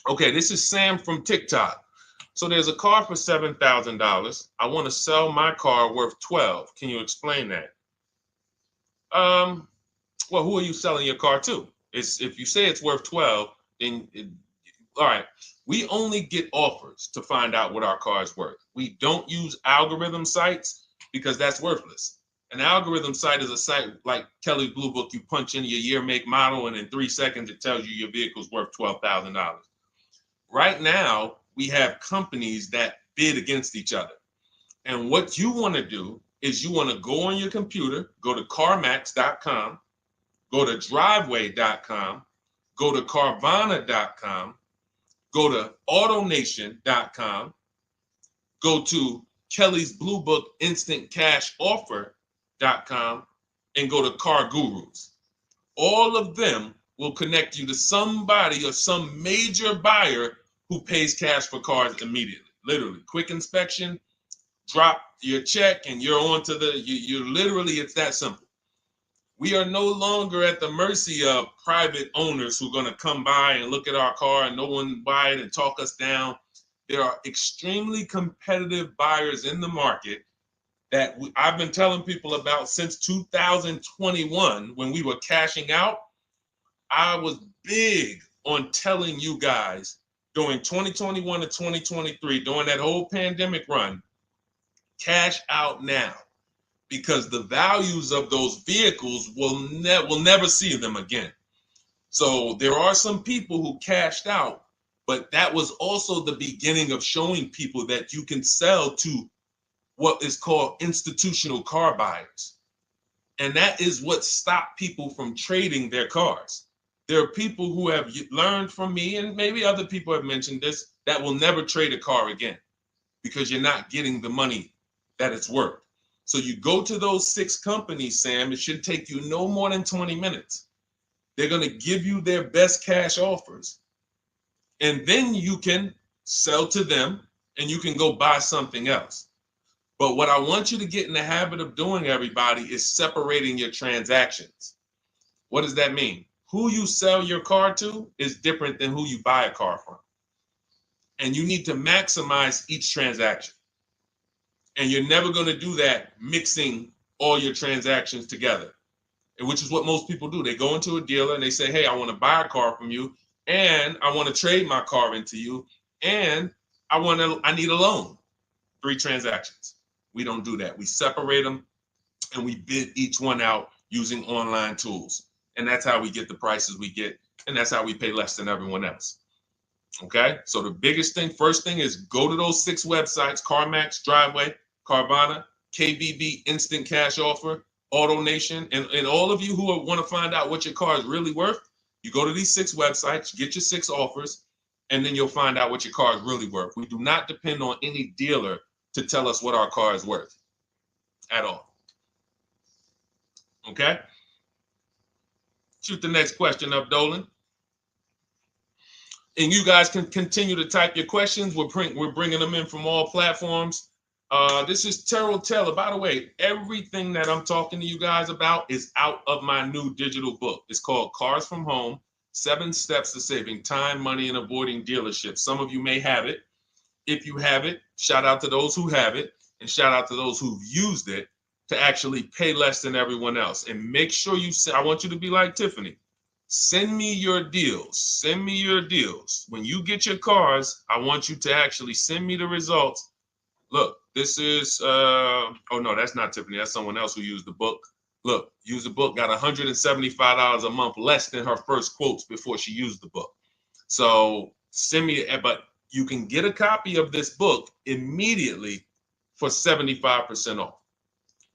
Okay, this is Sam from TikTok. So there's a car for $7,000. I want to sell my car worth 12. Can you explain that? Um, well, who are you selling your car to? It's if you say it's worth 12, then all right. We only get offers to find out what our car is worth. We don't use algorithm sites because that's worthless. An algorithm site is a site like Kelly's Blue Book. You punch in your year, make, model, and in 3 seconds it tells you your vehicle's worth $12,000. Right now, we have companies that bid against each other. And what you want to do is you want to go on your computer, go to CarMax.com, go to Driveway.com, go to Carvana.com, go to AutoNation.com, go to Kelly's Blue Book Instant Cash Offer.com, and go to Car Gurus. All of them will connect you to somebody or some major buyer who pays cash for cars immediately. Literally, quick inspection, drop your check, and you're on to you literally, it's that simple. We are no longer at the mercy of private owners who are going to come by and look at our car and no one buy it and talk us down. There are extremely competitive buyers in the market that I've been telling people about since 2021 when we were cashing out. I was big on telling you guys during 2021 to 2023, during that whole pandemic run, cash out now, because the values of those vehicles will never see them again. So there are some people who cashed out, but that was also the beginning of showing people that you can sell to what is called institutional car buyers. And that is what stopped people from trading their cars. There are people who have learned from me, and maybe other people have mentioned this, that will never trade a car again because you're not getting the money that it's worth. So you go to those 6 companies, Sam, it should take you no more than 20 minutes. They're going to give you their best cash offers. And then you can sell to them and you can go buy something else. But what I want you to get in the habit of doing, everybody, is separating your transactions. What does that mean? Who you sell your car to is different than who you buy a car from. And you need to maximize each transaction. And you're never going to do that mixing all your transactions together, which is what most people do. They go into a dealer and they say, hey, I want to buy a car from you, and I want to trade my car into you, and I need a loan. 3 transactions. We don't do that. We separate them and we bid each one out using online tools. And that's how we get the prices we get. And that's how we pay less than everyone else. Okay. So the biggest thing, first thing, is go to those 6 websites: CarMax, Driveway, Carvana, KBB, Instant Cash Offer, AutoNation. And all of you who want to find out what your car is really worth, you go to these 6 websites, get your 6 offers, and then you'll find out what your car is really worth. We do not depend on any dealer to tell us what our car is worth at all. Okay? Shoot the next question up, Dolan. And you guys can continue to type your questions. We're bringing them in from all platforms. This is Terrell Taylor. By the way, everything that I'm talking to you guys about is out of my new digital book. It's called Cars from Home, 7 Steps to Saving Time, Money, and Avoiding Dealerships. Some of you may have it. If you have it, shout out to those who have it, and shout out to those who've used it to actually pay less than everyone else. And make sure I want you to be like Tiffany. Send me your deals. Send me your deals. When you get your cars, I want you to actually send me the results. Look, this is, oh no, that's not Tiffany. That's someone else who used the book. Look, used the book, got $175 a month less than her first quotes before she used the book. So send me, but you can get a copy of this book immediately for 75% off.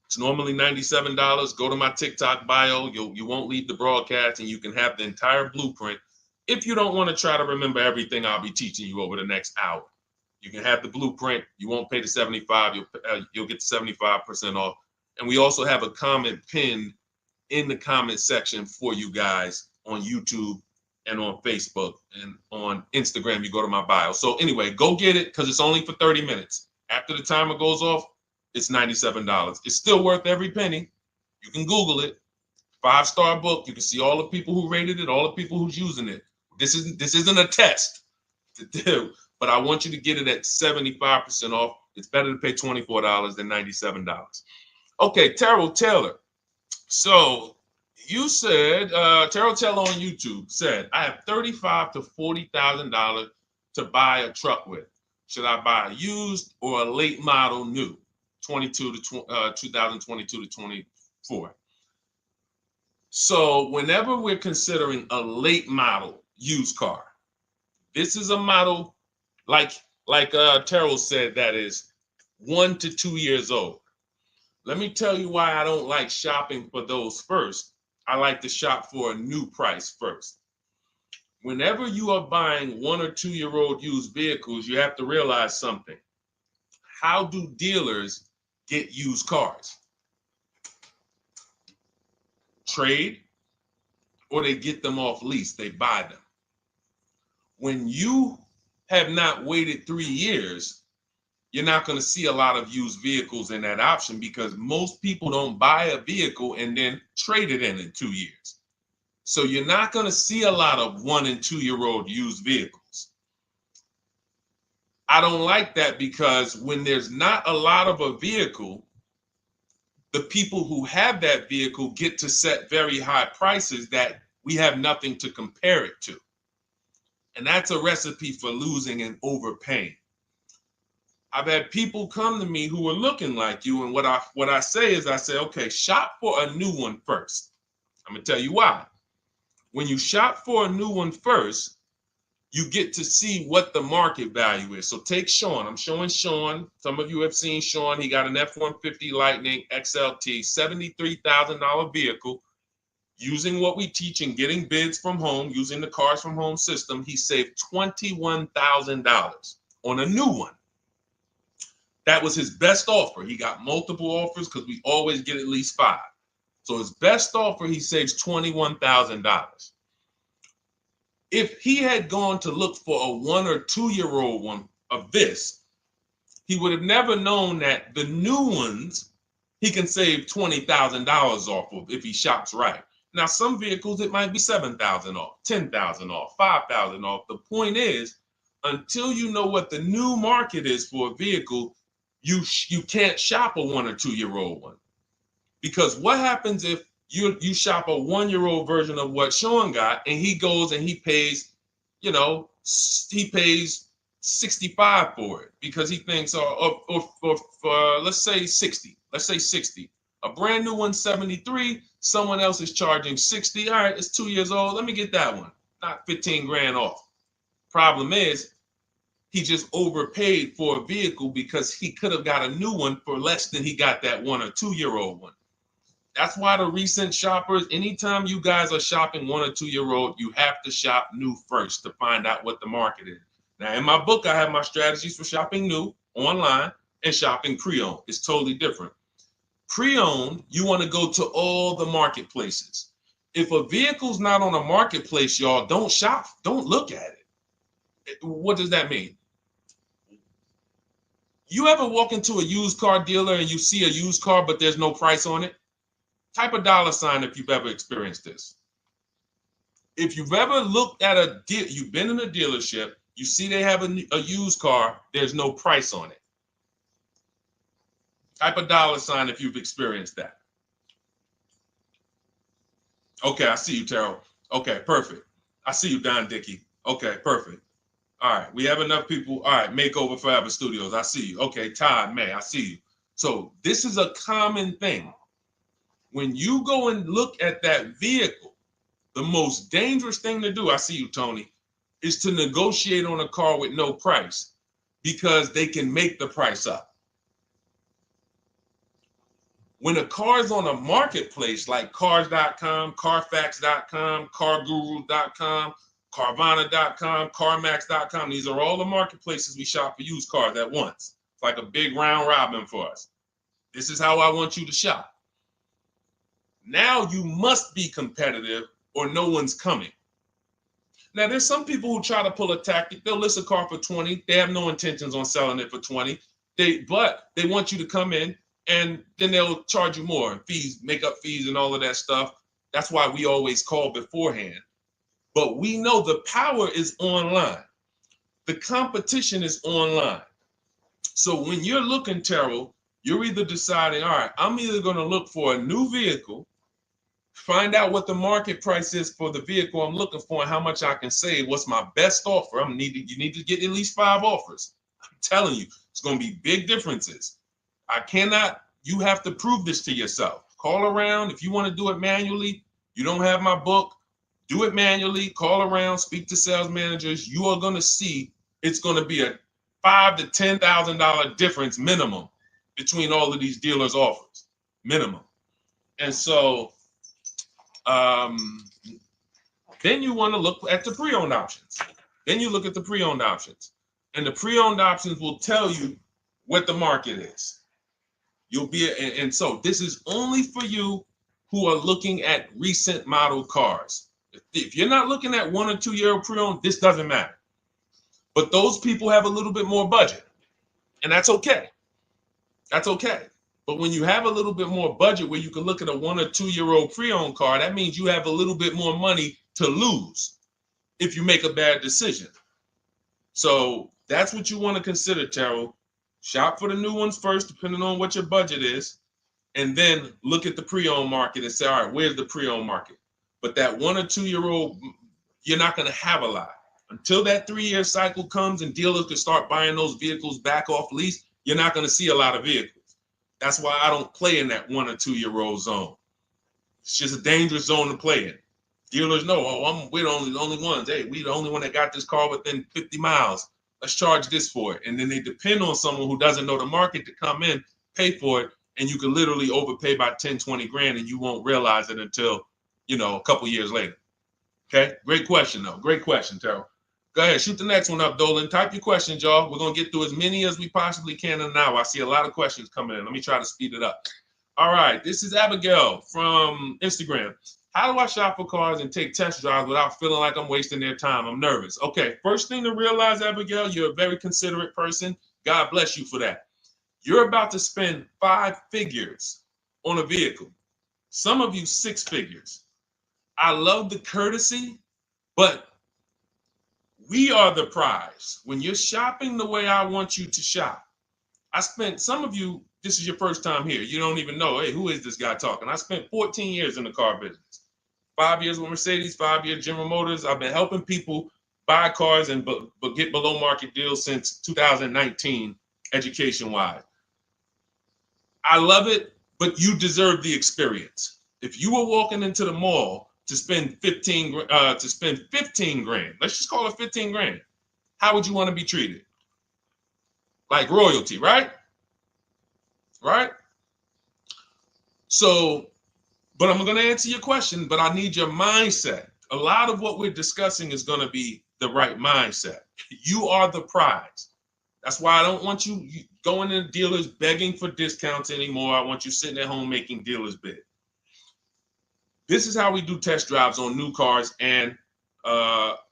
It's normally $97. Go to my TikTok bio. You won't leave the broadcast, and you can have the entire blueprint. If you don't want to try to remember everything I'll be teaching you over the next hour, you can have the blueprint. You won't pay the $75. You'll get the 75% off. And we also have a comment pinned in the comment section for you guys on YouTube and on Facebook, and on Instagram. You go to my bio. So anyway, go get it, because it's only for 30 minutes. After the timer goes off, it's $97. It's still worth every penny. You can Google it. 5-star book. You can see all the people who rated it, all the people who's using it. This isn't a test. to do, but I want you to get it at 75% off. It's better to pay $24 than $97. Okay, Terrell Taylor. So you said, Terrell Taylor on YouTube said, I have $35,000 to $40,000 to buy a truck with. Should I buy a used or a late model new, 2022 to 24? So whenever we're considering a late model used car, this is a model like Terrell said that is 1 to 2 years old. Let me tell you why I don't like shopping for those first. I like to shop for a new price first. Whenever you are buying 1 or 2 year old used vehicles, you have to realize something. How do dealers get used cars? Trade, or they get them off lease, they buy them. When you have not waited 3 years, you're not going to see a lot of used vehicles in that option because most people don't buy a vehicle and then trade it in 2 years. So you're not going to see a lot of 1 and 2 year old used vehicles. I don't like that because when there's not a lot of a vehicle, the people who have that vehicle get to set very high prices that we have nothing to compare it to. And that's a recipe for losing and overpaying. I've had people come to me who are looking like you, and what I say is, I say, okay, shop for a new one first. I'm gonna tell you why. When you shop for a new one first, you get to see what the market value is. So take Sean. I'm showing Sean. Some of you have seen Sean. He got an F-150 Lightning XLT, $73,000 vehicle. Using what we teach and getting bids from home, using the Cars from Home system, he saved $21,000 on a new one. That was his best offer. He got multiple offers because we always get at least 5. So his best offer, he saves $21,000. If he had gone to look for a 1 or 2 year old one of this, he would have never known that the new ones he can save $20,000 off of if he shops right. Now, some vehicles, it might be $7,000 off, $10,000 off, $5,000 off. The point is, until you know what the new market is for a vehicle, you can't shop a 1 or 2 year old one. Because what happens if you shop a 1 year old version of what Sean got and he goes and he pays, he pays 65 for it because he thinks, or let's say 60. Let's say 60. A brand new one, 73. Someone else is charging 60. All right, it's 2 years old. Let me get that one. Not 15 grand off. Problem is, he just overpaid for a vehicle because he could have got a new one for less than he got that 1 or 2 year old one. That's why the recent shoppers, anytime you guys are shopping 1 or 2 year old, you have to shop new first to find out what the market is. Now, in my book, I have my strategies for shopping new online and shopping pre-owned. It's totally different. Pre-owned, you want to go to all the marketplaces. If a vehicle's not on a marketplace, y'all, don't shop. Don't look at it. What does that mean? You ever walk into a used car dealer and you see a used car, but there's no price on it? Type a $ if you've ever experienced this. If you've ever looked at a deal, you've been in a dealership, you see they have a used car, there's no price on it. Type a $ if you've experienced that. Okay, I see you, Terrell. Okay, perfect. I see you, Don Dickey. Okay, perfect. All right, we have enough people. All right, Makeover Forever Studios. I see you. Okay, Todd May, I see you. So this is a common thing. When you go and look at that vehicle, the most dangerous thing to do, I see you, Tony, is to negotiate on a car with no price because they can make the price up. When a car is on a marketplace like cars.com, carfax.com, carguru.com, carvana.com, carmax.com, these are all the marketplaces we shop for used cars at once. It's like a big round robin for us. This is how I want you to shop. Now you must be competitive or no one's coming. Now there's some people who try to pull a tactic. They'll list a car for 20. They have no intentions on selling it for 20. But they want you to come in and then they'll charge you more, fees, makeup fees and all of that stuff. That's why we always call beforehand. But we know the power is online. The competition is online. So when you're looking, Terrell, you're either deciding, all right, I'm either going to look for a new vehicle, find out what the market price is for the vehicle I'm looking for and how much I can save. What's my best offer? You need to get at least 5 offers. I'm telling you, it's going to be big differences. You have to prove this to yourself. Call around. If you want to do it manually, you don't have my book, do it manually, call around, speak to sales managers. You are going to see it's going to be a $5,000 to $10,000 difference minimum between all of these dealers' offers, minimum. And so then you want to look at the pre-owned options. Then you look at the pre-owned options. And the pre-owned options will tell you what the market is. And so this is only for you who are looking at recent model cars. If you're not looking at 1 or 2 year old pre-owned, this doesn't matter. But those people have a little bit more budget, and that's okay. That's okay. But when you have a little bit more budget where you can look at a 1 or 2 year old pre-owned car, that means you have a little bit more money to lose if you make a bad decision. So that's what you want to consider, Terrell. Shop for the new ones first, depending on what your budget is, and then look at the pre-owned market and say, all right, where's the pre-owned market? But that 1 or 2 year old, you're not going to have a lot. Until that 3 year cycle comes and dealers can start buying those vehicles back off lease, you're not going to see a lot of vehicles. That's why I don't play in that 1 or 2 year old zone. It's just a dangerous zone to play in. Dealers know, we're the only ones. Hey, we the only one that got this car within 50 miles. Let's charge this for it. And then they depend on someone who doesn't know the market to come in, pay for it, and you can literally overpay by 10, 20 grand and you won't realize it until, a couple years later. Okay, great question though. Great question, Terrell. Go ahead, shoot the next one up, Dolan. Type your questions, y'all. We're going to get through as many as we possibly can in an hour. I see a lot of questions coming in. Let me try to speed it up. All right, this is Abigail from Instagram. How do I shop for cars and take test drives without feeling like I'm wasting their time? I'm nervous. Okay, first thing to realize, Abigail, you're a very considerate person. God bless you for that. You're about to spend 5 figures on a vehicle. Some of you 6 figures. I love the courtesy, but we are the prize. When you're shopping the way I want you to shop, some of you, this is your first time here. You don't even know, hey, who is this guy talking? I spent 14 years in the car business. 5 years with Mercedes, 5 years General Motors. I've been helping people buy cars and get below market deals since 2019, education-wise. I love it, but you deserve the experience. If you were walking into the mall to spend 15 grand, let's just call it 15 grand. How would you want to be treated? Like royalty, right? Right? So, but I'm going to answer your question, but I need your mindset. A lot of what we're discussing is going to be the right mindset. You are the prize. That's why I don't want you going to dealers begging for discounts anymore. I want you sitting at home making dealers bid. This is how we do test drives on new cars and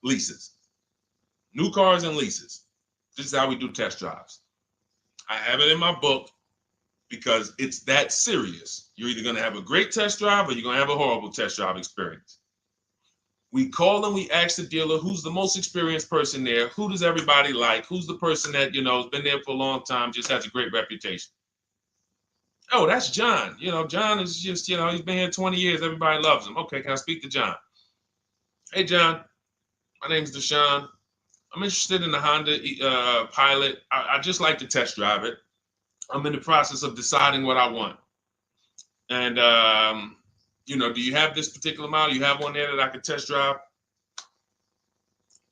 leases. New cars and leases. This is how we do test drives. I have it in my book because it's that serious. You're either going to have a great test drive or you're going to have a horrible test drive experience. We call and we ask the dealer, who's the most experienced person there? Who does everybody like? Who's the person that, has been there for a long time, just has a great reputation? Oh, that's John. John is just, he's been here 20 years. Everybody loves him. Okay, can I speak to John? Hey, John, my name's Deshone. I'm interested in the Honda Pilot. I just like to test drive it. I'm in the process of deciding what I want. And, do you have this particular model? You have one there that I could test drive?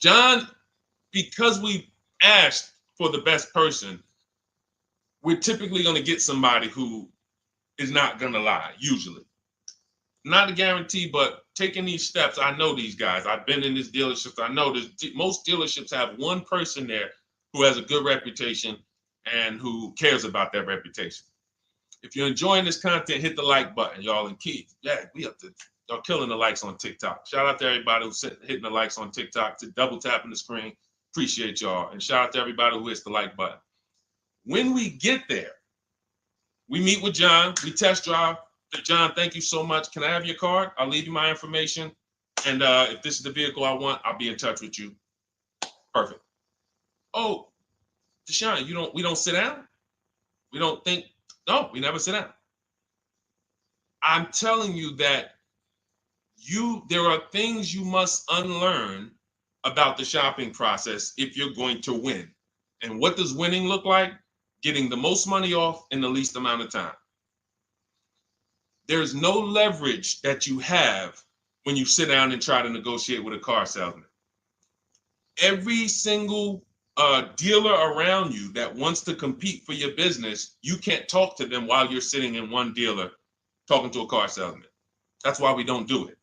John, because we asked for the best person, we're typically going to get somebody who is not going to lie, usually. Not a guarantee, but taking these steps, I know these guys. I've been in this dealership. I know most dealerships have one person there who has a good reputation and who cares about that reputation. If you're enjoying this content, hit the like button, y'all. And Keith, y'all killing the likes on TikTok. Shout out to everybody who's hitting the likes on TikTok, to double tapping the screen. Appreciate y'all. And shout out to everybody who hits the like button. When we get there, we meet with John. We test drive. John, thank you so much. Can I have your card? I'll leave you my information. And if this is the vehicle I want, I'll be in touch with you. Perfect. Oh, Deshone, we don't sit down? We don't think, no, we never sit down. I'm telling you that there are things you must unlearn about the shopping process if you're going to win. And what does winning look like? Getting the most money off in the least amount of time. There's no leverage that you have when you sit down and try to negotiate with a car salesman. Every single dealer around you that wants to compete for your business, you can't talk to them while you're sitting in one dealer talking to a car salesman. That's why we don't do it.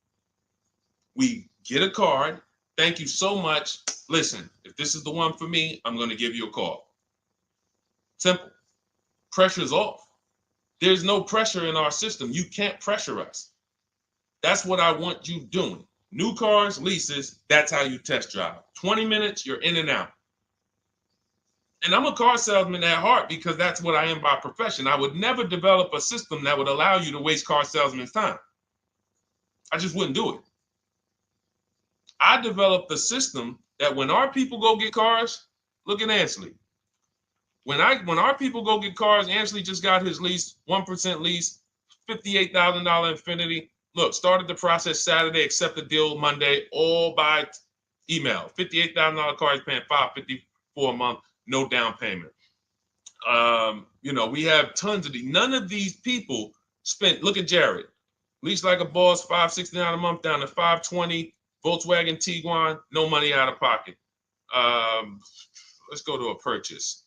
We get a card. Thank you so much. Listen, if this is the one for me, I'm going to give you a call. Simple. Pressure's off. There's no pressure in our system. You can't pressure us. That's what I want you doing. New cars, leases, that's how you test drive. 20 minutes, you're in and out. And I'm a car salesman at heart because that's what I am by profession. I would never develop a system that would allow you to waste car salesmen's time. I just wouldn't do it. I developed a system that when our people go get cars, look at Ansley. When our people go get cars, Ansley just got his lease, 1% lease, $58,000 Infiniti. Look, started the process Saturday, accept the deal Monday, all by email. $58,000 car, he's paying $554 a month, no down payment. We have tons of these. None of these people spent, look at Jared, lease like a boss, $569 a month down to $520, Volkswagen Tiguan, no money out of pocket. Let's go to a purchase.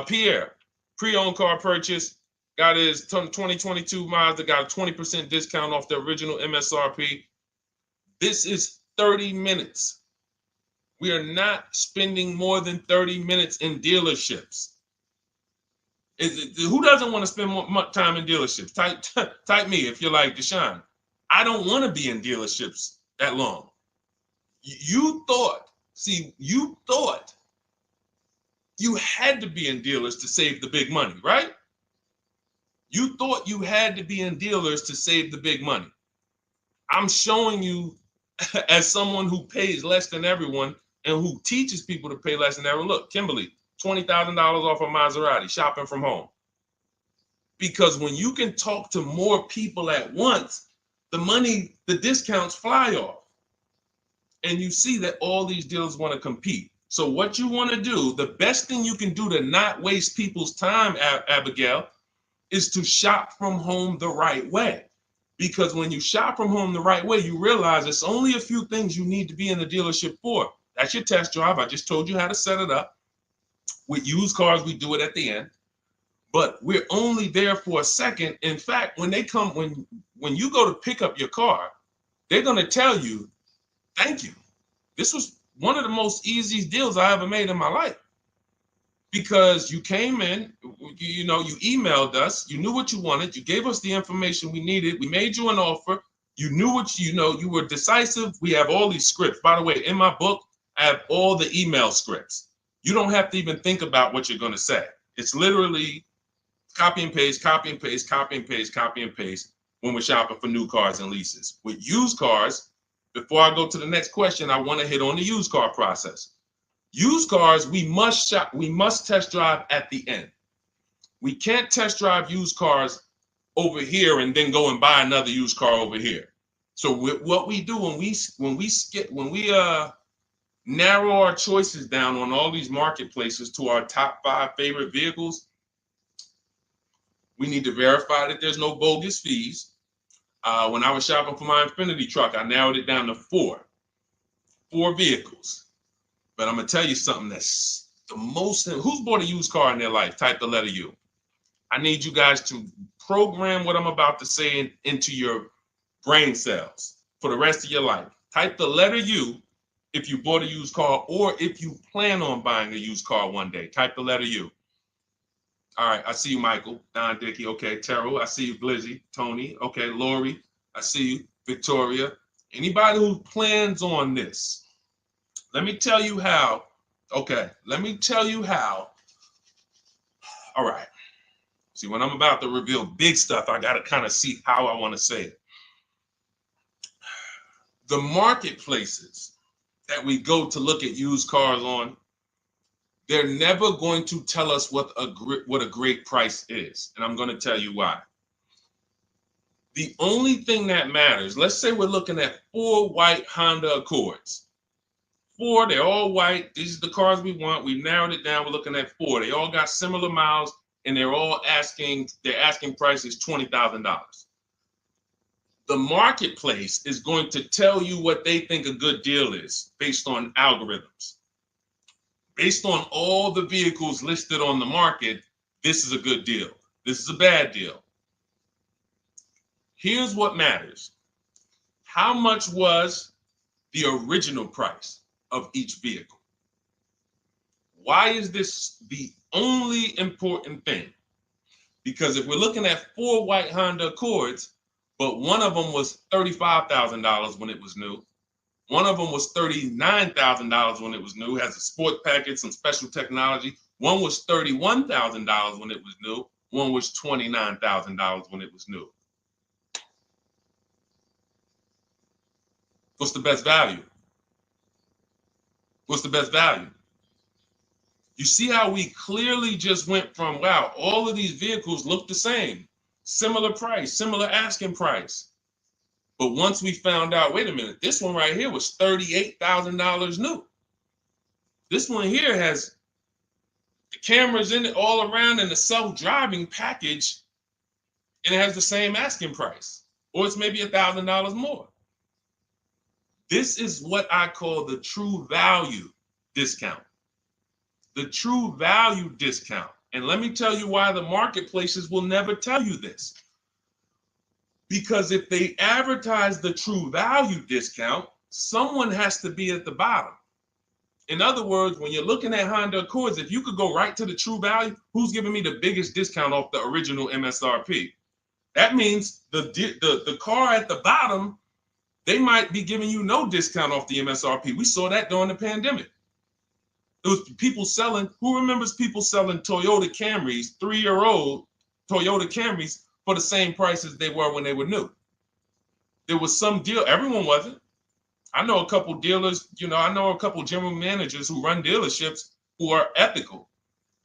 Pierre, pre-owned car purchase, got his 2022 Mazda, got a 20% discount off the original MSRP. This is 30 minutes. We are not spending more than 30 minutes in dealerships. Who doesn't want to spend more time in dealerships? Type me if you're like Deshone. I don't want to be in dealerships that long. You thought you had to be in dealers to save the big money, right? You thought you had to be in dealers to save the big money. I'm showing you as someone who pays less than everyone and who teaches people to pay less than everyone. Look, Kimberly, $20,000 off a Maserati, shopping from home. Because when you can talk to more people at once, the discounts fly off. And you see that all these dealers want to compete. So what you want to do, the best thing you can do to not waste people's time, Abigail, is to shop from home the right way. Because when you shop from home the right way, you realize it's only a few things you need to be in the dealership for. That's your test drive. I just told you how to set it up. With used cars, we do it at the end. But we're only there for a second. In fact, when you go to pick up your car, they're going to tell you, thank you. This was one of the most easiest deals I ever made in my life. Because you came in, you emailed us, you knew what you wanted, you gave us the information we needed, we made you an offer, you knew what you were decisive. We have all these scripts. By the way, in my book, I have all the email scripts. You don't have to even think about what you're going to say. It's literally copy and paste, copy and paste, copy and paste, copy and paste when we're shopping for new cars and leases. With used cars, before I go to the next question, I want to hit on the used car process. Used cars, we must test drive at the end. We can't test drive used cars over here and then go and buy another used car over here. So what we do when we narrow our choices down on all these marketplaces to our top 5 favorite vehicles, we need to verify that there's no bogus fees. When I was shopping for my Infiniti truck, I narrowed it down to 4 vehicles. But I'm going to tell you something that's the most, who's bought a used car in their life? Type the letter U. I need you guys to program what I'm about to say into your brain cells for the rest of your life. Type the letter U if you bought a used car or if you plan on buying a used car one day. Type the letter U. All right, I see you, Michael. Don Dickey, okay. Terrell, I see you. Glizzy, Tony, okay. Lori, I see you. Victoria. Anybody who plans on this, let me tell you how. Okay, let me tell you how. All right. See, when I'm about to reveal big stuff, I got to kind of see how I want to say it. The marketplaces that we go to look at used cars on, They're never going to tell us what a great price is. And I'm going to tell you why. The only thing that matters, let's say we're looking at 4 white Honda Accords. 4, they're all white. These are the cars we want. We've narrowed it down. We're looking at 4. They all got similar miles, and they're asking price is $20,000. The marketplace is going to tell you what they think a good deal is based on algorithms. Based on all the vehicles listed on the market, this is a good deal. This is a bad deal. Here's what matters. How much was the original price of each vehicle? Why is this the only important thing? Because if we're looking at 4 white Honda Accords, but one of them was $35,000 when it was new, one of them was $39,000 when it was new, has a sport package, some special technology. One was $31,000 when it was new. One was $29,000 when it was new. What's the best value? What's the best value? You see how we clearly just went from, wow, all of these vehicles look the same, similar price, similar asking price. But once we found out, wait a minute, this one right here was $38,000 new. This one here has the cameras in it all around and the self-driving package, and it has the same asking price, or it's maybe $1,000 more. This is what I call the true value discount. The true value discount. And let me tell you why the marketplaces will never tell you this. Because if they advertise the true value discount, someone has to be at the bottom. In other words, when you're looking at Honda Accords, if you could go right to the true value, who's giving me the biggest discount off the original MSRP? That means the car at the bottom, they might be giving you no discount off the MSRP. We saw that during the pandemic. It was people selling, who remembers people selling Toyota Camrys, 3-year-old Toyota Camrys for the same price as they were when they were new? There was some deal, everyone wasn't. I know a couple dealers, I know a couple general managers who run dealerships who are ethical.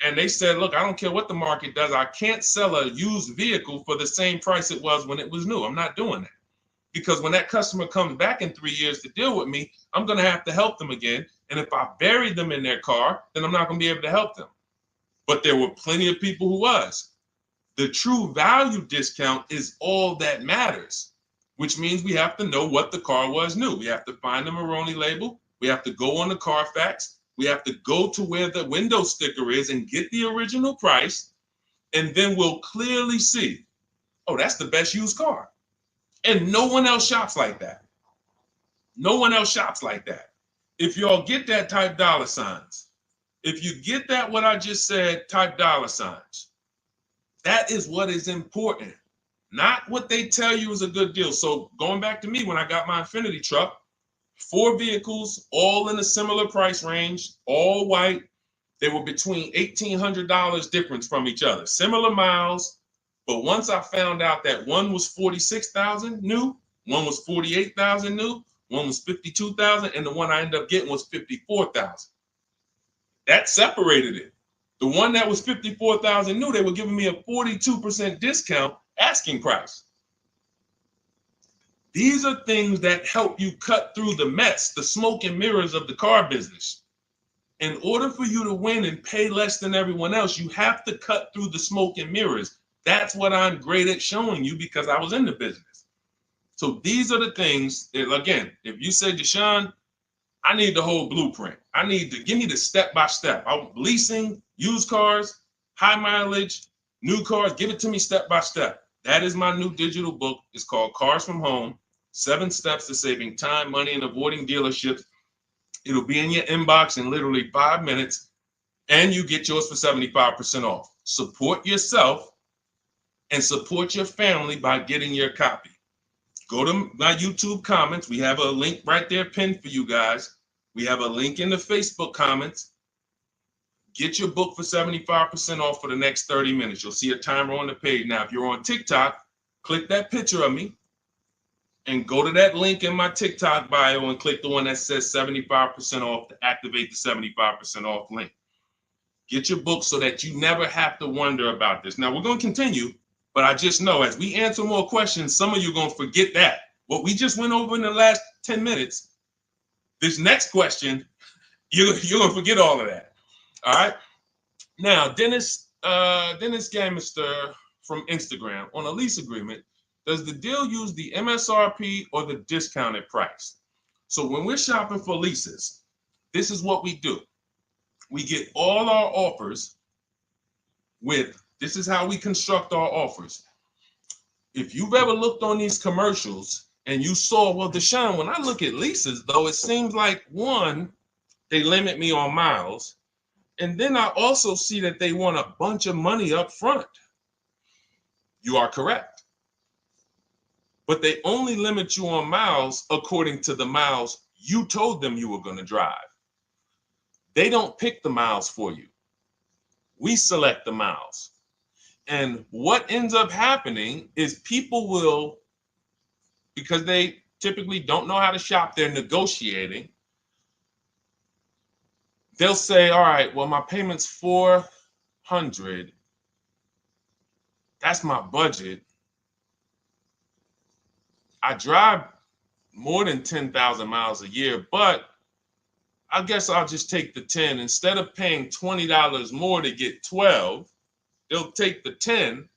And they said, look, I don't care what the market does. I can't sell a used vehicle for the same price it was when it was new. I'm not doing that. Because when that customer comes back in 3 years to deal with me, I'm going to have to help them again. And if I bury them in their car, then I'm not going to be able to help them. But there were plenty of people who was. The true value discount is all that matters, which means we have to know what the car was new. We have to find the Maroni label. We have to go on the Carfax. We have to go to where the window sticker is and get the original price. And then we'll clearly see, oh, that's the best used car. And no one else shops like that. No one else shops like that. If y'all get that, type dollar signs. If you get that, what I just said, type dollar signs. That is what is important, not what they tell you is a good deal. So going back to me, when I got my Infiniti truck, 4 vehicles, all in a similar price range, all white. They were between $1,800 difference from each other, similar miles. But once I found out that one was 46,000 new, one was 48,000 new, one was 52,000, and the one I ended up getting was 54,000. That separated it. The one that was 54,000 new, they were giving me a 42% discount asking price. These are things that help you cut through the mess, the smoke and mirrors of the car business. In order for you to win and pay less than everyone else, you have to cut through the smoke and mirrors. That's what I'm great at showing you because I was in the business. So these are the things that, again, if you say, Deshone, I need the whole blueprint. I need to give me the step-by-step. I'm leasing, used cars, high mileage, new cars. Give it to me step-by-step. That is my new digital book. It's called Cars from Home, 7 Steps to Saving Time, Money, and Avoiding Dealerships. It'll be in your inbox in literally 5 minutes, and you get yours for 75% off. Support yourself and support your family by getting your copy. Go to my YouTube comments. We have a link right there pinned for you guys. We have a link in the Facebook comments. Get your book for 75% off for the next 30 minutes. You'll see a timer on the page. Now, if you're on TikTok, click that picture of me and go to that link in my TikTok bio and click the one that says 75% off to activate the 75% off link. Get your book so that you never have to wonder about this. Now, we're going to continue, but I just know as we answer more questions, some of you are going to forget that. What we just went over in the last 10 minutes, this next question, you're going to forget all of that. All right? Now, Dennis Gamister from Instagram, on a lease agreement, does the deal use the MSRP or the discounted price? So when we're shopping for leases, this is what we do. We get all our offers this is how we construct our offers. If you've ever looked on these commercials and you saw, well, Deshone, when I look at leases, though, it seems like, one, they limit me on miles. And then I also see that they want a bunch of money up front. You are correct. But they only limit you on miles according to the miles you told them you were going to drive. They don't pick the miles for you. We select the miles. And what ends up happening is people will, because they typically don't know how to shop, they're negotiating. They'll say, all right, well, my payment's $400. That's my budget. I drive more than 10,000 miles a year, but I guess I'll just take the 10. Instead of paying $20 more to get 12, they'll take the 10,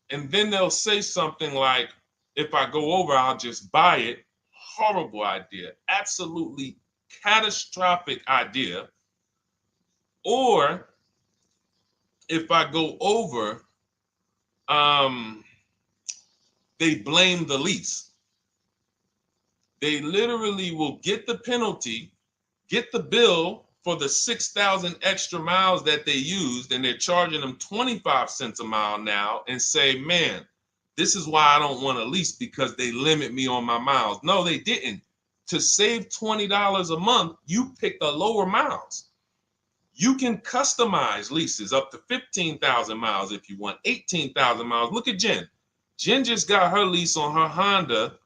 and then they'll say something like, if I go over, I'll just buy it. Horrible idea. Absolutely catastrophic idea. Or if I go over, they blame the lease. They literally will get the penalty, get the bill for the 6,000 extra miles that they used, and they're charging them 25 cents a mile now, and say, man, this is why I don't want to lease, because they limit me on my miles. No, they didn't. To save $20 a month, you pick the lower miles. You can customize leases up to 15,000 miles if you want, 18,000 miles. Look at Jen. Jen just got her lease on her Honda.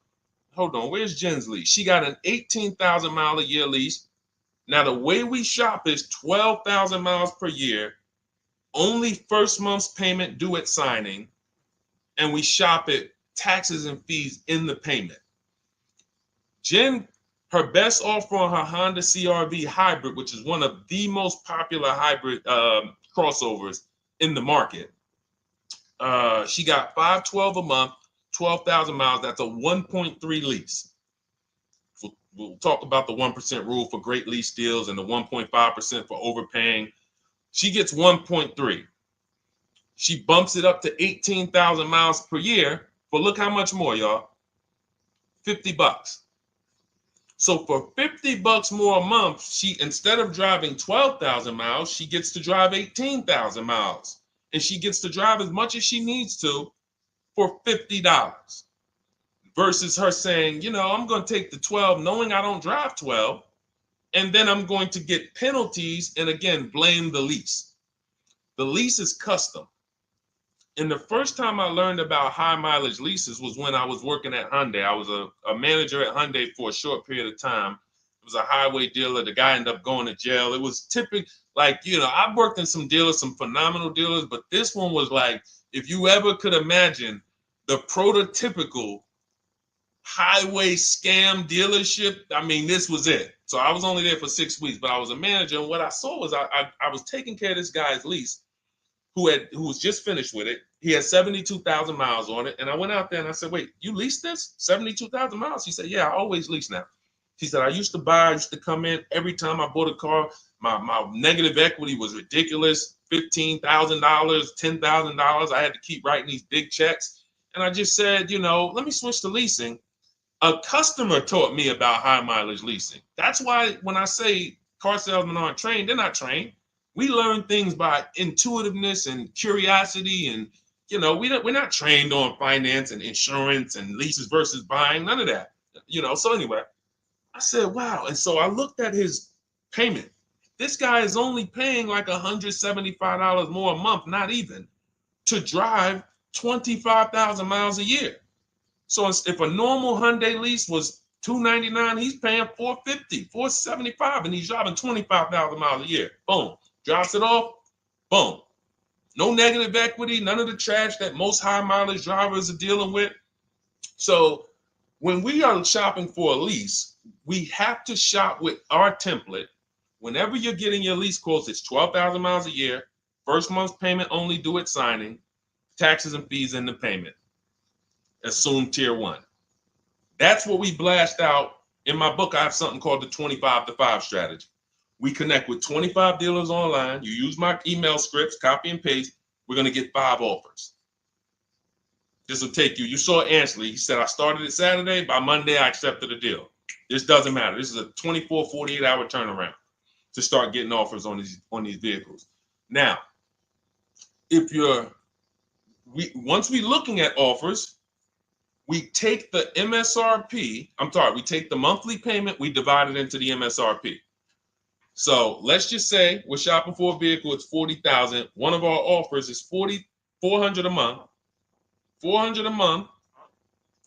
Hold on, where's Jen's lease? She got an 18,000 mile a year lease. Now, the way we shop is 12,000 miles per year, only first month's payment due at signing, and we shop it taxes and fees in the payment. Jen, her best offer on her Honda CR-V hybrid, which is one of the most popular hybrid crossovers in the market, she got $512 a month, 12,000 miles. That's a 1.3 lease. We'll talk about the 1% rule for great lease deals and the 1.5% for overpaying. She gets 1.3. She bumps it up to 18,000 miles per year. But look how much more, y'all. $50. So for $50 more a month, she, instead of driving 12,000 miles, she gets to drive 18,000 miles. And she gets to drive as much as she needs to for $50. Versus her saying, you know, I'm going to take the 12 knowing I don't drive 12, and then I'm going to get penalties and, again, blame the lease. The lease is custom. And the first time I learned about high mileage leases was when I was working at Hyundai. I was a manager at Hyundai for a short period of time. It was a highway dealer. The guy ended up going to jail. It was typical, like, you know, I've worked in some dealers, some phenomenal dealers, but this one was like, if you ever could imagine the prototypical highway scam dealership, I mean, this was it. So I was only there for 6 weeks, but I was a manager, and what I saw was I was taking care of this guy's lease who was just finished with it. He had 72,000 miles on it, and I went out there and I said, wait, you leased this? 72,000 miles? He said, yeah, I always lease now. He said, I used to come in every time I bought a car, my negative equity was ridiculous, $15,000, $10,000. I had to keep writing these big checks. And I just said, you know, let me switch to leasing. A customer taught me about high mileage leasing. That's why when I say car salesmen aren't trained, they're not trained. We learn things by intuitiveness and curiosity, and you know, we're not trained on finance and insurance and leases versus buying, none of that. You know, so anyway, I said, wow. And so I looked at his payment. This guy is only paying like $175 more a month, not even, to drive 25,000 miles a year. So if a normal Hyundai lease was $299, he's paying $450, $475, and he's driving 25,000 miles a year. Boom, drops it off, Boom. No negative equity, none of the trash that most high mileage drivers are dealing with. So when we are shopping for a lease, we have to shop with our template. Whenever you're getting your lease quotes, it's 12,000 miles a year, first month's payment only due at signing, taxes and fees in the payment. Assume tier 1. That's what we blast out. In my book, I have something called the 25 to 5 strategy. We connect with 25 dealers online. You use my email scripts, copy and paste. We're going to get 5 offers. This will take you. You saw Ansley. He said, I started it Saturday. By Monday, I accepted a deal. This doesn't matter. This is a 24, 48-hour turnaround to start getting offers on these vehicles. Now, once we're looking at offers, we take the MSRP. We take the monthly payment. We divide it into the MSRP. So let's just say we're shopping for a vehicle. It's $40,000. One of our offers is $400 a month. $400 a month.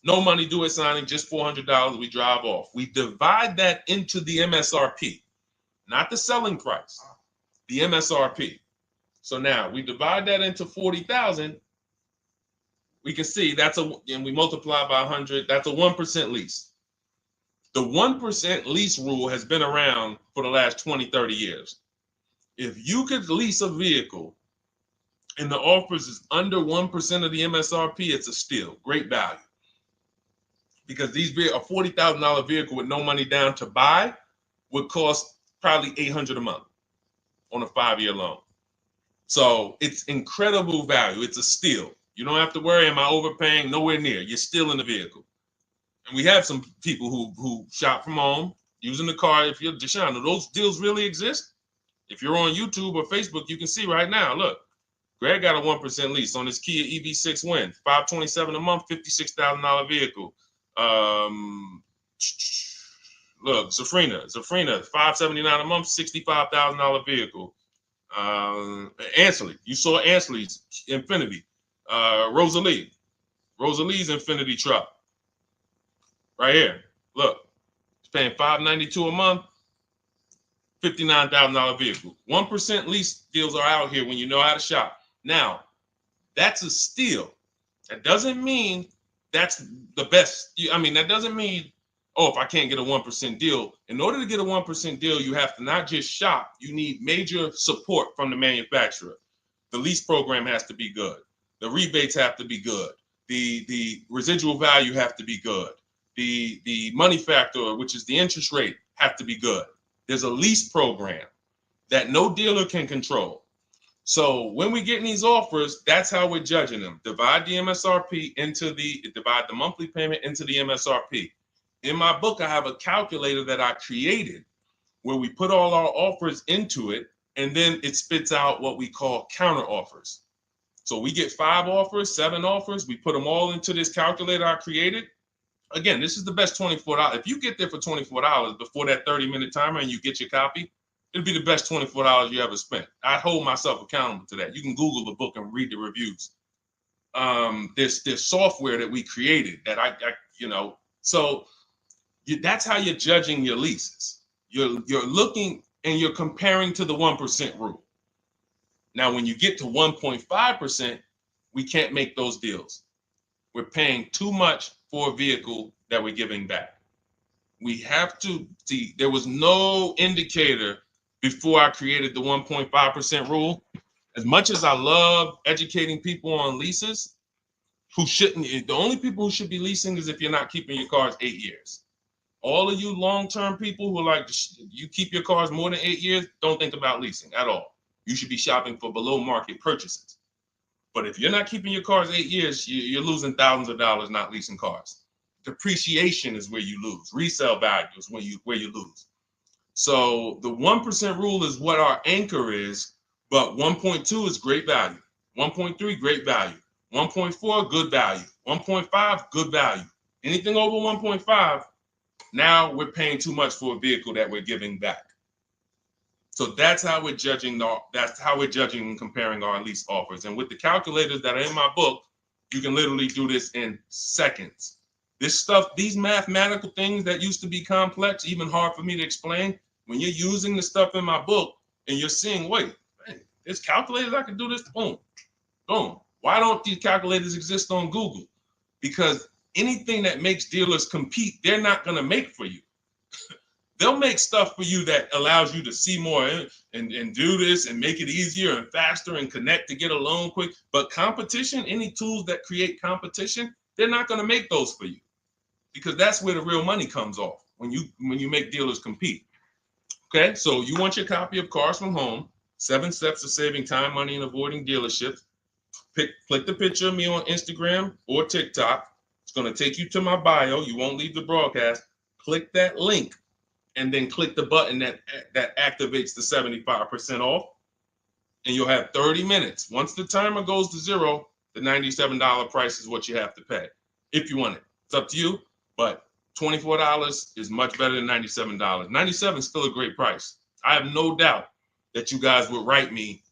No money due at signing, just $400. We drive off. We divide that into the MSRP, not the selling price, the MSRP. So now we divide that into 40,000. We can see and we multiply by 100. That's a 1% lease. The 1% lease rule has been around for the last 20, 30 years. If you could lease a vehicle and the offers is under 1% of the MSRP, it's a steal. Great value. Because a $40,000 vehicle with no money down to buy would cost probably $800 a month on a 5-year loan. So it's incredible value. It's a steal. You don't have to worry, am I overpaying? Nowhere near. You're still in the vehicle. And we have some people who shop from home using the car. If you're Deshone, do those deals really exist? If you're on YouTube or Facebook, you can see right now. Look, Greg got a 1% lease on his Kia EV6 Win, $527 a month, $56,000 vehicle. Look, Zafrina, $579 a month, $65,000 vehicle. Ansley, you saw Ansley's Infinity. Rosalie's Infinity truck. Right here. Look, it's paying $592 a month, $59,000 vehicle. 1% lease deals are out here when you know how to shop. Now, that's a steal. That doesn't mean that's the best. That doesn't mean, if I can't get a 1% deal. In order to get a 1% deal, you have to not just shop. You need major support from the manufacturer. The lease program has to be good. The rebates have to be good. The residual value have to be good. The money factor, which is the interest rate, have to be good. There's a lease program that no dealer can control. So when we get these offers, that's how we're judging them. Divide the monthly payment into the MSRP. In my book, I have a calculator that I created where we put all our offers into it, and then it spits out what we call counter offers. So we get 5 offers, 7 offers. We put them all into this calculator I created. Again, this is the best $24. If you get there for $24 before that 30-minute timer and you get your copy, it'll be the best $24 you ever spent. I hold myself accountable to that. You can Google the book and read the reviews. There's software that we created that that's how you're judging your leases. You're looking and you're comparing to the 1% rule. Now, when you get to 1.5%, we can't make those deals. We're paying too much for a vehicle that we're giving back. We have to see, there was no indicator before I created the 1.5% rule. As much as I love educating people on leases, the only people who should be leasing is if you're not keeping your cars 8 years. All of you long-term people who you keep your cars more than 8 years, don't think about leasing at all. You should be shopping for below market purchases. But if you're not keeping your cars 8 years, you're losing thousands of dollars not leasing cars. Depreciation is where you lose. Resale value is where you lose. So the 1% rule is what our anchor is, but 1.2 is great value. 1.3, great value. 1.4, good value. 1.5, good value. Anything over 1.5, now we're paying too much for a vehicle that we're giving back. So that's how we're judging. That's how we're judging and comparing our lease offers. And with the calculators that are in my book, you can literally do this in seconds. This stuff, these mathematical things that used to be complex, even hard for me to explain, when you're using the stuff in my book and you're seeing, wait, There's calculators I can do this. Boom, boom. Why don't these calculators exist on Google? Because anything that makes dealers compete, they're not going to make for you. They'll make stuff for you that allows you to see more and do this and make it easier and faster and connect to get a loan quick. But competition, any tools that create competition, they're not going to make those for you, because that's where the real money comes off when you make dealers compete. Okay, so you want your copy of Cars from Home, 7 Steps to Saving Time, Money, and Avoiding Dealerships. Click the picture of me on Instagram or TikTok. It's going to take you to my bio. You won't leave the broadcast. Click that link and then click the button that activates the 75% off, and you'll have 30 minutes. Once the timer goes to 0, the $97 price is what you have to pay if you want it. It's up to you, but $24 is much better than $97. $97 is still a great price. I have no doubt that you guys would write me,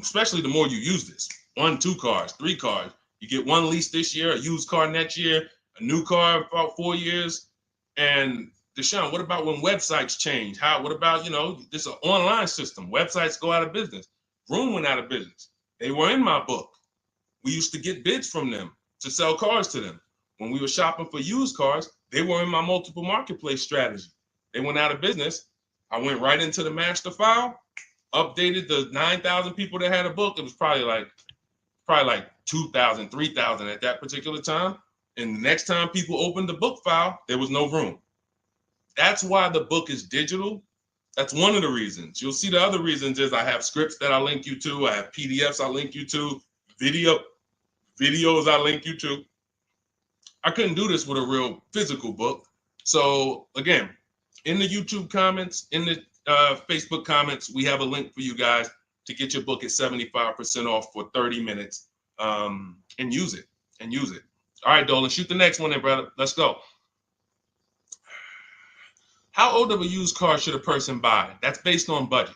especially the more you use this. 1, 2 cars, 3 cars. You get 1 lease this year, a used car next year, a new car in about 4 years. And Deshone, what about when websites change? What about, this is an online system. Websites go out of business. Vroom went out of business. They were in my book. We used to get bids from them to sell cars to them. When we were shopping for used cars, they were in my multiple marketplace strategy. They went out of business. I went right into the master file, updated the 9,000 people that had a book. It was probably like 2,000, 3,000 at that particular time. And the next time people opened the book file, there was no room. That's why the book is digital. That's one of the reasons. You'll see the other reasons is I have scripts that I link you to. I have PDFs I link you to. Videos I link you to. I couldn't do this with a real physical book. So again, in the YouTube comments, in the Facebook comments, we have a link for you guys to get your book at 75% off for 30 minutes and use it. All right, Dolan, shoot the next one then, brother. Let's go. How old of a used car should a person buy? That's based on budget.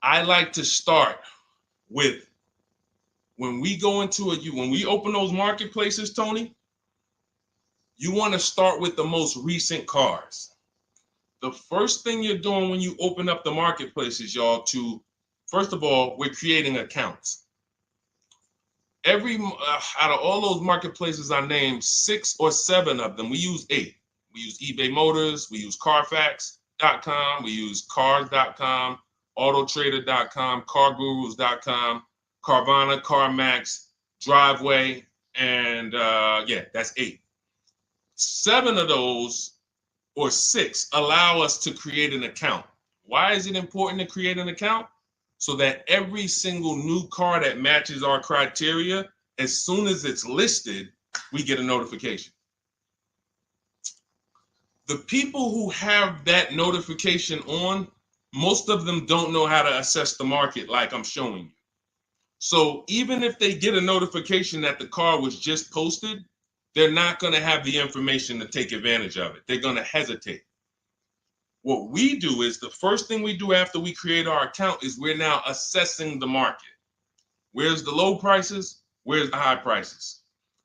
I like to start with, when we open those marketplaces, Tony, you want to start with the most recent cars. The first thing you're doing when you open up the marketplaces, y'all, first of all, we're creating accounts. Out of all those marketplaces I named, 6 or 7 of them, we use 8. We use eBay Motors, we use Carfax.com, we use Cars.com, Autotrader.com, CarGurus.com, Carvana, CarMax, Driveway, and that's 8. 7 of those, or 6, allow us to create an account. Why is it important to create an account? So that every single new car that matches our criteria, as soon as it's listed, we get a notification. The people who have that notification on, most of them don't know how to assess the market like I'm showing you. So even if they get a notification that the car was just posted, they're not going to have the information to take advantage of it. They're going to hesitate. What we do is, the first thing we do after we create our account is we're now assessing the market. Where's the low prices? Where's the high prices?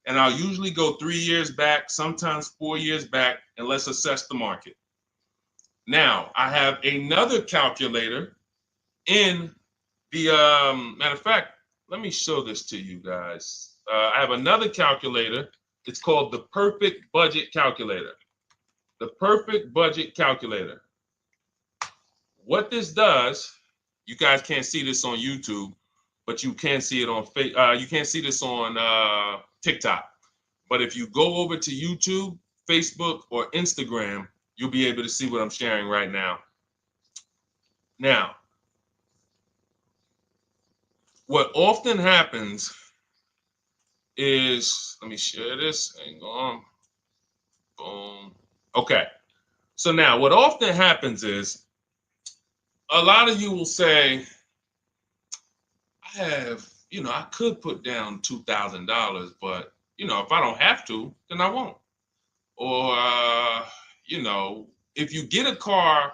And I'll usually go 3 years back, sometimes 4 years back, and let's assess the market. Now, I have another calculator in the, matter of fact, let me show this to you guys. I have another calculator. It's called the Perfect Budget Calculator. The Perfect Budget Calculator. What this does, you guys can't see this on YouTube, but you can see it on you can't see this on TikTok. But if you go over to YouTube, Facebook, or Instagram, you'll be able to see what I'm sharing right now. Now, what often happens is, let me share this. Hang on. Boom. Okay. So now what often happens is, a lot of you will say, I could put down $2,000, but, if I don't have to, then I won't. Or, if you get a car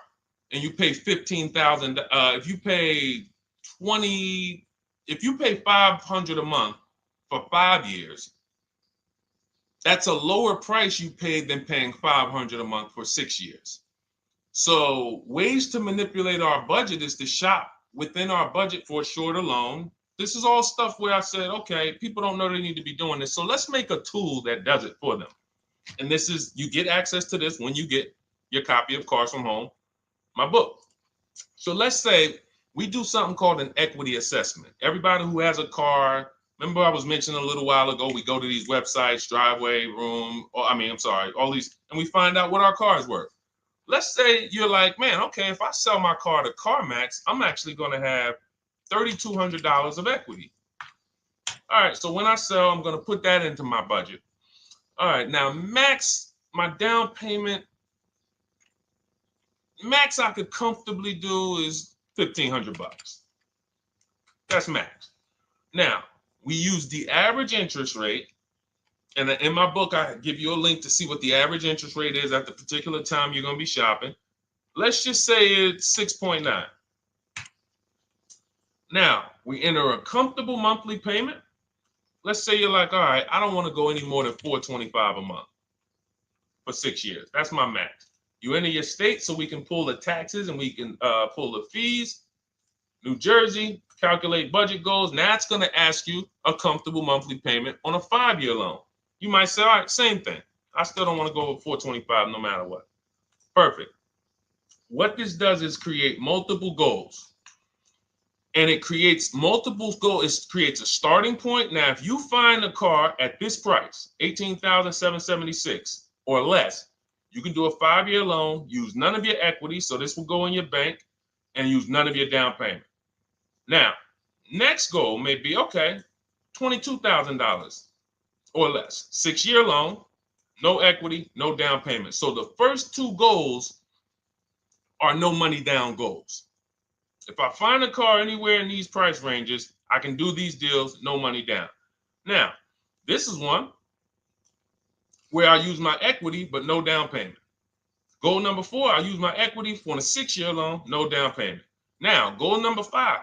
and you pay $15,000, if you pay $500 a month for 5 years, that's a lower price you paid than paying $500 a month for 6 years. So ways to manipulate our budget is to shop within our budget for a shorter loan. This is all stuff where I said, okay, people don't know they need to be doing this. So let's make a tool that does it for them. And this is, you get access to this when you get your copy of Cars from Home, my book. So let's say we do something called an equity assessment. Everybody who has a car, remember I was mentioning a little while ago, we go to these websites, Driveway, Room, or all these, and we find out what our car is worth. Let's say you're like, man, okay, if I sell my car to CarMax, I'm actually going to have $3,200 of equity. All right, so when I sell, I'm going to put that into my budget. All right, now max, my down payment, max I could comfortably do is $1,500. That's max. Now, we use the average interest rate, and in my book, I give you a link to see what the average interest rate is at the particular time you're going to be shopping. Let's just say it's 6.9. Now, we enter a comfortable monthly payment. Let's say you're like, all right, I don't want to go any more than $425 a month for 6 years. That's my max. You enter your state so we can pull the taxes and we can pull the fees. New Jersey, calculate budget goals. Now it's going to ask you a comfortable monthly payment on a 5-year loan. You might say, all right, same thing. I still don't want to go over 425 no matter what. Perfect. What this does is create multiple goals. And it creates multiple goals. It creates a starting point. Now, if you find a car at this price, $18,776 or less, you can do a 5-year loan, use none of your equity, so this will go in your bank, and use none of your down payment. Now, next goal may be, okay, $22,000 or less. 6-year loan, no equity, no down payment. So the first two goals are no money down goals. If I find a car anywhere in these price ranges, I can do these deals, no money down. Now, this is one where I use my equity, but no down payment. Goal number 4, I use my equity for a 6-year loan, no down payment. Now, goal number 5.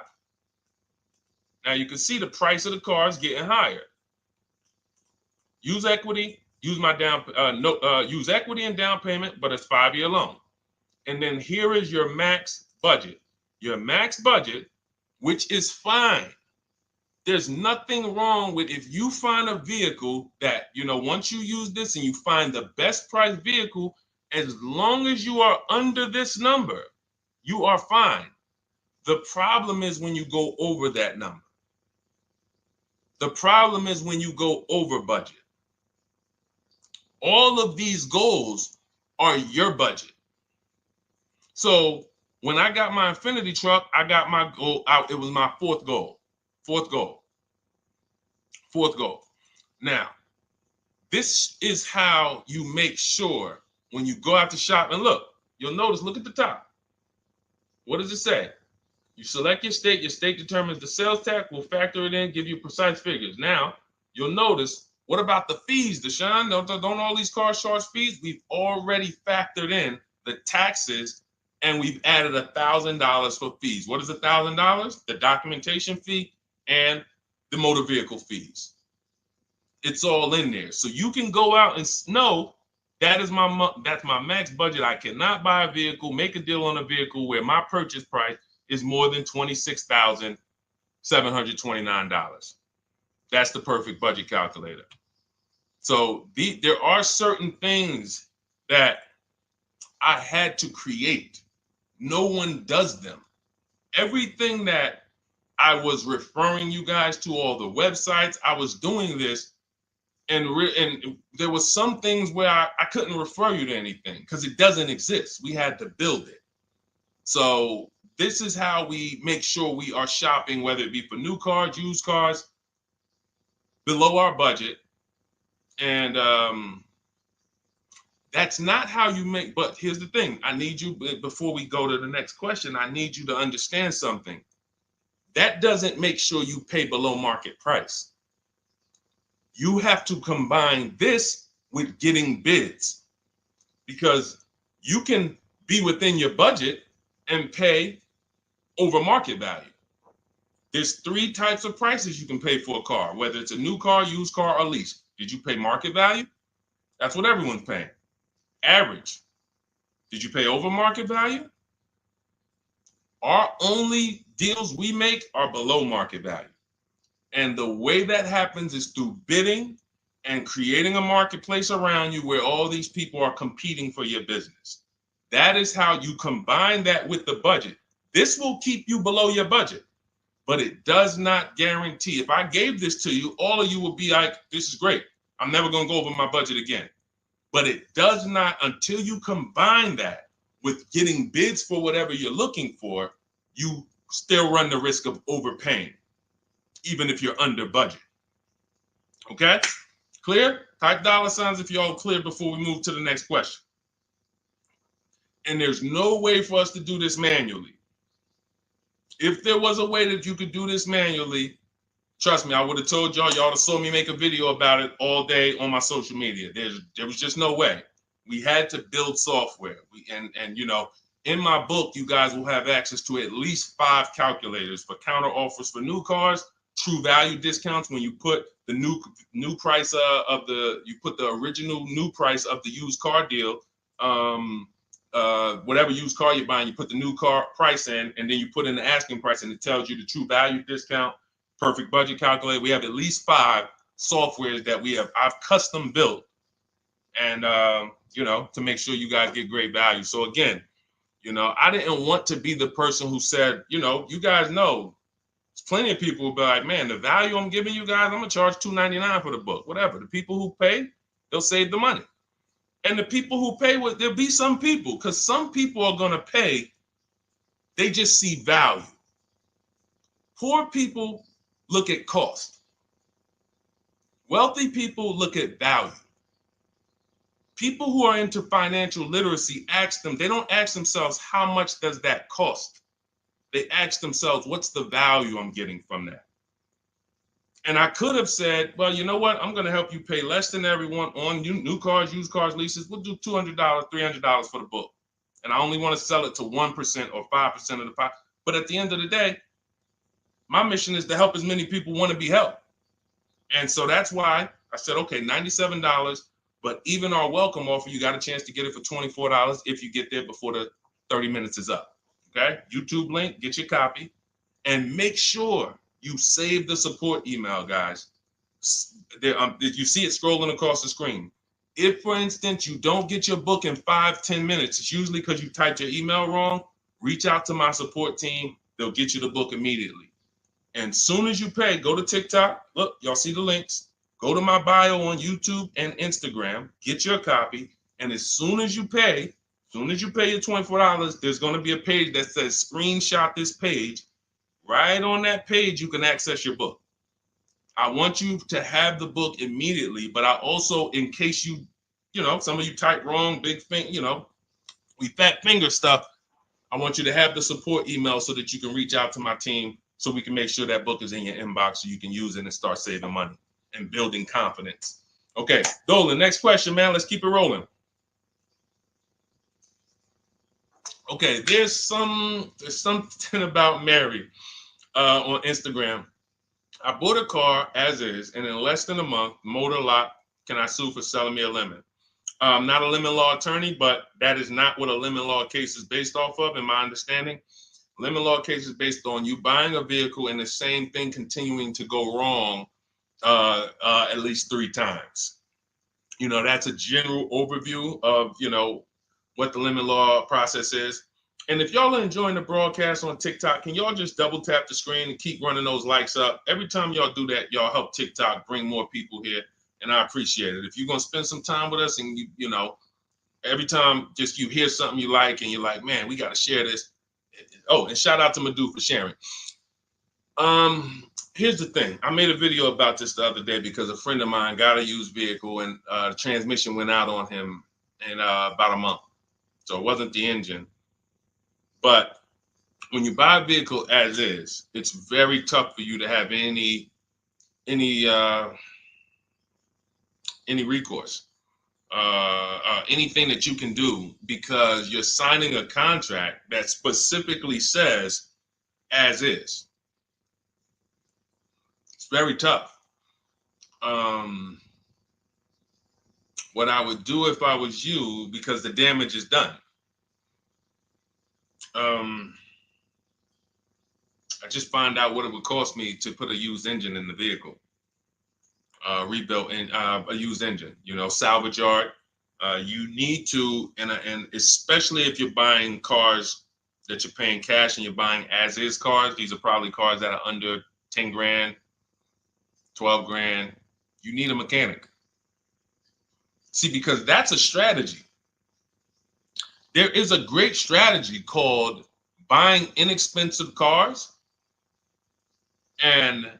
Now you can see the price of the car is getting higher. Use equity, use my use equity and down payment, but it's 5-year loan. And then here is your max budget. Your max budget, which is fine. There's nothing wrong with if you find a vehicle that, once you use this and you find the best price vehicle, as long as you are under this number, you are fine. The problem is when you go over that number. The problem is when you go over budget. All of these goals are your budget. So when I got my Infiniti truck, I got my goal out. It was my fourth goal. Now, this is how you make sure when you go out to shop, and look at the top. What does it say? You select your state determines the sales tax, will factor it in, give you precise figures. Now, you'll notice, what about the fees, Deshone? Don't all these cars charge fees? We've already factored in the taxes, and we've added $1,000 for fees. What is $1,000? The documentation fee and the motor vehicle fees. It's all in there. So you can go out and know that's my max budget. I cannot buy a vehicle, make a deal on a vehicle where my purchase price is more than $26,729. That's the perfect budget calculator. So there are certain things that I had to create. No one does them. Everything that I was referring you guys to, all the websites, I was doing this, and there was some things where I couldn't refer you to anything because it doesn't exist. We had to build it. So this is how we make sure we are shopping, whether it be for new cars, used cars, below our budget. And that's not how you make, but here's the thing. I need you, before we go to the next question, I need you to understand something. That doesn't make sure you pay below market price. You have to combine this with getting bids, because you can be within your budget and pay over market value. There's 3 types of prices you can pay for a car, whether it's a new car, used car, or lease. Did you pay market value? That's what everyone's paying. Average. Did you pay over market value? Our only deals we make are below market value. And the way that happens is through bidding and creating a marketplace around you where all these people are competing for your business. That is how you combine that with the budget. This will keep you below your budget, but it does not guarantee. If I gave this to you, all of you would be like, this is great. I'm never going to go over my budget again. But it does not, until you combine that with getting bids for whatever you're looking for, you still run the risk of overpaying, even if you're under budget. Okay? Clear? Type $ if you're all clear before we move to the next question. And there's no way for us to do this manually. If there was a way that you could do this manually, trust me, I would have told y'all to saw me make a video about it all day on my social media. There was just no way. We had to build software. And you know, in my book, you guys will have access to at least 5 calculators for counter offers for new cars, true value discounts when you put the new price you put the original new price of the used car deal, whatever used car you're buying, you put the new car price in, and then you put in the asking price, and it tells you the true value discount, perfect budget calculator. We have at least 5 softwares that I've custom built, and you know, to make sure you guys get great value. So again, you know, I didn't want to be the person who said, you know, you guys know, there's plenty of people who be like, man, the value I'm giving you guys, I'm gonna charge $2.99 for the book, whatever. The people who pay, they'll save the money. And the people who pay, there'll be some people, because some people are gonna pay, they just see value. Poor people look at cost. Wealthy people look at value. People who are into financial literacy they don't ask themselves, how much does that cost? They ask themselves, what's the value I'm getting from that? And I could have said, well, you know what? I'm going to help you pay less than everyone on new cars, used cars, leases. We'll do $200, $300 for the book. And I only want to sell it to 1% or 5% of the pie. But at the end of the day, my mission is to help as many people want to be helped. And so that's why I said, okay, $97. But even our welcome offer, you got a chance to get it for $24 if you get there before the 30 minutes is up. Okay? YouTube link, get your copy. And make sure you save the support email, guys. You see it scrolling across the screen. If, for instance, you don't get your book in 5-10 minutes, it's usually because you typed your email wrong. Reach out to my support team. They'll get you the book immediately. And soon as you pay, go to TikTok. Look, y'all see the links. Go to my bio on YouTube and Instagram. Get your copy. And as soon as you pay your $24, there's going to be a page that says screenshot this page. Right on that page, you can access your book. I want you to have the book immediately, but I also, in case you know, some of you type wrong, big thing, you know, we fat finger stuff. I want you to have the support email so that you can reach out to my team so we can make sure that book is in your inbox so you can use it and start saving money and building confidence. Okay, Dolan, next question, man. Let's keep it rolling. Okay, there's something about Mary on Instagram. I bought a car as is, and in less than a month, motor lock, can I sue for selling me a lemon? I'm not a lemon law attorney, but that is not what a lemon law case is based off of, in my understanding. Lemon law case is based on you buying a vehicle and the same thing continuing to go wrong at least 3 times. You know, that's a general overview of, you know, what the lemon law process is. And if y'all are enjoying the broadcast on TikTok, can y'all just double tap the screen and keep running those likes up? Every time y'all do that, y'all help TikTok bring more people here, and I appreciate it. If you're going to spend some time with us and, you know, every time just you hear something you like and you're like, man, we got to share this. Oh, and shout out to Madhu for sharing. Here's the thing. I made a video about this the other day because a friend of mine got a used vehicle and the transmission went out on him in about a month. So it wasn't the engine. But when you buy a vehicle as is, it's very tough for you to have any recourse, anything that you can do, because you're signing a contract that specifically says as is. It's very tough. What I would do if I was you, because the damage is done. I just find out what it would cost me to put a used engine in the vehicle, rebuilt in a used engine. You know, salvage yard. You need to, and especially if you're buying cars that you're paying cash and you're buying as is cars. These are probably cars that are under 10 grand, 12 grand. You need a mechanic. See, because that's a strategy. There is a great strategy called buying inexpensive cars and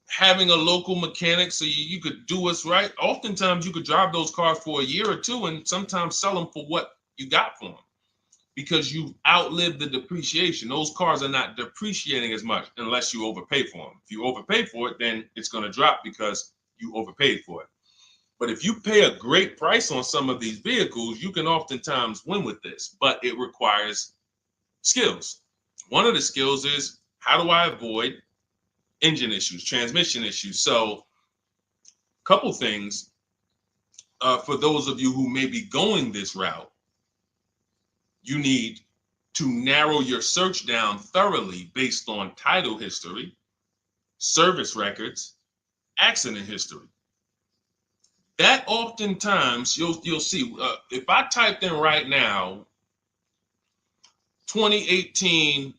having a local mechanic so you could do what's right. Oftentimes you could drive those cars for a year or two and sometimes sell them for what you got for them because you've outlived the depreciation. Those cars are not depreciating as much unless you overpay for them. If you overpay for it, then it's going to drop because you overpaid for it. But if you pay a great price on some of these vehicles, you can oftentimes win with this, but it requires skills. One of the skills is, how do I avoid engine issues, transmission issues? So a couple things for those of you who may be going this route, you need to narrow your search down thoroughly based on title history, service records, accident history. That oftentimes you'll see, if I typed in right now 2018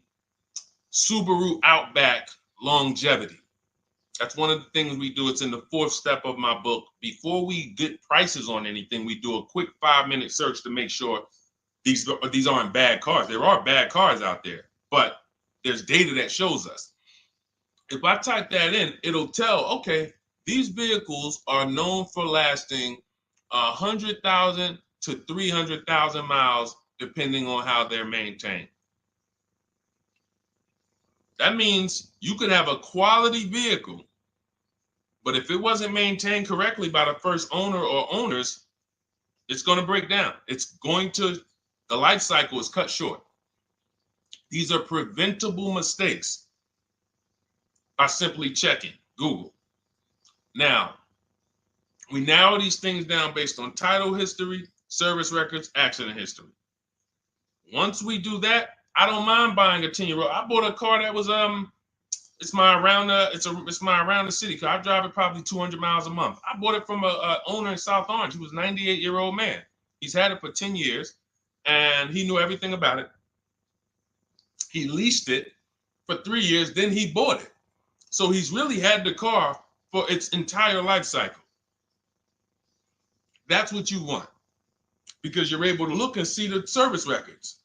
Subaru Outback longevity. That's one of the things we do. It's in the 4th step of my book. Before we get prices on anything, we do a quick 5-minute search to make sure these aren't bad cars. There are bad cars out there, but there's data that shows us. If I type that in, it'll tell, okay, these vehicles are known for lasting 100,000 to 300,000 miles, depending on how they're maintained. That means you could have a quality vehicle, but if it wasn't maintained correctly by the first owner or owners, it's going to break down. The life cycle is cut short. These are preventable mistakes by simply checking Google. Now, we narrow these things down based on title history, service records, accident history. Once we do that, I don't mind buying a 10-year-old. I bought a car that was it's my around the city car. I drive it probably 200 miles a month. I bought it from a owner in South Orange. He was a 98-year-old man. He's had it for 10 years and he knew everything about it. He leased it for 3 years, then he bought it. So he's really had the car for its entire life cycle. That's what you want because you're able to look and see the service records.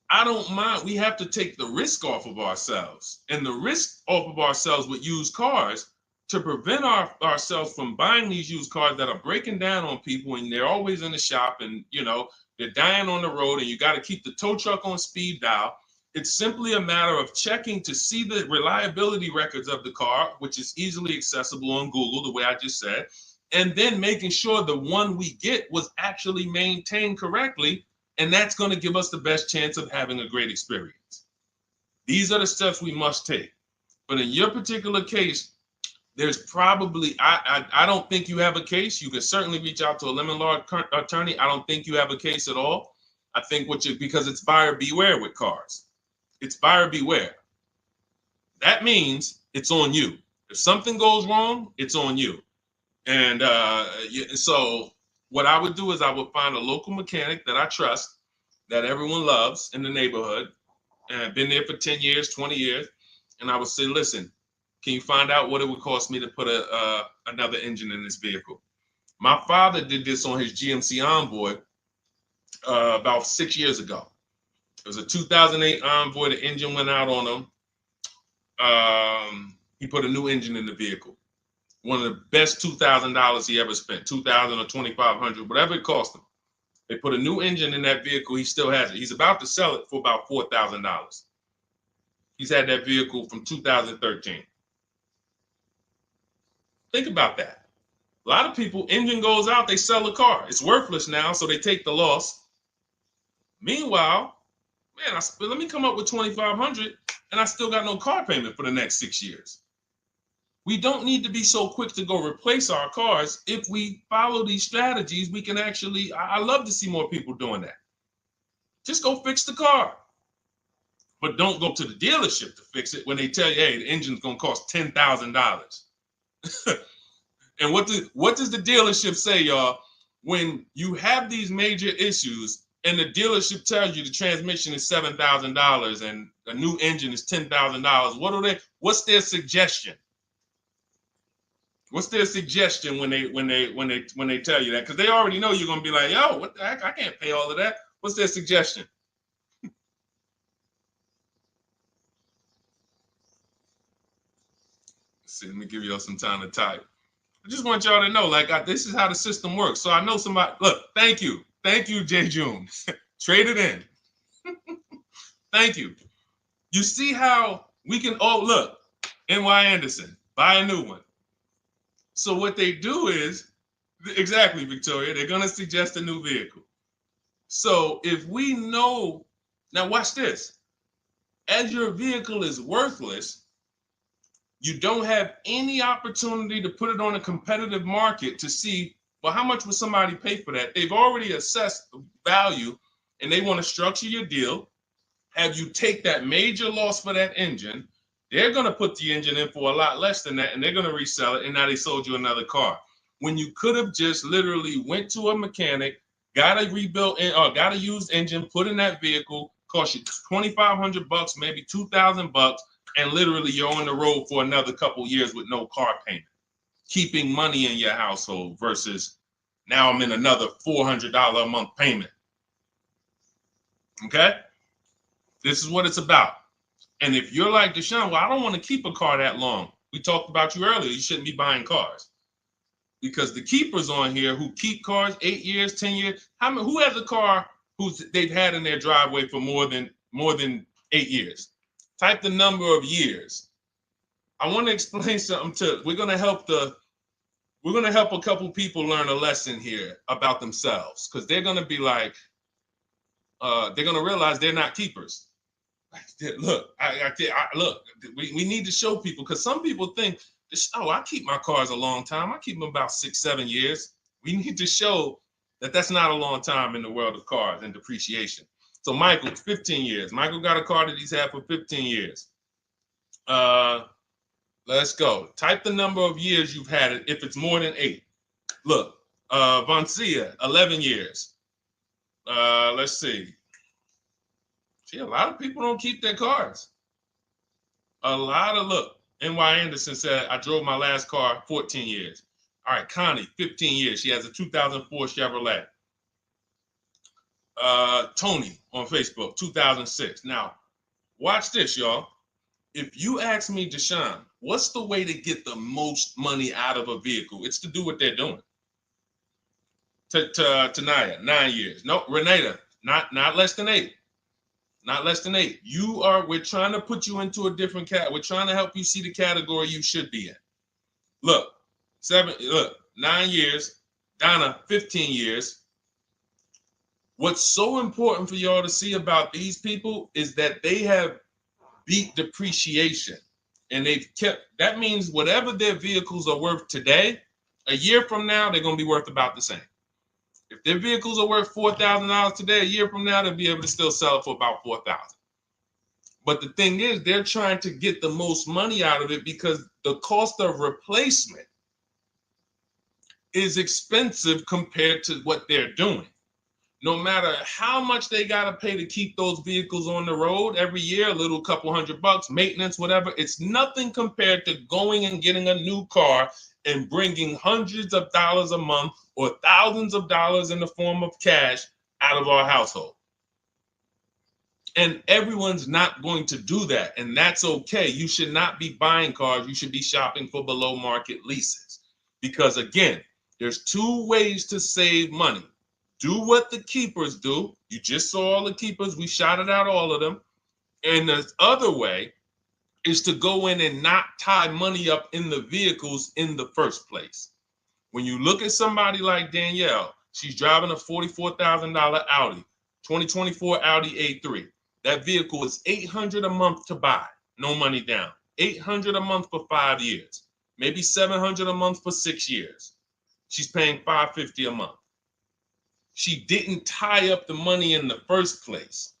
I don't mind. We have to take the risk off of ourselves, and the risk off of ourselves with used cars to prevent ourselves from buying these used cars that are breaking down on people and they're always in the shop and, they're dying on the road and you got to keep the tow truck on speed dial. It's simply a matter of checking to see the reliability records of the car, which is easily accessible on Google, the way I just said, and then making sure the one we get was actually maintained correctly. And that's going to give us the best chance of having a great experience. These are the steps we must take. But in your particular case, there's probably, I don't think you have a case. You can certainly reach out to a lemon law attorney. I don't think you have a case at all. I think because it's buyer beware with cars. It's buyer beware. That means it's on you. If something goes wrong, it's on you. And so what I would do is I would find a local mechanic that I trust, that everyone loves in the neighborhood, and I've been there for 10 years, 20 years. And I would say, listen, can you find out what it would cost me to put another engine in this vehicle? My father did this on his GMC Envoy about 6 years ago. It was a 2008 Envoy. The engine went out on him. He put a new engine in the vehicle. One of the best $2,000 he ever spent, $2,000 or $2,500, whatever it cost him. They put a new engine in that vehicle. He still has it. He's about to sell it for about $4,000. He's had that vehicle from 2013. Think about that. A lot of people, engine goes out, they sell the car. It's worthless now, so they take the loss. Meanwhile, man, let me come up with $2,500 and I still got no car payment for the next 6 years. We don't need to be so quick to go replace our cars. If we follow these strategies, we can actually, I love to see more people doing that. Just go fix the car. But don't go to the dealership to fix it when they tell you, hey, the engine's gonna cost $10,000. And what does the dealership say, y'all? When you have these major issues and the dealership tells you the transmission is $7,000 and a new engine is $10,000, what's their suggestion? What's their suggestion when they tell you that? Because they already know you're gonna be like, yo, what the heck? I can't pay all of that. What's their suggestion? Let's see, let me give y'all some time to type. I just want y'all to know, like, this is how the system works. So I know somebody, look, thank you, Jay June. Trade it in. Thank you. You see how we can, oh, look, NY Anderson, buy a new one. So what they do is, exactly, Victoria, they're going to suggest a new vehicle. So if we know, now watch this, as your vehicle is worthless, you don't have any opportunity to put it on a competitive market to see, well, how much would somebody pay for that? They've already assessed the value and they want to structure your deal, have you take that major loss for that engine. They're going to put the engine in for a lot less than that and they're going to resell it, and now they sold you another car. When you could have just literally went to a mechanic, got a rebuilt or got a used engine, put in that vehicle, cost you $2,500, maybe $2,000, and literally you're on the road for another couple years with no car payment, keeping money in your household versus now I'm in another $400 a month payment. Okay? This is what it's about. And if you're like Deshone, well, I don't want to keep a car that long. We talked about you earlier. You shouldn't be buying cars. Because the keepers on here who keep cars 8 years, 10 years, who has a car they've had in their driveway for more than 8 years? Type the number of years. I want to explain something we're going to help a couple people learn a lesson here about themselves, because they're going to be like, they're going to realize they're not keepers. Look, look, we need to show people, because some people think, oh, I keep my cars a long time. I keep them about 6-7 years. We need to show that that's not a long time in the world of cars and depreciation. So Michael, 15 years. Michael got a car that he's had for 15 years. Let's go. Type the number of years you've had it if it's more than 8. Look, Vancia, 11 years. Let's see. See, a lot of people don't keep their cars. Look, NY Anderson said, I drove my last car 14 years. All right, Connie, 15 years. She has a 2004 Chevrolet. Tony on Facebook, 2006. Now, watch this, y'all. If you ask me, Deshone, what's the way to get the most money out of a vehicle? It's to do what they're doing. Tanaya, 9 years. No, Renata, not less than 8. Not less than 8. We're trying to put you into a different we're trying to help you see the category you should be in. Look, 9 years. Donna, 15 years. What's so important for y'all to see about these people is that they have beat depreciation. And that means whatever their vehicles are worth today, a year from now, they're going to be worth about the same. If their vehicles are worth $4,000 today, a year from now, they'll be able to still sell it for about $4,000. But the thing is, they're trying to get the most money out of it because the cost of replacement is expensive compared to what they're doing. No matter how much they got to pay to keep those vehicles on the road every year, a little couple $100, maintenance, whatever, it's nothing compared to going and getting a new car and bringing hundreds of dollars a month or thousands of dollars in the form of cash out of our household. And everyone's not going to do that. And that's okay. You should not be buying cars. You should be shopping for below market leases. Because again, there's 2 ways to save money. Do what the keepers do. You just saw all the keepers. We shouted out all of them. And the other way is to go in and not tie money up in the vehicles in the first place. When you look at somebody like Danielle, she's driving a $44,000 Audi, 2024 Audi A3. That vehicle is $800 a month to buy, no money down. $800 a month for 5 years, maybe $700 a month for 6 years. She's paying $550 a month. She didn't tie up the money in the first place.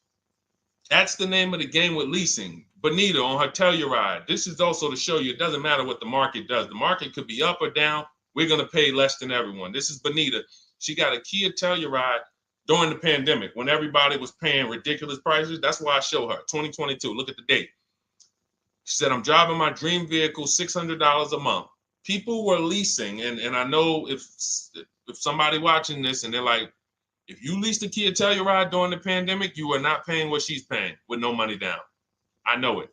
That's the name of the game with leasing. Bonita on her Telluride. This is also to show you it doesn't matter what the market does. The market could be up or down. We're going to pay less than everyone. This is Bonita. She got a Kia Telluride during the pandemic when everybody was paying ridiculous prices. That's why I show her 2022. Look at the date. She said, I'm driving my dream vehicle, $600 a month. People were leasing. And I know if somebody watching this and they're like, if you leased a Kia Telluride during the pandemic, you are not paying what she's paying with no money down. I know it.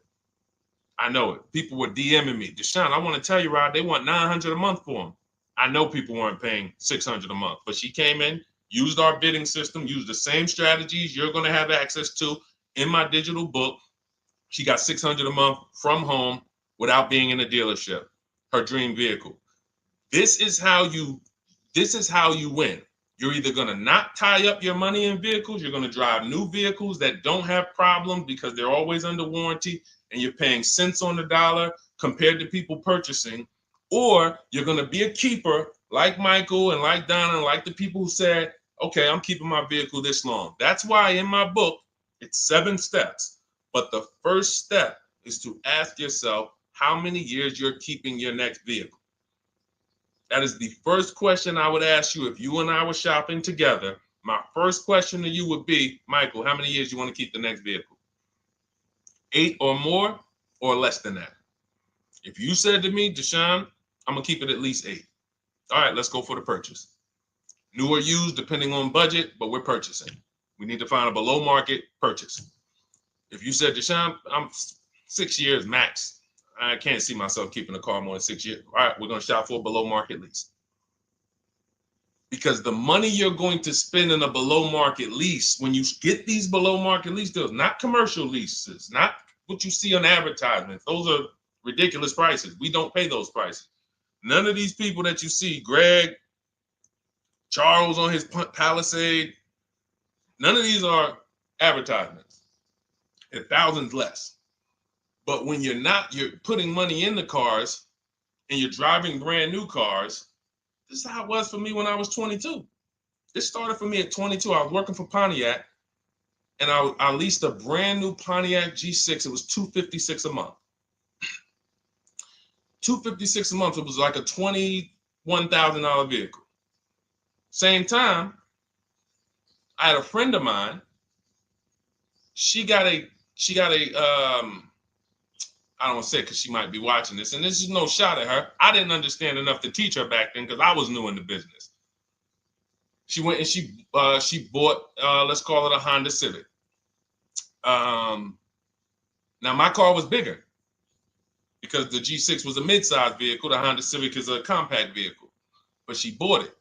I know it. People were DMing me, Deshone, I want a Telluride. They want $900 a month for them. I know people weren't paying $600 a month, but she came in, used our bidding system, used the same strategies you're going to have access to in my digital book. She got $600 a month from home without being in a dealership. Her dream vehicle. This is how you win. You're either going to not tie up your money in vehicles, you're going to drive new vehicles that don't have problems because they're always under warranty and you're paying cents on the dollar compared to people purchasing, or you're going to be a keeper like Michael and like Donna and like the people who said, okay, I'm keeping my vehicle this long. That's why in my book, it's 7 steps. But the first step is to ask yourself how many years you're keeping your next vehicle. That is the first question I would ask you if you and I were shopping together. My first question to you would be, Michael, how many years you want to keep the next vehicle? 8 or more or less than that? If you said to me, Deshone, I'm going to keep it at least 8. All right, let's go for the purchase. New or used, depending on budget, but we're purchasing. We need to find a below market purchase. If you said, Deshone, I'm 6 years max. I can't see myself keeping a car more than 6 years. All right, we're going to shop for a below market lease. Because the money you're going to spend in a below market lease, when you get these below market lease deals, not commercial leases, not what you see on advertisements. Those are ridiculous prices. We don't pay those prices. None of these people that you see, Greg, Charles on his Palisade, none of these are advertisements. They're thousands less. But when you're putting money in the cars and you're driving brand new cars, this is how it was for me when I was 22. This started for me at 22. I was working for Pontiac and I leased a brand new Pontiac G6. It was $256 a month. $256 a month. It was like a $21,000 vehicle. Same time, I had a friend of mine. She got a I don't want to say it because she might be watching this, and this is no shot at her. I didn't understand enough to teach her back then because I was new in the business. She went and she bought, let's call it a Honda Civic. Now my car was bigger because the G6 was a mid-size vehicle. The Honda Civic is a compact vehicle, but she bought it.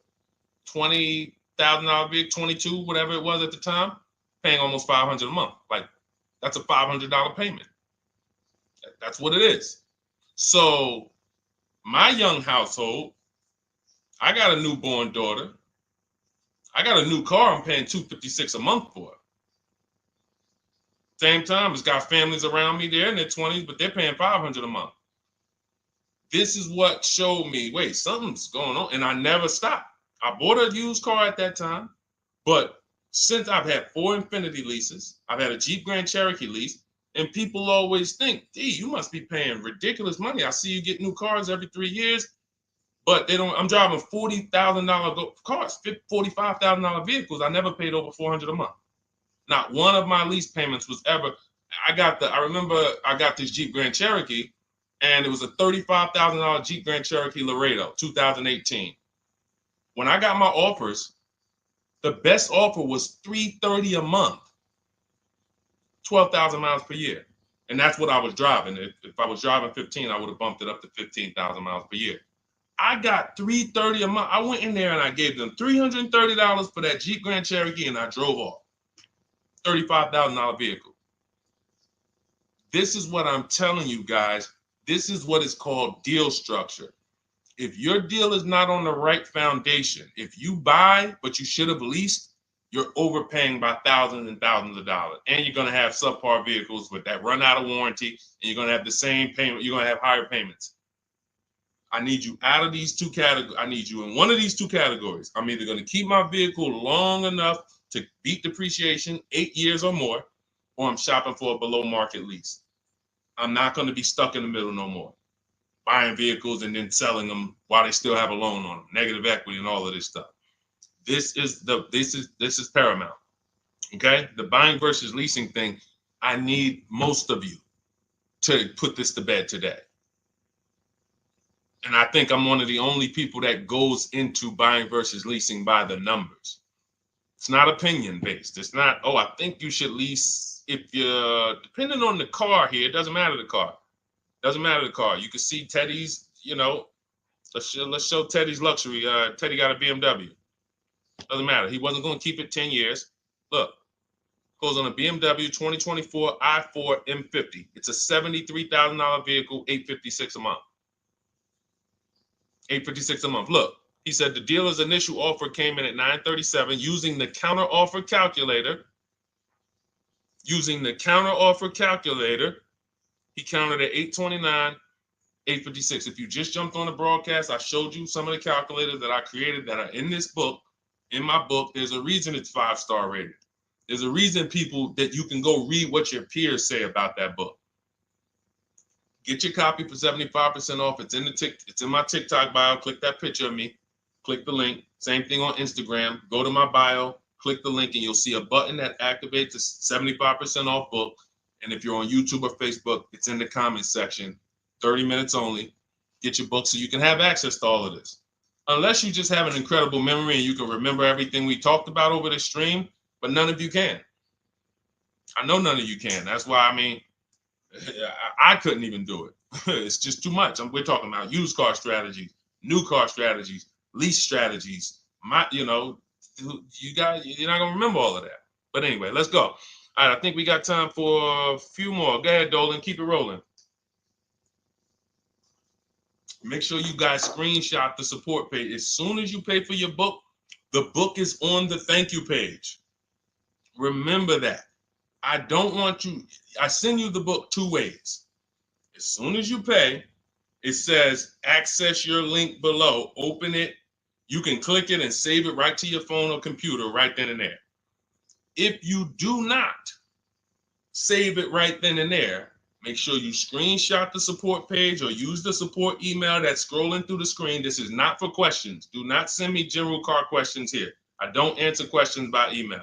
$20,000 vehicle, 22, whatever it was at the time, paying almost $500 a month. Like that's a $500 payment. That's what it is. So my young household, I got a newborn daughter. I got a new car I'm paying $256 a month for. Same time, it's got families around me. They're in their 20s, but they're paying $500 a month. This is what showed me, wait, something's going on. And I never stopped. I bought a used car at that time, but since I've had 4 Infiniti leases, I've had a Jeep Grand Cherokee lease, and people always think, gee, you must be paying ridiculous money. I see you get new cars every 3 years, but they don't. I'm driving $40,000 cars, $45,000 vehicles. I never paid over $400 a month. Not one of my lease payments was ever. I remember I got this Jeep Grand Cherokee, and it was a $35,000 Jeep Grand Cherokee Laredo, 2018. When I got my offers, the best offer was $330 a month. 12,000 miles per year. And that's what I was driving. If I was driving 15, I would have bumped it up to 15,000 miles per year. I got $330 a month. I went in there and I gave them $330 for that Jeep Grand Cherokee and I drove off. $35,000 vehicle. This is what I'm telling you guys. This is what is called deal structure. If your deal is not on the right foundation, if you buy, but you should have leased, you're overpaying by thousands and thousands of dollars. And you're going to have subpar vehicles with that run out of warranty, and you're going to have the same payment. You're going to have higher payments. I need you out of these two categories. I need you in one of these two categories. I'm either going to keep my vehicle long enough to beat depreciation, 8 years or more, or I'm shopping for a below market lease. I'm not going to be stuck in the middle no more, buying vehicles and then selling them while they still have a loan on them, negative equity and all of this stuff. This is paramount. Okay, the buying versus leasing thing. I need most of you to put this to bed today. And I think I'm one of the only people that goes into buying versus leasing by the numbers. It's not opinion based. It's not, oh, I think you should lease if you're, depending on the car here, it doesn't matter the car. Doesn't matter the car. You can see Teddy's, let's show Teddy's luxury. Teddy got a BMW. Doesn't matter. He wasn't going to keep it 10 years. Look, goes on a BMW 2024 i4 M50. It's a $73,000 vehicle, $856 a month. $856 a month. Look, he said the dealer's initial offer came in at $937 using the counter offer calculator. Using the counter offer calculator, he counted at $829, $856. If you just jumped on the broadcast, I showed you some of the calculators that I created that are in this book. In my book, there's a reason it's 5-star rated. There's a reason people that you can go read what your peers say about that book. Get your copy for 75% off. It's in my TikTok bio. Click that picture of me. Click the link. Same thing on Instagram. Go to my bio. Click the link, and you'll see a button that activates the 75% off book. And if you're on YouTube or Facebook, it's in the comments section. 30 minutes only. Get your book so you can have access to all of this. Unless you just have an incredible memory and you can remember everything we talked about over the stream, but none of you can. I know none of you can. That's why, I couldn't even do it. It's just too much. We're talking about used car strategies, new car strategies, lease strategies. You guys, you're not gonna remember all of that. But anyway, let's go. All right, I think we got time for a few more. Go ahead, Dolan, keep it rolling. Make sure you guys screenshot the support page. As soon as you pay for your book, the book is on the thank you page. Remember that. I don't want you, I send you the book 2 ways. As soon as you pay, it says access your link below, open it. You can click it and save it right to your phone or computer right then and there. If you do not save it right then and there, make sure you screenshot the support page or use the support email that's scrolling through the screen. This is not for questions. Do not send me general car questions here. I don't answer questions by email.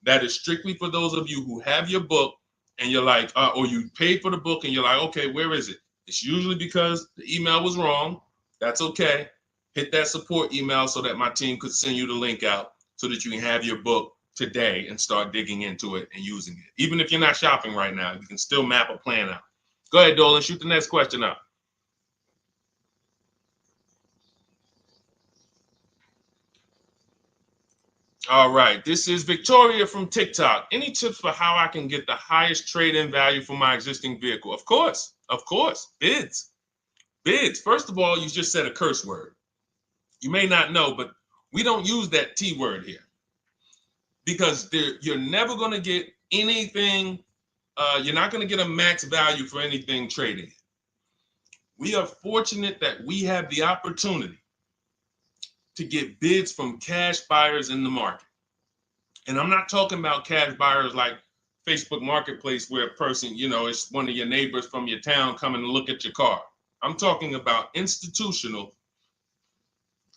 That is strictly for those of you who have your book and you're like, or you paid for the book and you're like, okay, where is it? It's usually because the email was wrong. That's okay. Hit that support email so that my team could send you the link out so that you can have your book today and start digging into it and using it. Even if you're not shopping right now, you can still map a plan out. Go ahead, Dolan, shoot the next question up. All right, this is Victoria from TikTok. Any tips for how I can get the highest trade-in value for my existing vehicle? Of course, bids. Bids. First of all, you just said a curse word. You may not know, but we don't use that T word here because you're never going to get anything. You're not going to get a max value for anything trading. We are fortunate that we have the opportunity to get bids from cash buyers in the market. And I'm not talking about cash buyers like Facebook Marketplace where a person, it's one of your neighbors from your town coming to look at your car. I'm talking about institutional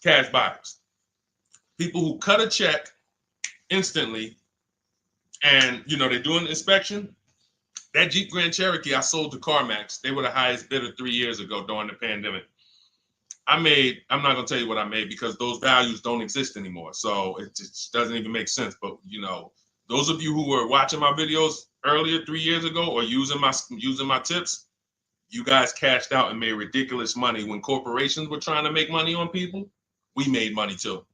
cash buyers. People who cut a check instantly and, they do an inspection. That Jeep Grand Cherokee I sold to CarMax, they were the highest bidder 3 years ago during the pandemic. I'm not going to tell you what I made because those values don't exist anymore. So it just doesn't even make sense. But, those of you who were watching my videos earlier 3 years ago or using my tips, you guys cashed out and made ridiculous money. When corporations were trying to make money on people, we made money too.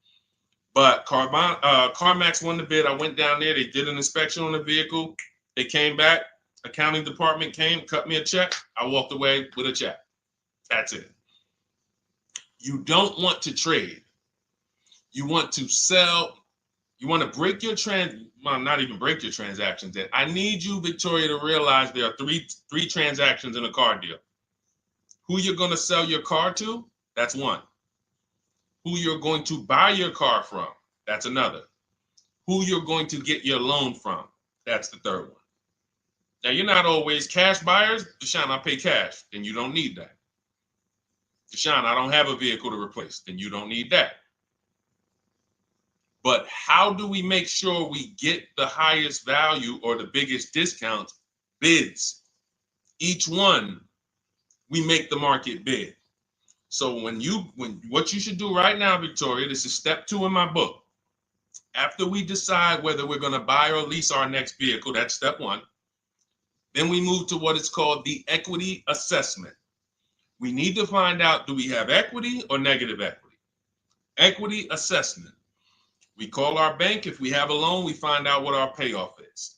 But CarMax won the bid. I went down there. They did an inspection on the vehicle. They came back. Accounting department came, cut me a check. I walked away with a check. That's it. You don't want to trade. You want to sell. You want to break your not even break your transactions. I need you, Victoria, to realize there are three transactions in a car deal. Who you're going to sell your car to, That's one. Who you're going to buy your car from, that's another. Who you're going to get your loan from, that's the third one. Now, you're not always cash buyers. Deshone, I pay cash. Then you don't need that. Deshone, I don't have a vehicle to replace. Then you don't need that. But how do we make sure we get the highest value or the biggest discount? Bids. Each one, we make the market bid. So when what you should do right now, Victoria, this is step 2 in my book. After we decide whether we're going to buy or lease our next vehicle, that's step 1. Then we move to what is called the equity assessment. We need to find out, do we have equity or negative equity? Equity assessment. We call our bank. If we have a loan, we find out what our payoff is.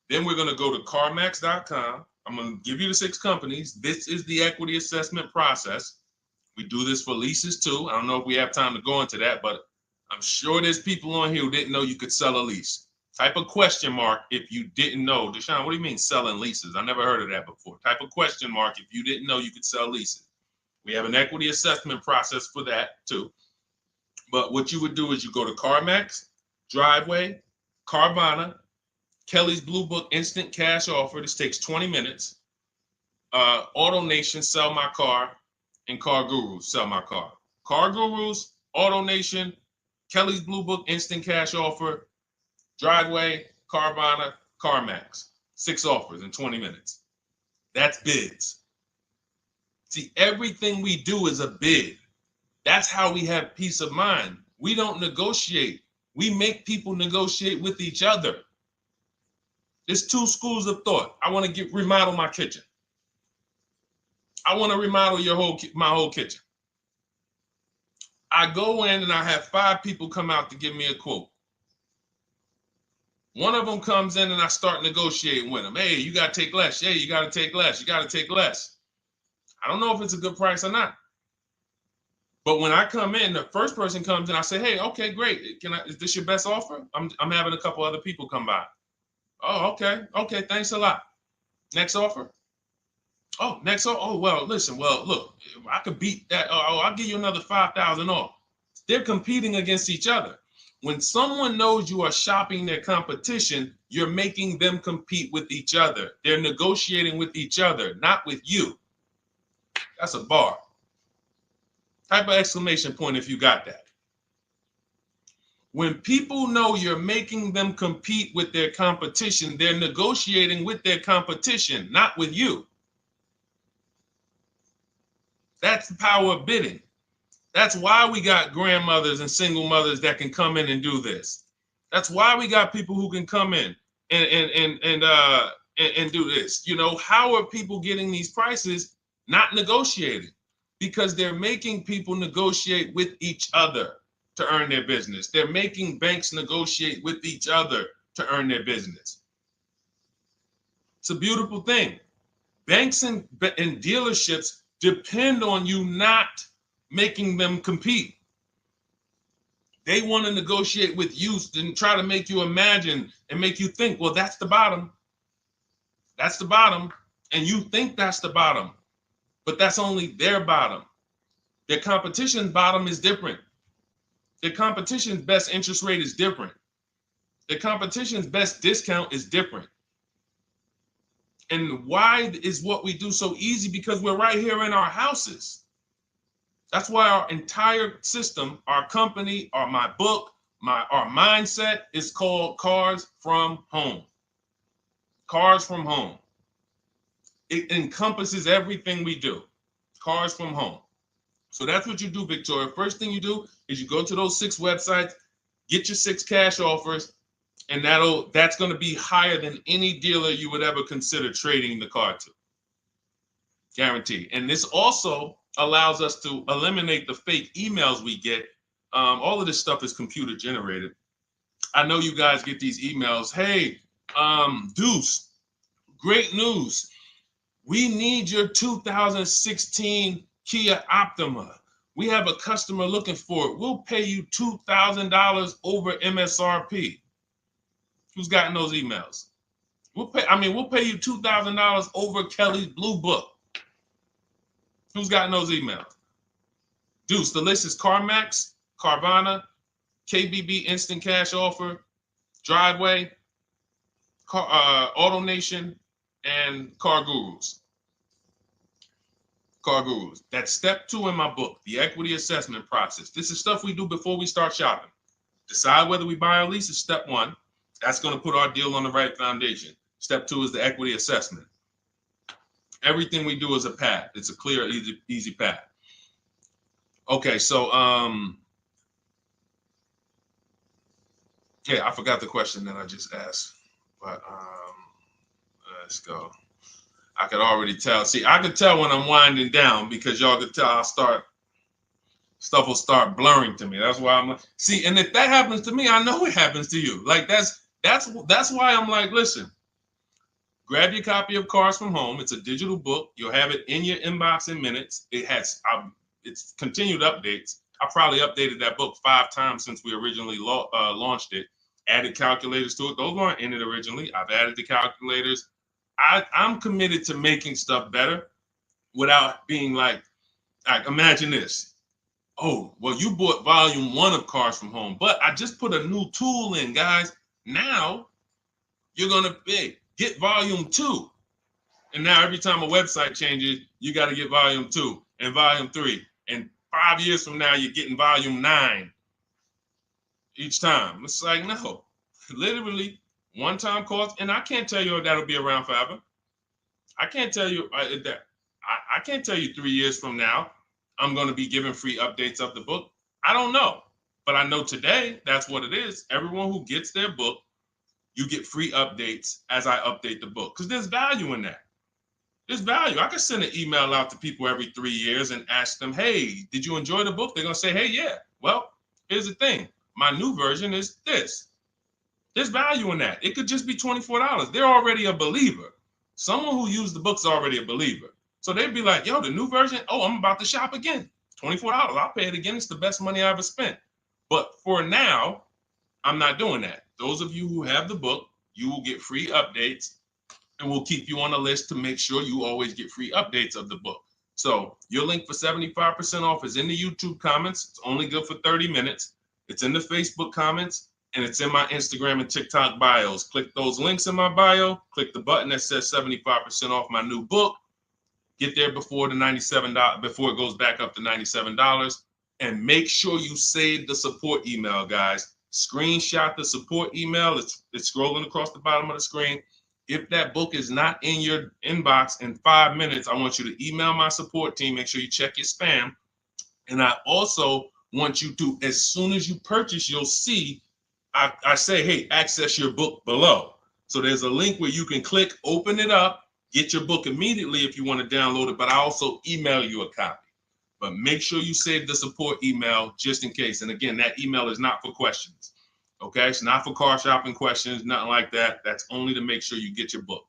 Then we're going to go to carmax.com. I'm going to give you the 6 companies. This is the equity assessment process. We do this for leases too. I don't know if we have time to go into that, but I'm sure there's people on here who didn't know you could sell a lease. Type a question mark if you didn't know. Deshone, what do you mean selling leases? I never heard of that before. Type a question mark if you didn't know you could sell leases. We have an equity assessment process for that too. But what you would do is you go to CarMax, Driveway, Carvana, Kelly's Blue Book Instant Cash Offer. This takes 20 minutes. Auto Nation, Sell My Car, and Car Gurus, Sell My Car. Car Gurus, Auto Nation, Kelly's Blue Book Instant Cash Offer, Driveway, Carvana, CarMax. 6 offers in 20 minutes. That's bids. See, everything we do is a bid. That's how we have peace of mind. We don't negotiate. We make people negotiate with each other. There's 2 schools of thought. I want to remodel my kitchen. I want to remodel my whole kitchen. I go in and I have 5 people come out to give me a quote. One of them comes in and I start negotiating with them. Hey, you got to take less. Hey, you got to take less. You got to take less. I don't know if it's a good price or not. But when I come in, the first person comes in, I say, hey, okay, great. Is this your best offer? I'm having a couple other people come by. Oh, okay. Okay, thanks a lot. Next offer. Oh, next offer. Oh, well, listen, look, I could beat that. Oh, I'll give you another 5,000 off. They're competing against each other. When someone knows you are shopping their competition, you're making them compete with each other. They're negotiating with each other, not with you. That's a bar. Type of exclamation point if you got that. When people know you're making them compete with their competition, they're negotiating with their competition, not with you. That's the power of bidding. That's why we got grandmothers and single mothers that can come in and do this. That's why we got people who can come in and do this. You know, how are people getting these prices? Not negotiating, because they're making people negotiate with each other to earn their business. They're making banks negotiate with each other to earn their business. It's a beautiful thing. Banks and dealerships depend on you not making them compete. They want to negotiate with you and try to make you imagine and make you think, well, that's the bottom. That's the bottom. And you think that's the bottom, but that's only their bottom. Their competition's bottom is different. Their competition's best interest rate is different. Their competition's best discount is different. And why is what we do so easy? Because we're right here in our houses. That's why our entire system, our company, my book, our mindset is called Cars from Home. Cars from Home. It encompasses everything we do. Cars from Home. So that's what you do, Victoria. First thing you do is you go to those 6 websites, get your 6 cash offers, and that's going to be higher than any dealer you would ever consider trading the car to. Guaranteed. And this also allows us to eliminate the fake emails we get. All of this stuff is computer generated. I know you guys get these emails. Hey, Deuce, great news. We need your 2016 Kia Optima. We have a customer looking for it. We'll pay you $2,000 over MSRP. Who's gotten those emails? We'll pay you $2,000 over Kelly's Blue Book. Who's gotten those emails? Deuce, the list is CarMax, Carvana, KBB Instant Cash Offer, Driveway, Auto Nation, and Car Gurus. Car Gurus. That's step 2 in my book, the equity assessment process. This is stuff we do before we start shopping. Decide whether we buy or lease is step 1. That's going to put our deal on the right foundation. Step 2 is the equity assessment. Everything we do is a path. It's a clear, easy path. Okay, so yeah, I forgot the question that I just asked, but let's go. I could already tell. See, I could tell when I'm winding down because y'all could tell stuff will start blurring to me. That's why I'm like, see, and if that happens to me, I know it happens to you. Like that's why I'm like, listen, grab your copy of Cars from Home. It's a digital book. You'll have it in your inbox in minutes. It has it's continued updates. I probably updated that book 5 times since we originally launched it. Added calculators to it. Those weren't in it originally. I've added the calculators. I'm committed to making stuff better without being like imagine this. Oh, well, you bought volume 1 of Cars from Home, but I just put a new tool in, guys. Now you're going to get volume 2. And now every time a website changes, you got to get volume 2 and volume 3. And 5 years from now, you're getting volume 9 each time. It's like, no, literally one-time cost. And I can't tell you if that'll be around forever. I can't tell you that. I can't tell you 3 years from now, I'm going to be giving free updates of the book. I don't know. But I know today, that's what it is. Everyone who gets their book, you get free updates as I update the book. Because there's value in that. There's value. I could send an email out to people every 3 years and ask them, hey, did you enjoy the book? They're going to say, hey, yeah. Well, here's the thing. My new version is this. There's value in that. It could just be $24. They're already a believer. Someone who used the book's already a believer. So they'd be like, yo, the new version, oh, I'm about to shop again. $24. I'll pay it again. It's the best money I ever spent. But for now, I'm not doing that. Those of you who have the book, you will get free updates, and we'll keep you on the list to make sure you always get free updates of the book. So your link for 75% off is in the YouTube comments. It's only good for 30 minutes. It's in the Facebook comments, and it's in my Instagram and TikTok bios. Click those links in my bio. Click the button that says 75% off my new book. Get there before the $97, before it goes back up to $97. And make sure you save the support email, guys. Screenshot the support email. It's scrolling across the bottom of the screen. If that book is not in your inbox in 5 minutes, I want you to email my support team. Make sure you check your spam. And I also want you to, as soon as you purchase, you'll see, I say, hey, access your book below. So there's a link where you can click, open it up, get your book immediately if you want to download it, but I also email you a copy. But make sure you save the support email just in case. And again, that email is not for questions. Okay, it's not for car shopping questions, nothing like that. That's only to make sure you get your book.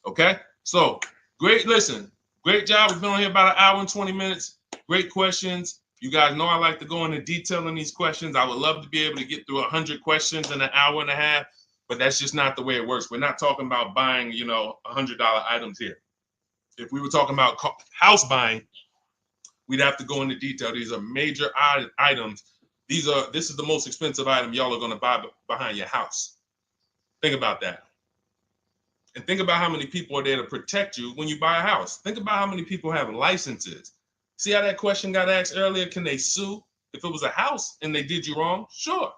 Okay, so great. Listen, great job. We've been on here about 1 hour and 20 minutes. Great questions. You guys know I like to go into detail in these questions. I would love to be able to get through 100 questions in 1.5 hours, but that's just not the way it works. We're not talking about buying, $100 items here. If we were talking about house buying, we'd have to go into detail. These are major items. This is the most expensive item y'all are going to buy behind your house. Think about that. And think about how many people are there to protect you when you buy a house. Think about how many people have licenses. See how that question got asked earlier? Can they sue if it was a house and they did you wrong? Sure.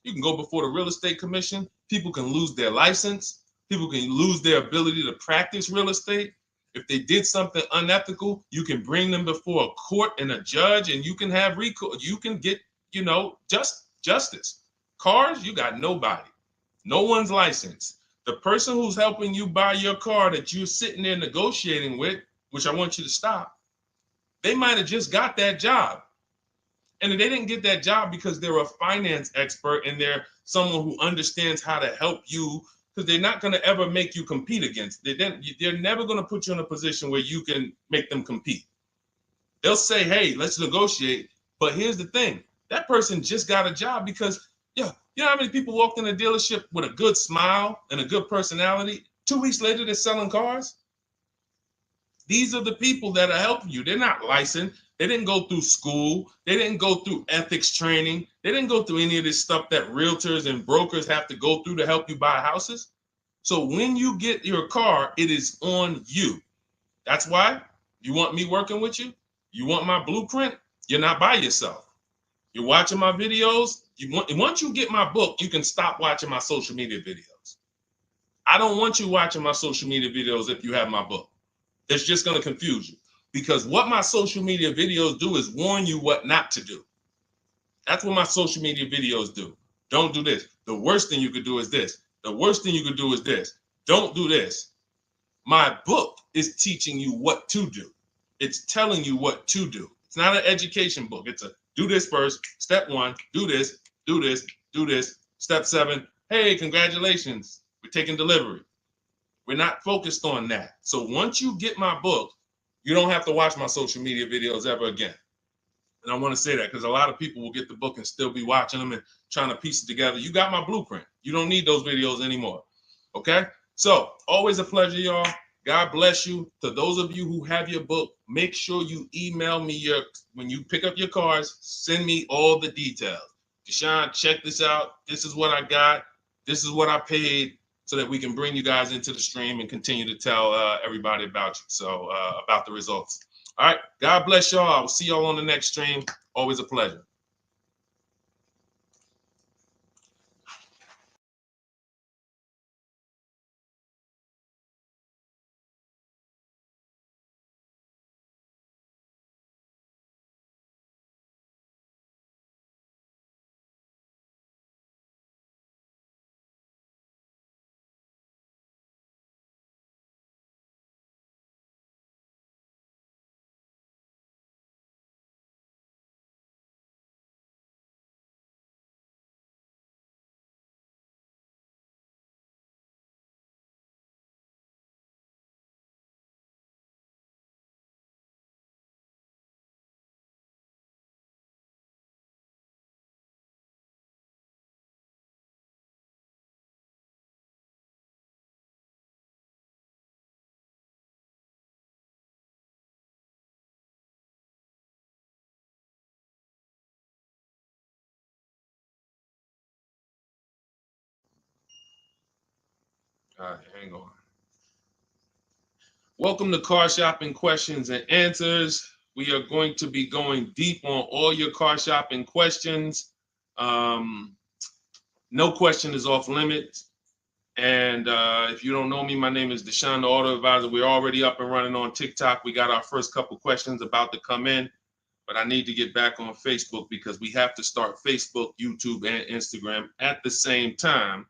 You can go before the real estate commission. People can lose their license. People can lose their ability to practice real estate. If they did something unethical, you can bring them before a court and a judge, and you can have recourse. You can get, justice. Cars, you got nobody. No one's licensed. The person who's helping you buy your car that you're sitting there negotiating with, which I want you to stop, they might have just got that job. And they didn't get that job because they're a finance expert and they're someone who understands how to help you, because they're not going to ever make you compete against. They're never going to put you in a position where you can make them compete. They'll say, hey, let's negotiate. But here's the thing. That person just got a job because, you know how many people walked in a dealership with a good smile and a good personality? 2 weeks later, they're selling cars. These are the people that are helping you. They're not licensed. They didn't go through school. They didn't go through ethics training. They didn't go through any of this stuff that realtors and brokers have to go through to help you buy houses. So when you get your car, it is on you. That's why you want me working with you. You want my blueprint. You're not by yourself. You're watching my videos. Once you get my book, you can stop watching my social media videos. I don't want you watching my social media videos if you have my book. It's just going to confuse you, because what my social media videos do is warn you what not to do. That's what my social media videos do. Don't do this. The worst thing you could do is this. The worst thing you could do is this. Don't do this. My book is teaching you what to do. It's telling you what to do. It's not an education book. It's a do this first. Step 1, do this, do this, do this. Step 7, hey, congratulations. We're taking delivery. We're not focused on that. So once you get my book, you don't have to watch my social media videos ever again. And I want to say that because a lot of people will get the book and still be watching them and trying to piece it together. You got my blueprint. You don't need those videos anymore. Okay? So always a pleasure, y'all. God bless you. To those of you who have your book, make sure you email me when you pick up your cars, send me all the details. Deshone, check this out. This is what I got. This is what I paid, so that we can bring you guys into the stream and continue to tell everybody about you. So about the results. All right. God bless y'all. I will see y'all on the next stream. Always a pleasure. All right, hang on. Welcome to Car Shopping Questions and Answers. We are going to be going deep on all your car shopping questions. No question is off limits. And if you don't know me, my name is Deshone the Auto Advisor. We're already up and running on TikTok. We got our first couple questions about to come in, but I need to get back on Facebook because we have to start Facebook, YouTube, and Instagram at the same time,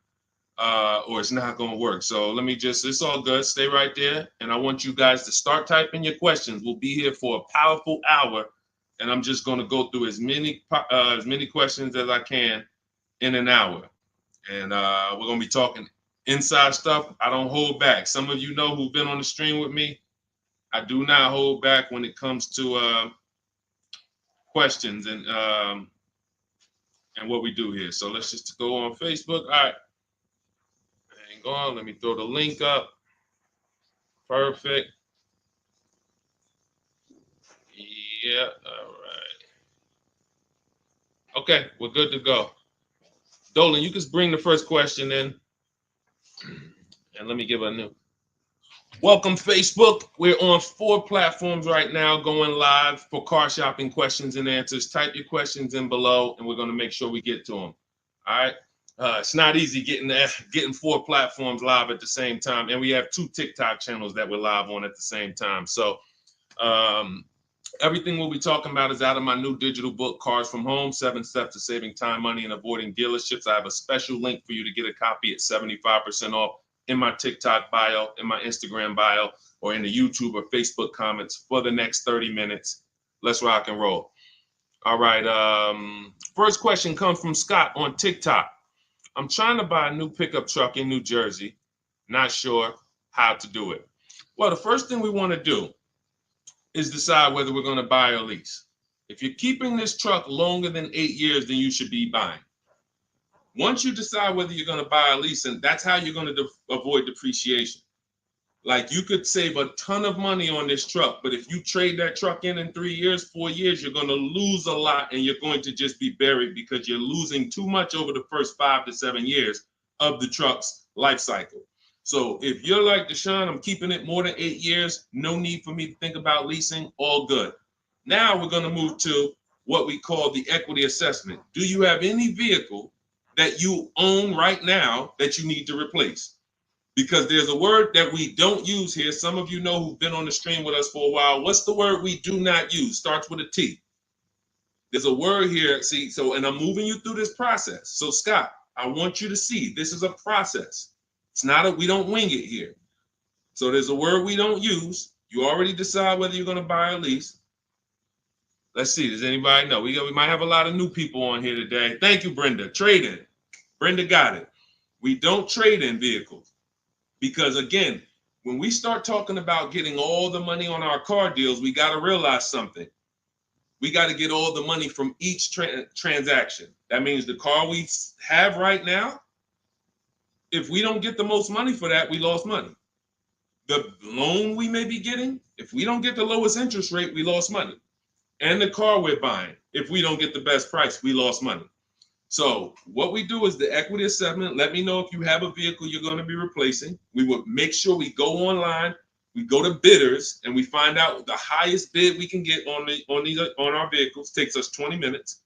or it's not going to work. So let me it's all good. Stay right there. And I want you guys to start typing your questions. We'll be here for a powerful hour, and I'm just going to go through as many questions as I can in an hour. And we're going to be talking inside stuff. I don't hold back. Some of you know who've been on the stream with me. I do not hold back when it comes to questions and what we do here. So let's just go on Facebook. All right. Hang on. Let me throw the link up. Perfect. Yeah. All right. Okay. We're good to go. Dolan, you can bring the first question in. And let me give a new. Welcome, Facebook. We're on 4 platforms right now going live for car shopping questions and answers. Type your questions in below, and we're going to make sure we get to them. All right. It's not easy getting 4 platforms live at the same time. And we have 2 TikTok channels that we're live on at the same time. So everything we'll be talking about is out of my new digital book, Cars from Home, 7 Steps to Saving Time, Money, and Avoiding Dealerships. I have a special link for you to get a copy at 75% off in my TikTok bio, in my Instagram bio, or in the YouTube or Facebook comments for the next 30 minutes. Let's rock and roll. All right. First question comes from Scott on TikTok. I'm trying to buy a new pickup truck in New Jersey. Not sure how to do it. Well, the first thing we want to do is decide whether we're going to buy or lease. If you're keeping this truck longer than 8 years, then you should be buying. Once you decide whether you're going to buy or lease, and that's how you're going to avoid depreciation. Like you could save a ton of money on this truck, but if you trade that truck in 3 years, 4 years, you're going to lose a lot and you're going to just be buried because you're losing too much over the first 5 to 7 years of the truck's life cycle. So if you're like Deshone, I'm keeping it more than 8 years, no need for me to think about leasing, all good. Now we're going to move to what we call the equity assessment. Do you have any vehicle that you own right now that you need to replace? Because there's a word that we don't use here. Some of you know who've been on the stream with us for a while. What's the word we do not use? Starts with a T. There's a word here. See, so, and I'm moving you through this process. So Scott, I want you to see this is a process. It's not we don't wing it here. So there's a word we don't use. You already decide whether you're going to buy or lease. Let's see. Does anybody know? We might have a lot of new people on here today. Thank you, Brenda. Trade in. Brenda got it. We don't trade in vehicles. Because again, when we start talking about getting all the money on our car deals, we got to realize something. We got to get all the money from each transaction. That means the car we have right now, if we don't get the most money for that, we lost money. The loan we may be getting, if we don't get the lowest interest rate, we lost money. And the car we're buying, if we don't get the best price, we lost money. So what we do is the equity assessment. Let me know if you have a vehicle you're going to be replacing. We would make sure we go online, we go to bidders, and we find out the highest bid we can get on our vehicles. Takes us 20 minutes.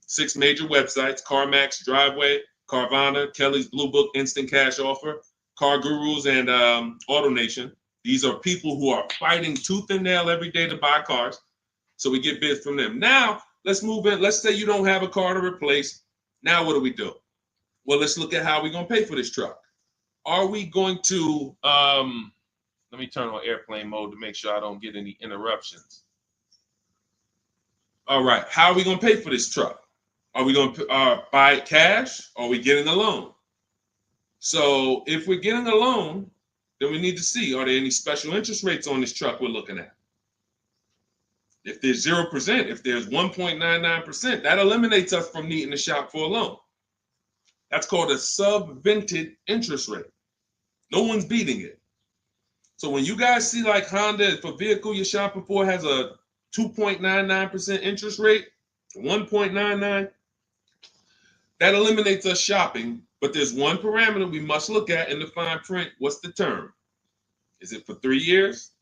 6 major websites: CarMax, Driveway, Carvana, Kelly's Blue Book, Instant Cash Offer, Car Gurus, and AutoNation. These are people who are fighting tooth and nail every day to buy cars. So we get bids from them. Now, let's move in. Let's say you don't have a car to replace. Now what do? Well, let's look at how we're going to pay for this truck. Are we going to, let me turn on airplane mode to make sure I don't get any interruptions. All right, how are we going to pay for this truck? Are we going to buy it cash, or are we getting a loan? So if we're getting a loan, then we need to see, are there any special interest rates on this truck we're looking at? If there's 0%, if there's 1.99%, that eliminates us from needing to shop for a loan. That's called a subvented interest rate. No one's beating it. So when you guys see like Honda, if a vehicle you're shopping for has a 2.99% interest rate, 1.99, that eliminates us shopping. But there's one parameter we must look at in the fine print. What's the term? Is it for 3 years?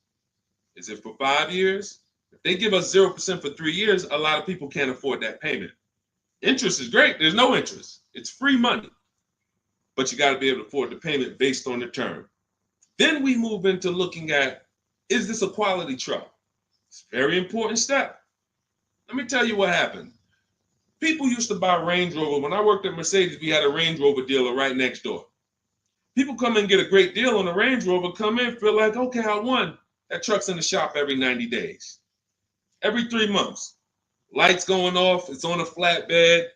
Is it for 5 years? If they give us 0% for 3 years, a lot of people can't afford that payment. Interest is great. There's no interest. It's free money. But you got to be able to afford the payment based on the term. Then we move into looking at, is this a quality truck? It's a very important step. Let me tell you what happened. People used to buy Range Rover. When I worked at Mercedes, we had a Range Rover dealer right next door. People come in and get a great deal on a Range Rover, come in, feel like, okay, I won. That truck's in the shop every 90 days. Every 3 months. Lights going off, it's on a flatbed.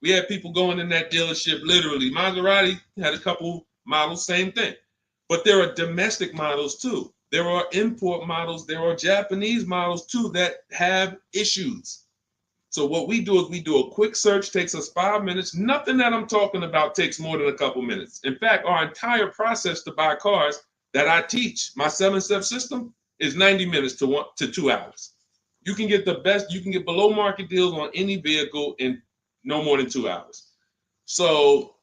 We had people going in that dealership, literally. Maserati had a couple models, same thing. But there are domestic models too. There are import models. There are Japanese models too that have issues. So what we do is we do a quick search, takes us 5 minutes. Nothing that I'm talking about takes more than a couple minutes. In fact, our entire process to buy cars that I teach, my 7-step system, is 90 minutes to 2 hours. You can get the best, you can get below market deals on any vehicle in no more than 2 hours. So,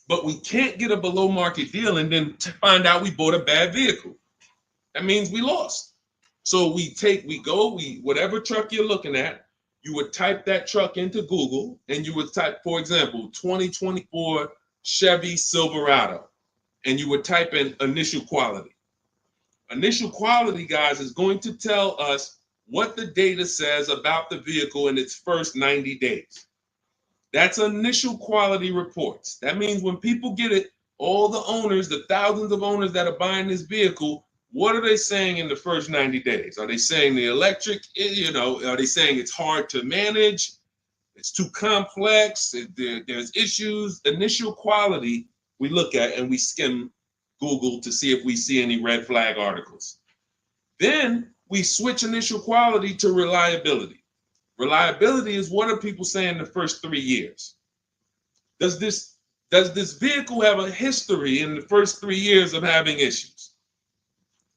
but we can't get a below market deal and then find out we bought a bad vehicle. That means we lost. So whatever truck you're looking at, you would type that truck into Google and you would type, for example, 2024 Chevy Silverado, and you would type in initial quality. Initial quality, guys, is going to tell us what the data says about the vehicle in its first 90 days. That's initial quality reports. That means when people get it, all the owners, the thousands of owners that are buying this vehicle, what are they saying in the first 90 days? Are they saying the electric, are they saying it's hard to manage? It's too complex, there's issues. Initial quality we look at and we skim Google to see if we see any red flag articles. Then we switch initial quality to reliability. Reliability is what are people saying the first 3 years? Does this vehicle have a history in the first 3 years of having issues?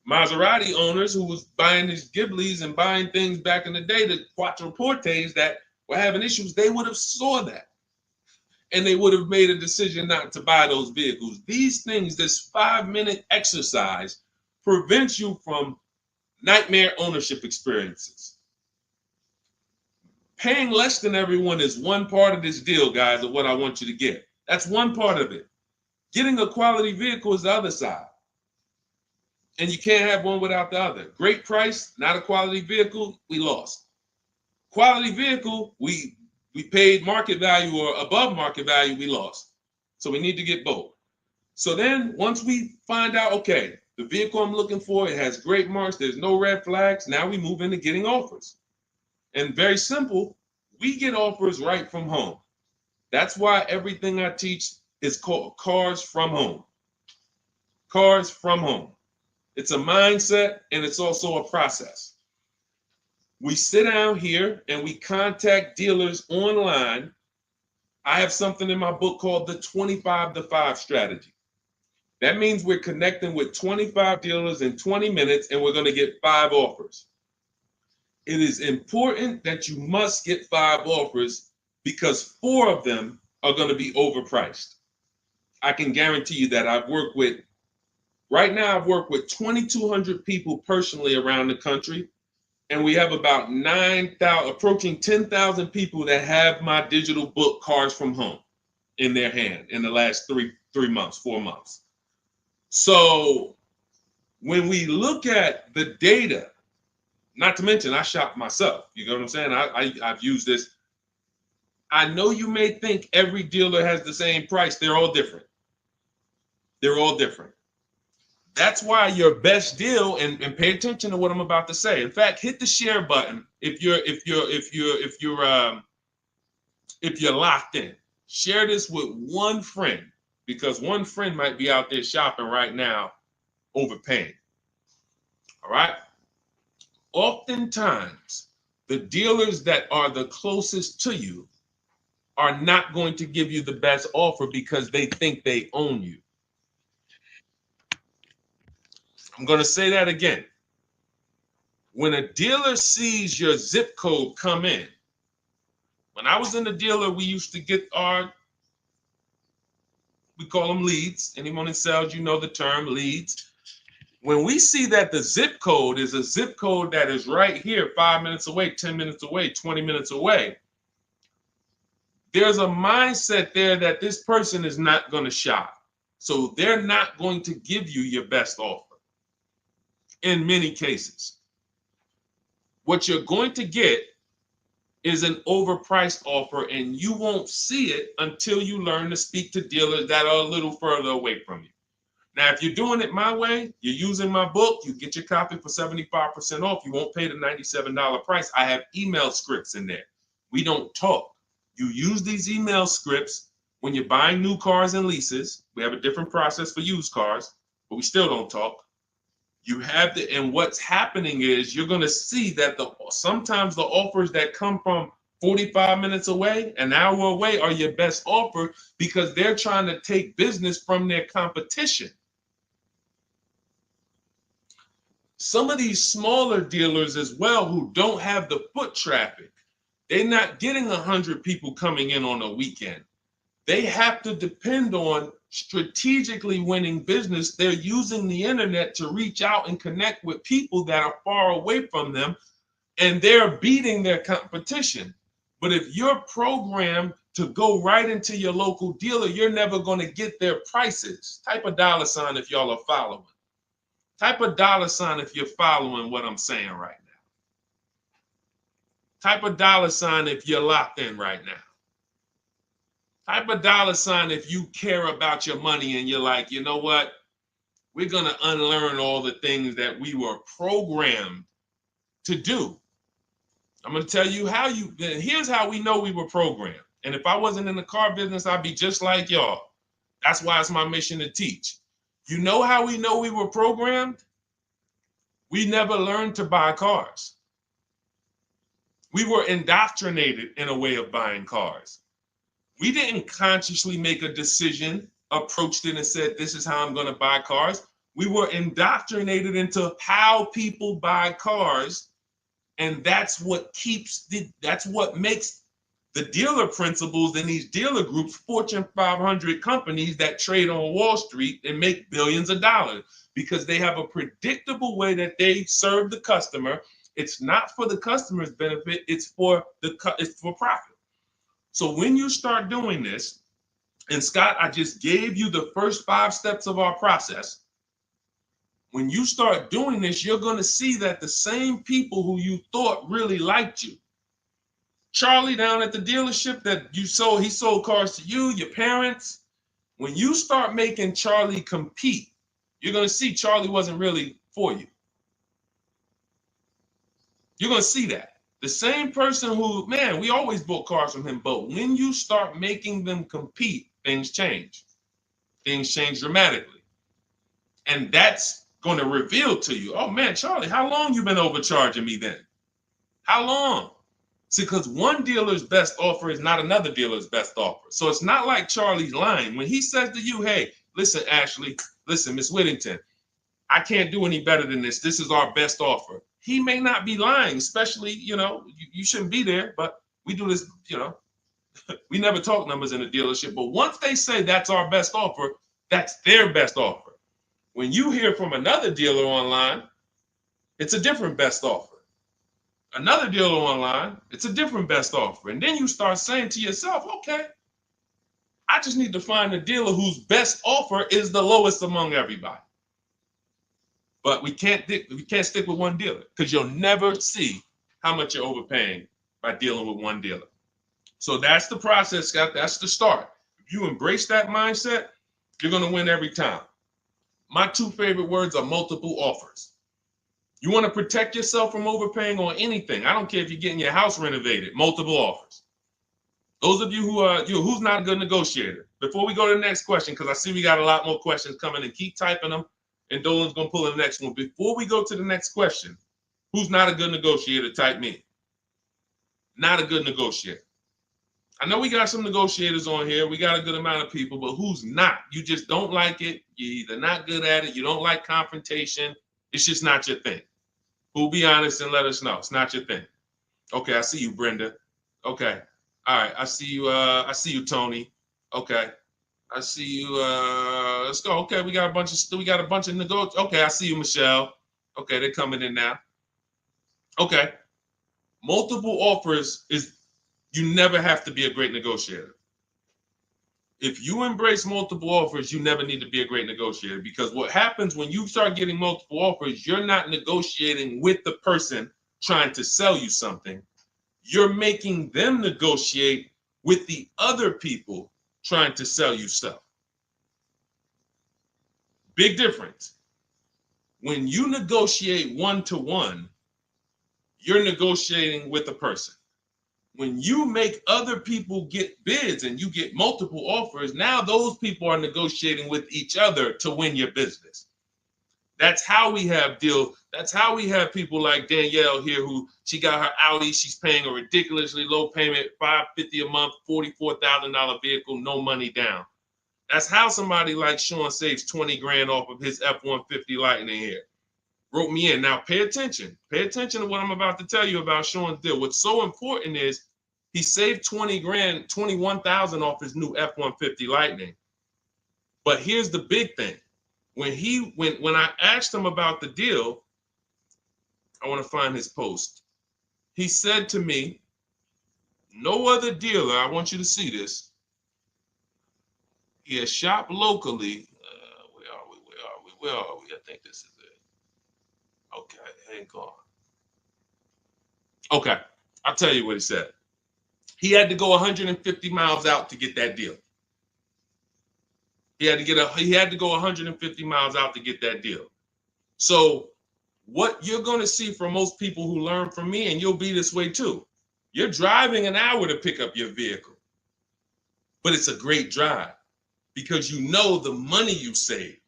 Maserati owners who was buying these Ghiblis and buying things back in the day, the Quattroportes that were having issues, they would have saw that. And they would have made a decision not to buy those vehicles. These things, this 5-minute exercise prevents you from nightmare ownership experiences. Paying less than everyone is one part of this deal, guys, of what I want you to get. That's one part of it. Getting a quality vehicle is the other side. And you can't have one without the other. Great price, not a quality vehicle, we lost. Quality vehicle, we paid market value or above market value, we lost. So we need to get both. So then once we find out, okay, the vehicle I'm looking for, it has great marks, there's no red flags, now we move into getting offers. And very simple, we get offers right from home. That's why everything I teach is called Cars from Home. Cars from Home. It's a mindset and it's also a process. We sit down here and we contact dealers online. I have something in my book called the 25 to 5 strategy. That means we're connecting with 25 dealers in 20 minutes and we're going to get 5 offers. It is important that you must get 5 offers because 4 of them are going to be overpriced. I can guarantee you that. Right now I've worked with 2,200 people personally around the country, and we have about 9,000, approaching 10,000 people that have my digital book, Cars from Home, in their hand in the last 4 months. So when we look at the data, not to mention I shop myself, you know what I'm saying? I've used this. I know you may think every dealer has the same price. They're all different. They're all different. That's why your best deal, and pay attention to what I'm about to say. In fact, hit the share button if you're locked in. Share this with one friend because one friend might be out there shopping right now, overpaying. All right. Oftentimes, the dealers that are the closest to you are not going to give you the best offer because they think they own you. I'm going to say that again. When a dealer sees your zip code come in, when I was in the dealer, we used to get we call them leads. Anyone in sales, you know the term leads. When we see that the zip code is a zip code that is right here, 5 minutes away, 10 minutes away, 20 minutes away, there's a mindset there that this person is not going to shop. So they're not going to give you your best offer in many cases. What you're going to get is an overpriced offer, and you won't see it until you learn to speak to dealers that are a little further away from you. Now, if you're doing it my way, you're using my book, you get your copy for 75% off. You won't pay the $97 price. I have email scripts in there. We don't talk. You use these email scripts when you're buying new cars and leases. We have a different process for used cars, but we still don't talk. You have to, and what's happening is you're going to see that sometimes the offers that come from 45 minutes away, an hour away, are your best offer because they're trying to take business from their competition. Some of these smaller dealers as well who don't have the foot traffic, they're not getting 100 people coming in on a weekend. They have to depend on strategically winning business. They're using the internet to reach out and connect with people that are far away from them, and they're beating their competition. But if you're programmed to go right into your local dealer, you're never going to get their prices. Type a $ if y'all are following. Type a $ if you're following what I'm saying right now. Type a $ if you're locked in right now. Type a $ if you care about your money and you're like, you know what? We're going to unlearn all the things that we were programmed to do. I'm going to tell you here's how we know we were programmed. And if I wasn't in the car business, I'd be just like y'all. That's why it's my mission to teach. You know how we know we were programmed? We never learned to buy cars. We were indoctrinated in a way of buying cars. We didn't consciously make a decision, approached it and said, this is how I'm going to buy cars. We were indoctrinated into how people buy cars, and that's what makes the dealer principals in these dealer groups, Fortune 500 companies that trade on Wall Street and make billions of dollars, because they have a predictable way that they serve the customer. It's not for the customer's benefit, it's for profit. So when you start doing this, and Scott, I just gave you the first 5 steps of our process. When you start doing this, you're going to see that the same people who you thought really liked you, Charlie down at the dealership that he sold cars to you, your parents. When you start making Charlie compete, you're going to see Charlie wasn't really for you. You're going to see that. The same person who, man, we always bought cars from him, but when you start making them compete, things change. Things change dramatically. And that's going to reveal to you, oh man, Charlie, how long you been overcharging me then? How long? See, because one dealer's best offer is not another dealer's best offer. So it's not like Charlie's lying. When he says to you, hey, listen, Ashley, listen, Miss Whittington, I can't do any better than this. This is our best offer. He may not be lying, especially, you shouldn't be there, but we do this, we never talk numbers in a dealership. But once they say that's our best offer, that's their best offer. When you hear from another dealer online, it's a different best offer. Another dealer online, it's a different best offer. And then you start saying to yourself, okay, I just need to find a dealer whose best offer is the lowest among everybody. But we can't stick with one dealer, because you'll never see how much you're overpaying by dealing with one dealer. So that's the process, Scott. That's the start. If you embrace that mindset, you're going to win every time. My 2 favorite words are multiple offers. You want to protect yourself from overpaying on anything. I don't care if you're getting your house renovated, multiple offers. Those of you who's not a good negotiator. Before we go to the next question, because I see we got a lot more questions coming, and keep typing them, and Dolan's going to pull the next one. Before we go to the next question, who's not a good negotiator? Type me. Not a good negotiator. I know we got some negotiators on here. We got a good amount of people, but who's not? You just don't like it. You're either not good at it. You don't like confrontation. It's just not your thing. Who'll be honest and let us know. It's not your thing. Okay, I see you, Brenda. Okay. All right, I see you, Tony. Okay. I see you. Let's go. Okay, we got a bunch of negotiators. Okay, I see you, Michelle. Okay, they're coming in now. Okay. Multiple offers is, you never have to be a great negotiator. If you embrace multiple offers, you never need to be a great negotiator, because what happens when you start getting multiple offers, you're not negotiating with the person trying to sell you something. You're making them negotiate with the other people trying to sell you stuff. Big difference. When you negotiate one-to-one, you're negotiating with a person. When you make other people get bids and you get multiple offers, now those people are negotiating with each other to win your business. That's how we have deals. That's how we have people like Danielle here, who she got her Audi. She's paying a ridiculously low payment, $550 a month, $44,000 vehicle, no money down. That's how somebody like Sean saves 20 grand off of his F-150 Lightning here. Wrote me in. Now pay attention. Pay attention to what I'm about to tell you about Sean's deal. What's so important is he saved 20 grand, 21,000 off his new F-150 Lightning. But here's the big thing. When I asked him about the deal, I want to find his post. He said to me, no other dealer, I want you to see this. He has shopped locally. Where are we? I think this is it. Okay, hang on. Okay, I'll tell you what he said. He had to go 150 miles out to get that deal. He had to go 150 miles out to get that deal. So what you're going to see from most people who learn from me, and you'll be this way too, you're driving an hour to pick up your vehicle, but it's a great drive because you know the money you saved.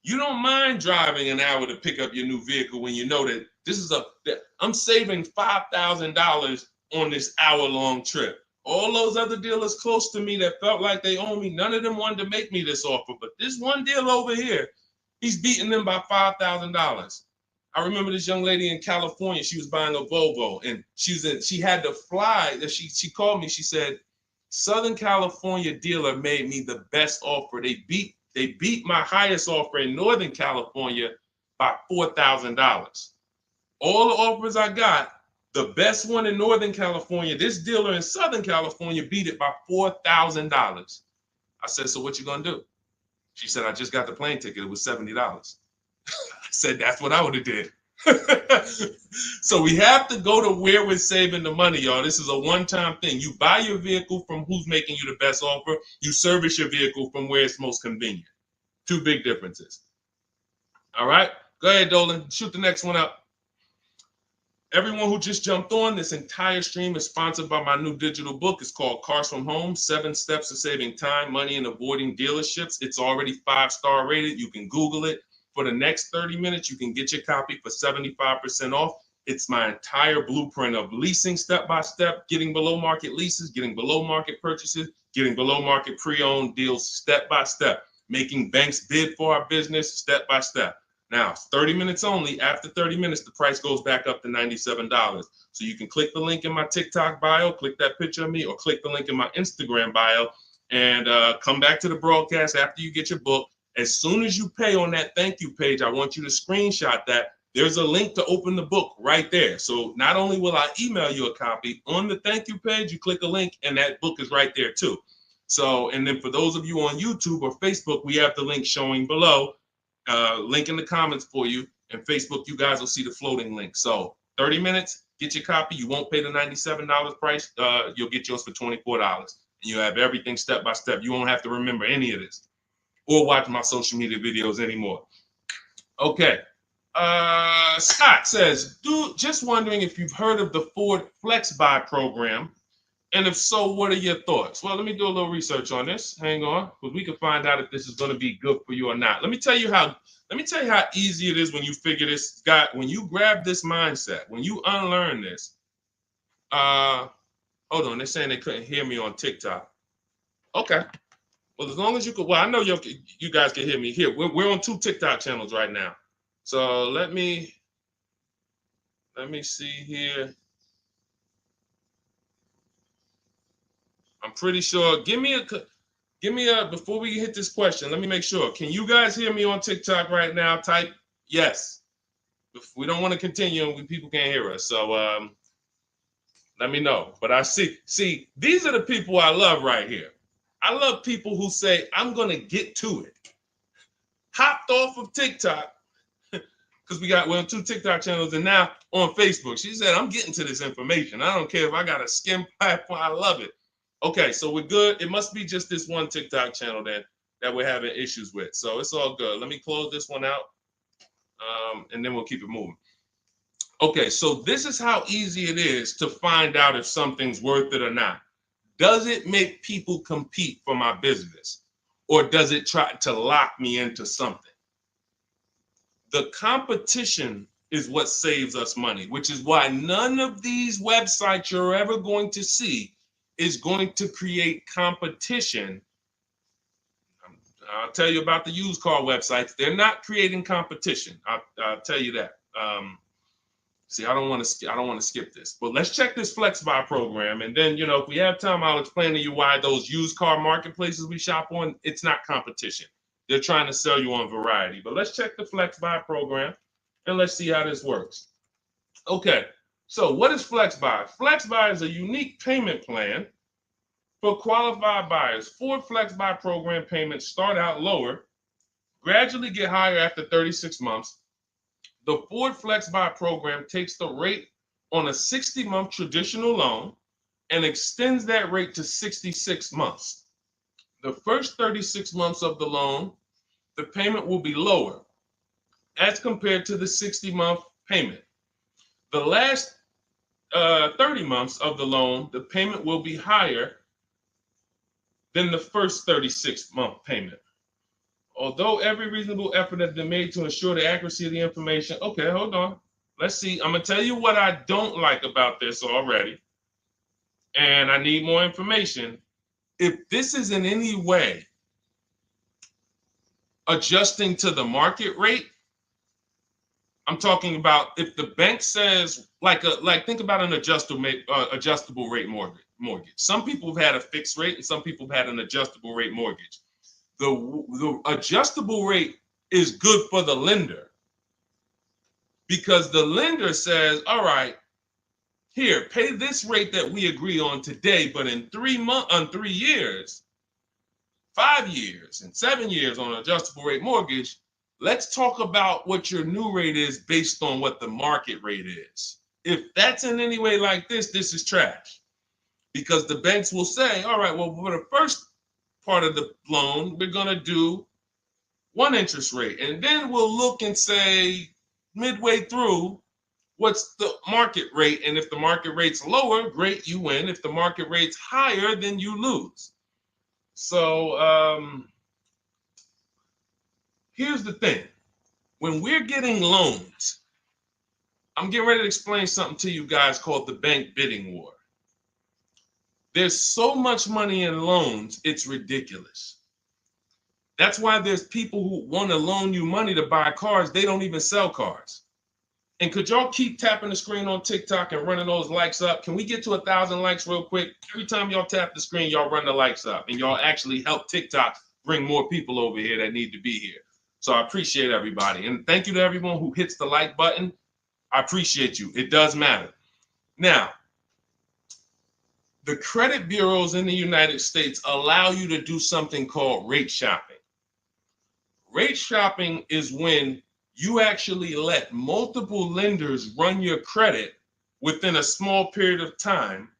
You don't mind driving an hour to pick up your new vehicle when you know that I'm saving $5,000 on this hour-long trip. All those other dealers close to me that felt like they owe me, none of them wanted to make me this offer. But this one deal over here, He's beating them by $5,000. I remember this young lady in California. She was buying a Volvo, and she had to fly. She called me. She said, Southern California dealer made me the best offer. They beat my highest offer in Northern California by $4,000. All the offers I got, the best one in Northern California, this dealer in Southern California beat it by $4,000. I said, so what you gonna do? She said, I just got the plane ticket. It was $70. I said, that's what I would have did. So we have to go to where we're saving the money, y'all. This is a one-time thing. You buy your vehicle from who's making you the best offer. You service your vehicle from where it's most convenient. Two big differences. All right, go ahead, Dolan. Shoot the next one up. Everyone who just jumped on, this entire stream is sponsored by my new digital book. It's called Cars from Home, 7 Steps to Saving Time, Money, and Avoiding Dealerships. It's already 5-star rated. You can Google it. For the next 30 minutes, you can get your copy for 75% off. It's my entire blueprint of leasing step-by-step, getting below market leases, getting below market purchases, getting below market pre-owned deals step-by-step, making banks bid for our business step-by-step. Now, 30 minutes only. After 30 minutes, the price goes back up to $97. So you can click the link in my TikTok bio, click that picture of me, or click the link in my Instagram bio, and come back to the broadcast after you get your book. As soon as you pay on that thank you page, I want you to screenshot that. There's a link to open the book right there. So not only will I email you a copy, on the thank you page, you click a link, and that book is right there too. So, and then for those of you on YouTube or Facebook, we have the link showing below. Link in the comments for you, and Facebook, you guys will see the floating link. So 30 minutes, get your copy. You won't pay the $97 price. You'll get yours for $24, and you have everything step by step. You won't have to remember any of this or watch my social media videos anymore. Okay. Scott says, dude, just wondering if you've heard of the Ford Flex Buy program, and if so, what are your thoughts? Well, let me do a little research on this. Hang on, because we can find out if this is going to be good for you or not. Let me tell you how easy it is when you figure this, Scott, when you grab this mindset, when you unlearn this. Hold on, they're saying they couldn't hear me on TikTok. Okay. Well, as long as you could, well, I know you guys can hear me here. We're on 2 TikTok channels right now. So let me see here. I'm pretty sure. Give me a, before we hit this question, let me make sure. Can you guys hear me on TikTok right now? Type yes. If we don't want to continue and people can't hear us. So let me know. But I see, these are the people I love right here. I love people who say, I'm going to get to it. Hopped off of TikTok, because we're on 2 TikTok channels, and now on Facebook. She said, I'm getting to this information. I don't care if I got a skim platform. I love it. Okay, so we're good. It must be just this one TikTok channel then that we're having issues with. So it's all good. Let me close this one out, and then we'll keep it moving. Okay, so this is how easy it is to find out if something's worth it or not. Does it make people compete for my business, or does it try to lock me into something? The competition is what saves us money, which is why none of these websites you're ever going to see is going to create competition. I'll tell you about the used car websites. They're not creating competition. I'll tell you that. See, I don't want to skip this, but let's check this Flex Buy program, and then if we have time, I'll explain to you why those used car marketplaces we shop on, it's not competition. They're trying to sell you on variety. But let's check the Flex Buy program, and let's see how this works. Okay. So what is Flex Buy? Flex Buy is a unique payment plan for qualified buyers. Ford Flex Buy program payments start out lower, gradually get higher after 36 months. The Ford Flex Buy program takes the rate on a 60-month traditional loan and extends that rate to 66 months. The first 36 months of the loan, the payment will be lower as compared to the 60-month payment. The last 30 months of the loan, the payment will be higher than the first 36-month payment. Although every reasonable effort has been made to ensure the accuracy of the information. Okay, hold on. Let's see. I'm going to tell you what I don't like about this already, and I need more information. If this is in any way adjusting to the market rate. I'm talking about if the bank says like think about an adjustable rate mortgage. Some people have had a fixed rate and some people have had an adjustable rate mortgage. The adjustable rate is good for the lender because the lender says, all right, here, pay this rate that we agree on today, but in 3 years, 5 years, and 7 years on an adjustable rate mortgage, let's talk about what your new rate is based on what the market rate is. If that's in any way like this is trash. Because the banks will say, all right, well, for the first part of the loan, we're going to do one interest rate. And then we'll look and say, midway through, what's the market rate? And if the market rate's lower, great, you win. If the market rate's higher, then you lose. So here's the thing. When we're getting loans, I'm getting ready to explain something to you guys called the bank bidding war. There's so much money in loans, it's ridiculous. That's why there's people who want to loan you money to buy cars. They don't even sell cars. And could y'all keep tapping the screen on TikTok and running those likes up? Can we get to 1,000 likes real quick? Every time y'all tap the screen, y'all run the likes up and y'all actually help TikTok bring more people over here that need to be here. So I appreciate everybody. And thank you to everyone who hits the like button. I appreciate you. It does matter. Now, the credit bureaus in the United States allow you to do something called rate shopping. Rate shopping is when you actually let multiple lenders run your credit within a small period of time,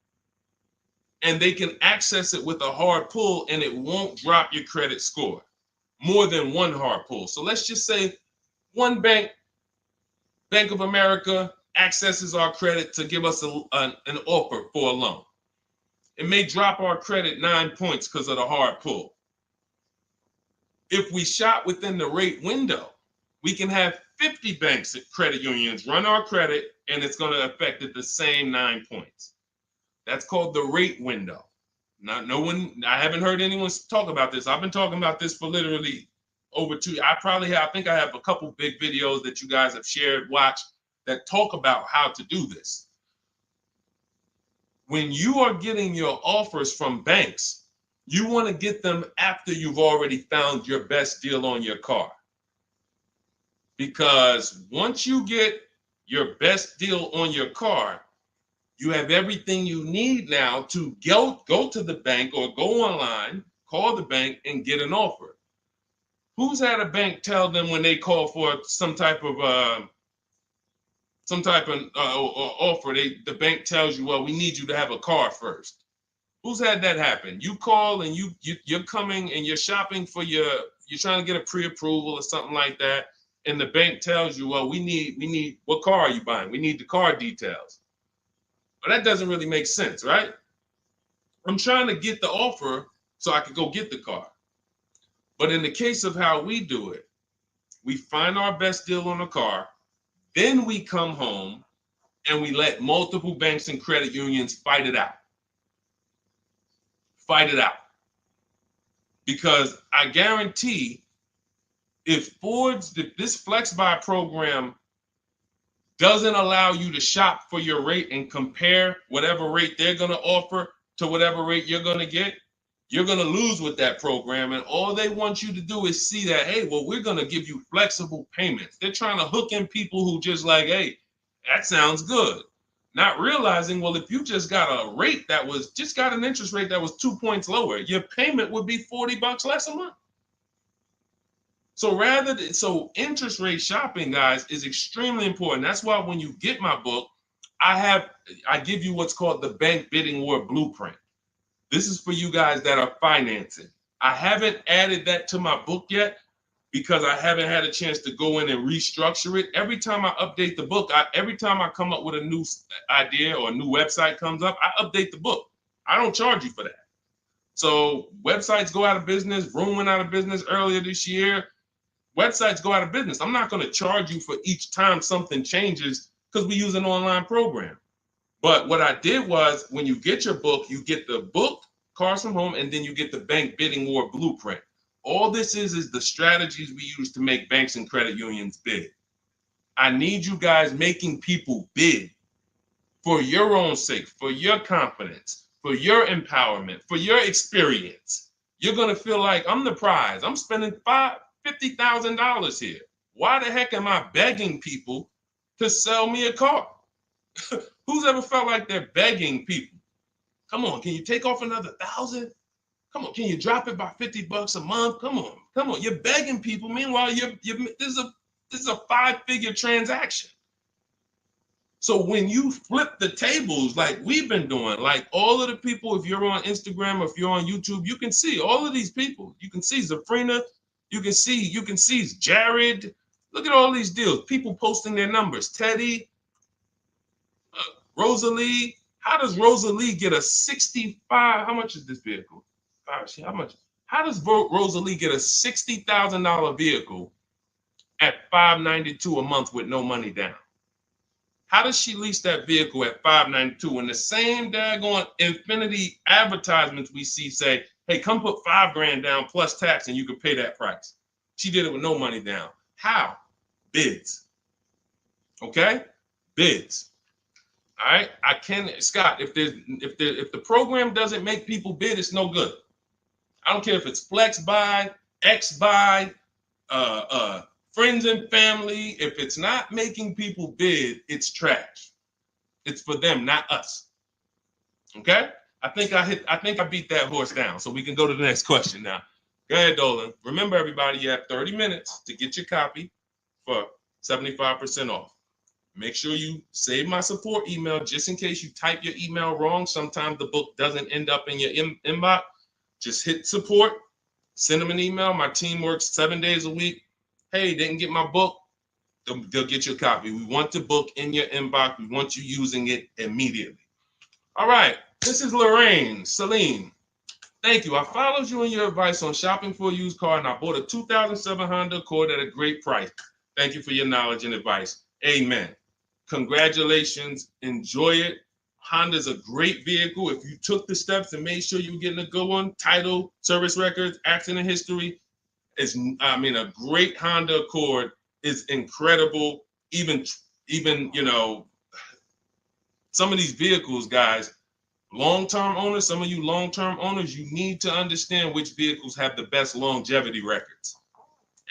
and they can access it with a hard pull and it won't drop your credit score more than one hard pull. So let's just say one bank, Bank of America, accesses our credit to give us an offer for a loan. It may drop our credit 9 points because of the hard pull. If we shop within the rate window, we can have 50 banks at credit unions run our credit, and it's going to affect it the same 9 points. That's called the rate window. I haven't heard anyone talk about this. I've been talking about this for literally over 2 years. I think I have a couple big videos that you guys have shared, watched, that talk about how to do this. When you are getting your offers from banks, you want to get them after you've already found your best deal on your car. Because once you get your best deal on your car, you have everything you need now to go to the bank or go online, call the bank and get an offer. Who's had a bank tell them when they call for some type of offer, the bank tells you, well, we need you to have a car first. Who's had that happen? You call and you're coming and you're shopping for you're trying to get a pre-approval or something like that, and the bank tells you, well, we need what car are you buying? We need the car details. Well, that doesn't really make sense, right? I'm trying to get the offer so I can go get the car. But in the case of how we do it, we find our best deal on the car, then we come home and we let multiple banks and credit unions fight it out. Fight it out. Because I guarantee if this Flex Buy program doesn't allow you to shop for your rate and compare whatever rate they're going to offer to whatever rate you're going to get, you're going to lose with that program. And all they want you to do is see that, hey, well, we're going to give you flexible payments. They're trying to hook in people who just like, hey, that sounds good. Not realizing, well, if you just got a rate that was just got an interest rate that was 2 points lower, your payment would be $40 less a month. So interest rate shopping, guys, is extremely important. That's why when you get my book, I give you what's called the Bank Bidding War Blueprint. This is for you guys that are financing. I haven't added that to my book yet because I haven't had a chance to go in and restructure it. Every time I update the book, every time I come up with a new idea or a new website comes up, I update the book. I don't charge you for that. So websites go out of business. Room went out of business earlier this year. Websites go out of business. I'm not going to charge you for each time something changes because we use an online program. But what I did was when you get your book, you get the book, Cars from Home, and then you get the Bank Bidding War Blueprint. All this is the strategies we use to make banks and credit unions bid. I need you guys making people bid for your own sake, for your confidence, for your empowerment, for your experience. You're going to feel like I'm the prize. I'm spending $50,000 here. Why the heck am I begging people to sell me a car? Who's ever felt like they're begging people? Come on, can you take off another 1,000? Come on, can you drop it by $50 a month? Come on. You're begging people. Meanwhile, this is a 5-figure transaction. So when you flip the tables like we've been doing, like all of the people, if you're on Instagram or if you're on YouTube, you can see all of these people. You can see Zafrina, you can see Jared. Look at all these deals. People posting their numbers. Teddy, Rosalie. How does Rosalie get a 65? How much is this vehicle? How much? How does Rosalie get a $60,000 vehicle at $592 a month with no money down? How does she lease that vehicle at $592 when the same daggone Infinity advertisements we see say, hey, come put $5,000 down plus tax and you can pay that price? She did it with no money down. How? Bids. Okay? Bids. All right. Scott, if the program doesn't make people bid, it's no good. I don't care if it's flex buy, X buy, friends and family. If it's not making people bid, it's trash. It's for them, not us. Okay? I think I beat that horse down. So we can go to the next question now. Go ahead, Dolan. Remember, everybody, you have 30 minutes to get your copy for 75% off. Make sure you save my support email just in case you type your email wrong. Sometimes the book doesn't end up in your inbox. Just hit support, send them an email. My team works 7 days a week. Hey, didn't get my book. They'll get you a copy. We want the book in your inbox. We want you using it immediately. All right. This is Lorraine Celine. Thank you. I followed you in your advice on shopping for a used car, and I bought a 2007 Honda Accord at a great price. Thank you for your knowledge and advice. Amen. Congratulations. Enjoy it. Honda's a great vehicle. If you took the steps and made sure you were getting a good one, title, service records, accident history, a great Honda Accord is incredible. Even some of these vehicles, guys, long-term owners, some of you long-term owners, you need to understand which vehicles have the best longevity records.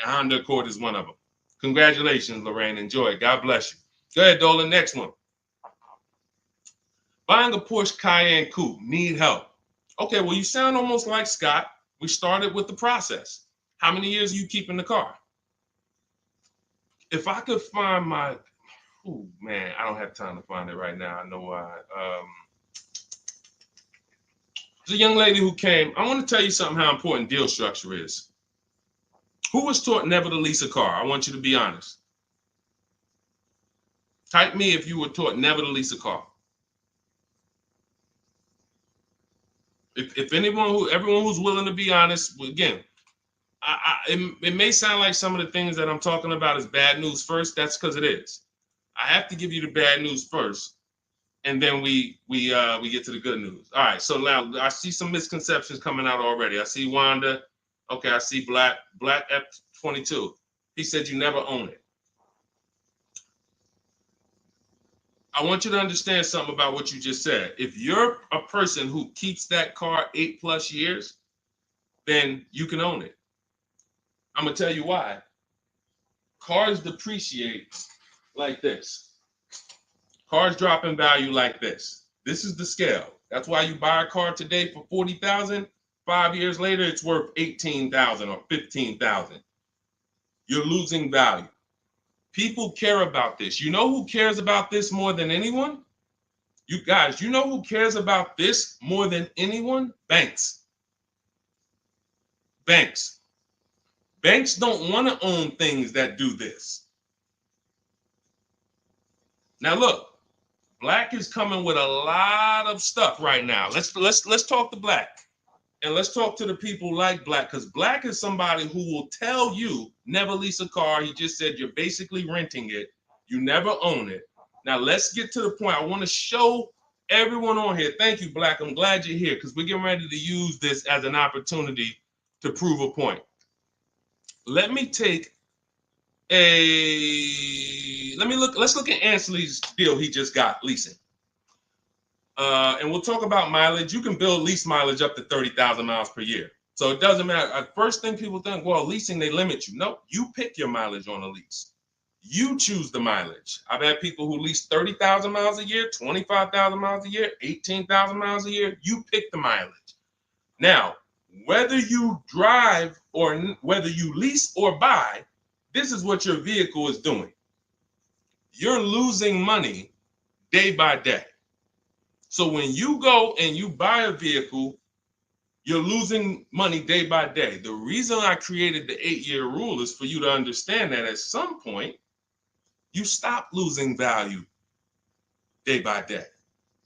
And Honda Accord is one of them. Congratulations, Lorraine. Enjoy it. God bless you. Go ahead, Dolan. Next one. Buying a Porsche Cayenne Coupe. Need help. Okay, well, you sound almost like Scott. We started with the process. How many years are you keeping the car? If I could find my, oh man, I don't have time to find it right now. I know why. There's a young lady who came. I want to tell you something how important deal structure is. Who was taught never to lease a car? I want you to be honest. Type me if you were taught never to lease a car. If everyone who's willing to be honest, again, it may sound like some of the things that I'm talking about is bad news first. That's because it is. I have to give you the bad news first, and then we get to the good news. All right. So now I see some misconceptions coming out already. I see Wanda. Okay. I see Black F22. He said you never own it. I want you to understand something about what you just said. If you're a person who keeps that car 8+ years, then you can own it. I'm going to tell you why. Cars depreciate like this. Cars drop in value like this. This is the scale. That's why you buy a car today for $40,000. 5 years later, it's worth $18,000 or $15,000. You're losing value. People care about this. You know who cares about this more than anyone? You guys, you know who cares about this more than anyone? Banks. Banks. Banks don't want to own things that do this. Now look, Black is coming with a lot of stuff right now. Let's talk to Black. And let's talk to the people like Black, because Black is somebody who will tell you never lease a car. He just said you're basically renting it. You never own it. Now let's get to the point. I want to show everyone on here. Thank you, Black. I'm glad you're here because we're getting ready to use this as an opportunity to prove a point. Let me take let's look at Ansley's deal he just got leasing. And we'll talk about mileage. You can build lease mileage up to 30,000 miles per year. So it doesn't matter. First thing people think, well, leasing, they limit you. No, you pick your mileage on a lease. You choose the mileage. I've had people who lease 30,000 miles a year, 25,000 miles a year, 18,000 miles a year. You pick the mileage. Now, whether you drive or whether you lease or buy, this is what your vehicle is doing. You're losing money day by day. So when you go and you buy a vehicle, you're losing money day by day. The reason I created the 8-year rule is for you to understand that at some point, you stop losing value day by day.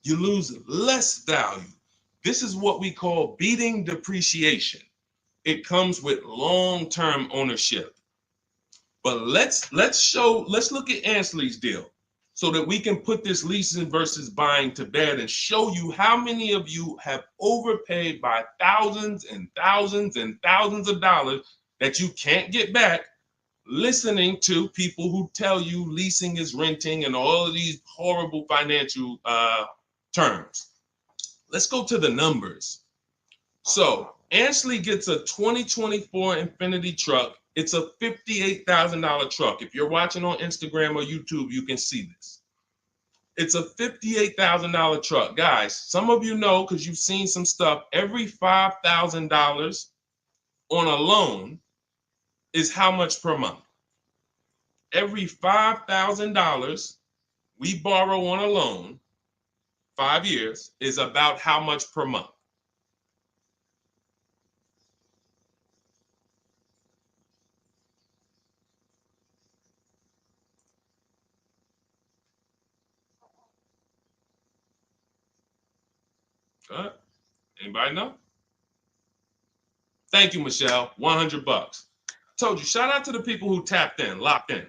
You lose less value. This is what we call beating depreciation. It comes with long-term ownership. But let's look at Ansley's deal so that we can put this leasing versus buying to bed and show you how many of you have overpaid by thousands and thousands and thousands of dollars that you can't get back listening to people who tell you leasing is renting and all of these horrible financial terms. Let's go to the numbers. So Ansley gets a 2024 Infiniti truck. It's a $58,000 truck. If you're watching on Instagram or YouTube, you can see this. It's a $58,000 truck. Guys, some of you know because you've seen some stuff, every $5,000 on a loan is how much per month? Every $5,000 we borrow on a loan, 5 years, is about how much per month? Anybody know? Thank you, Michelle. $100. Told you, shout out to the people who tapped in, locked in,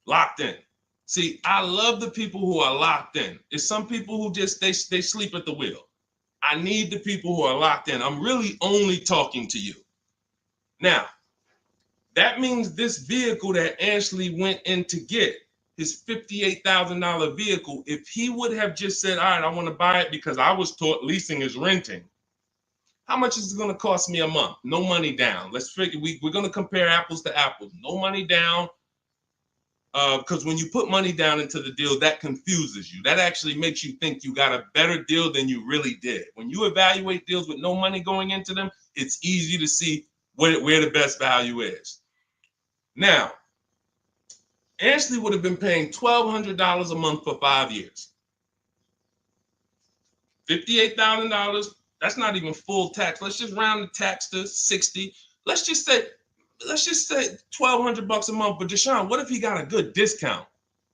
locked in. See, I love the people who are locked in. It's some people who just, they sleep at the wheel. I need the people who are locked in. I'm really only talking to you. Now, that means this vehicle that Ashley went in to get, his $58,000 vehicle, if he would have just said, all right, I want to buy it because I was taught leasing is renting, how much is it going to cost me a month? No money down. Let's figure, we're going to compare apples to apples. No money down, because when you put money down into the deal, that confuses you. That actually makes you think you got a better deal than you really did. When you evaluate deals with no money going into them, it's easy to see where the best value is. Now, Ashley would have been paying $1,200 a month for 5 years. $58,000. That's not even full tax. Let's just round the tax to 60. Let's just say $1,200 a month. But Deshone, what if he got a good discount?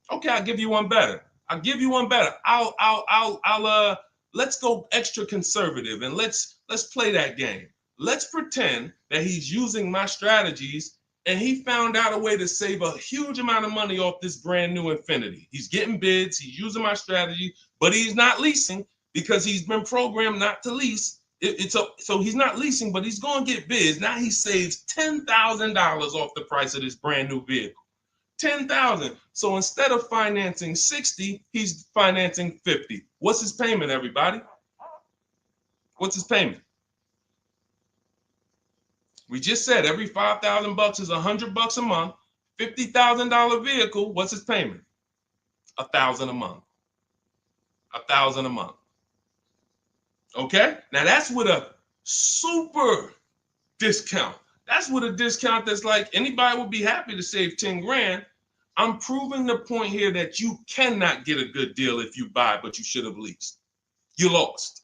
Okay, I'll give you one better. Let's go extra conservative and let's play that game. Let's pretend that he's using my strategies and he found out a way to save a huge amount of money off this brand new Infiniti. He's getting bids, he's using my strategy, but he's not leasing because he's been programmed not to lease. So he's not leasing, but he's going to get bids. Now he saves $10,000 off the price of this brand new vehicle. $10,000. So instead of financing 60, he's financing 50. What's his payment, everybody? What's his payment? We just said every $5,000 is $100 a month. $50,000 vehicle. What's his payment? $1,000 a month. $1,000 a month. Okay. Now that's with a super discount. That's with a discount that's like anybody would be happy to save 10 grand. I'm proving the point here that you cannot get a good deal if you buy, but you should have leased. You lost.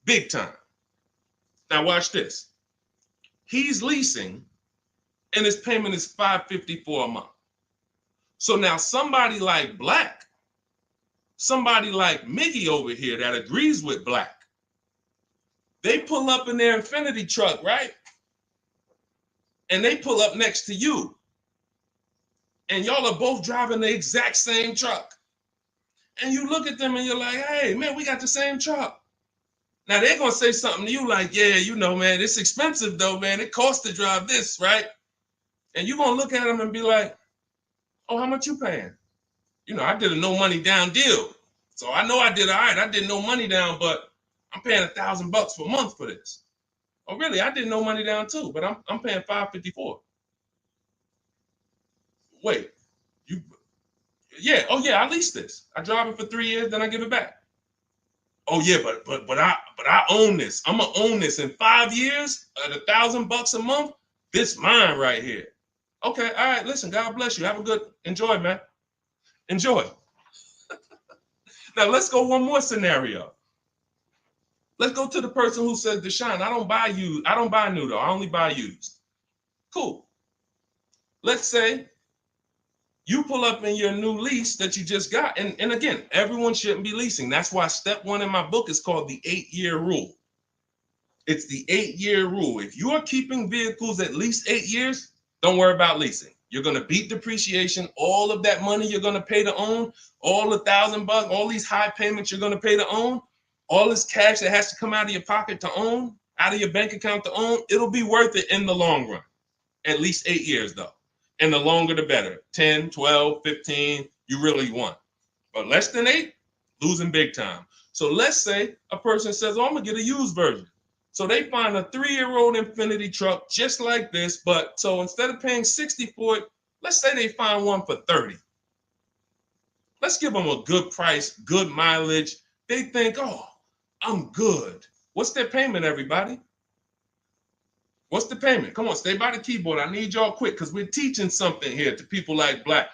Big time. Now watch this. He's leasing and his payment is $554 a month. So now somebody like Black, somebody like Miggy over here that agrees with Black, they pull up in their Infiniti truck, right? And they pull up next to you. And y'all are both driving the exact same truck. And you look at them and you're like, hey, man, we got the same truck. Now they're going to say something to you like, yeah, you know, man, it's expensive though, man. It costs to drive this, right? And you're going to look at them and be like, oh, how much you paying? You know, I did a no money down deal. So I know I did all right. I did no money down, but I'm paying $1,000 per month for this. Oh, really? I did no money down too, but I'm paying $554. Wait, you? Yeah. Oh, yeah. I leased this. I drive it for 3 years, then I give it back. Oh, yeah, but I own this. I'm gonna own this in 5 years at $1,000 a month. This mine right here. Okay. All right. Listen. God bless you. Have a good enjoy, man. Enjoy. Now let's go one more scenario. Let's go to the person who says, Deshone, I don't buy used. I don't buy new though. I only buy used. Cool. Let's say you pull up in your new lease that you just got. And again, everyone shouldn't be leasing. That's why step 1 in my book is called the 8-year rule. It's the 8-year rule. If you are keeping vehicles at least 8 years, don't worry about leasing. You're going to beat depreciation. All of that money you're going to pay to own, all the $1,000, all these high payments you're going to pay to own, all this cash that has to come out of your pocket to own, out of your bank account to own, it'll be worth it in the long run. At least 8 years though. And the longer the better. 10, 12, 15, you really want. But less than 8, losing big time. So let's say a person says, oh, I'm going to get a used version. So they find a 3-year-old Infiniti truck just like this, but so instead of paying $60 for it, let's say they find one for $30. Let's give them a good price, good mileage. They think, oh, I'm good. What's their payment, everybody? What's the payment? Come on, stay by the keyboard. I need y'all quick because we're teaching something here to people like Black.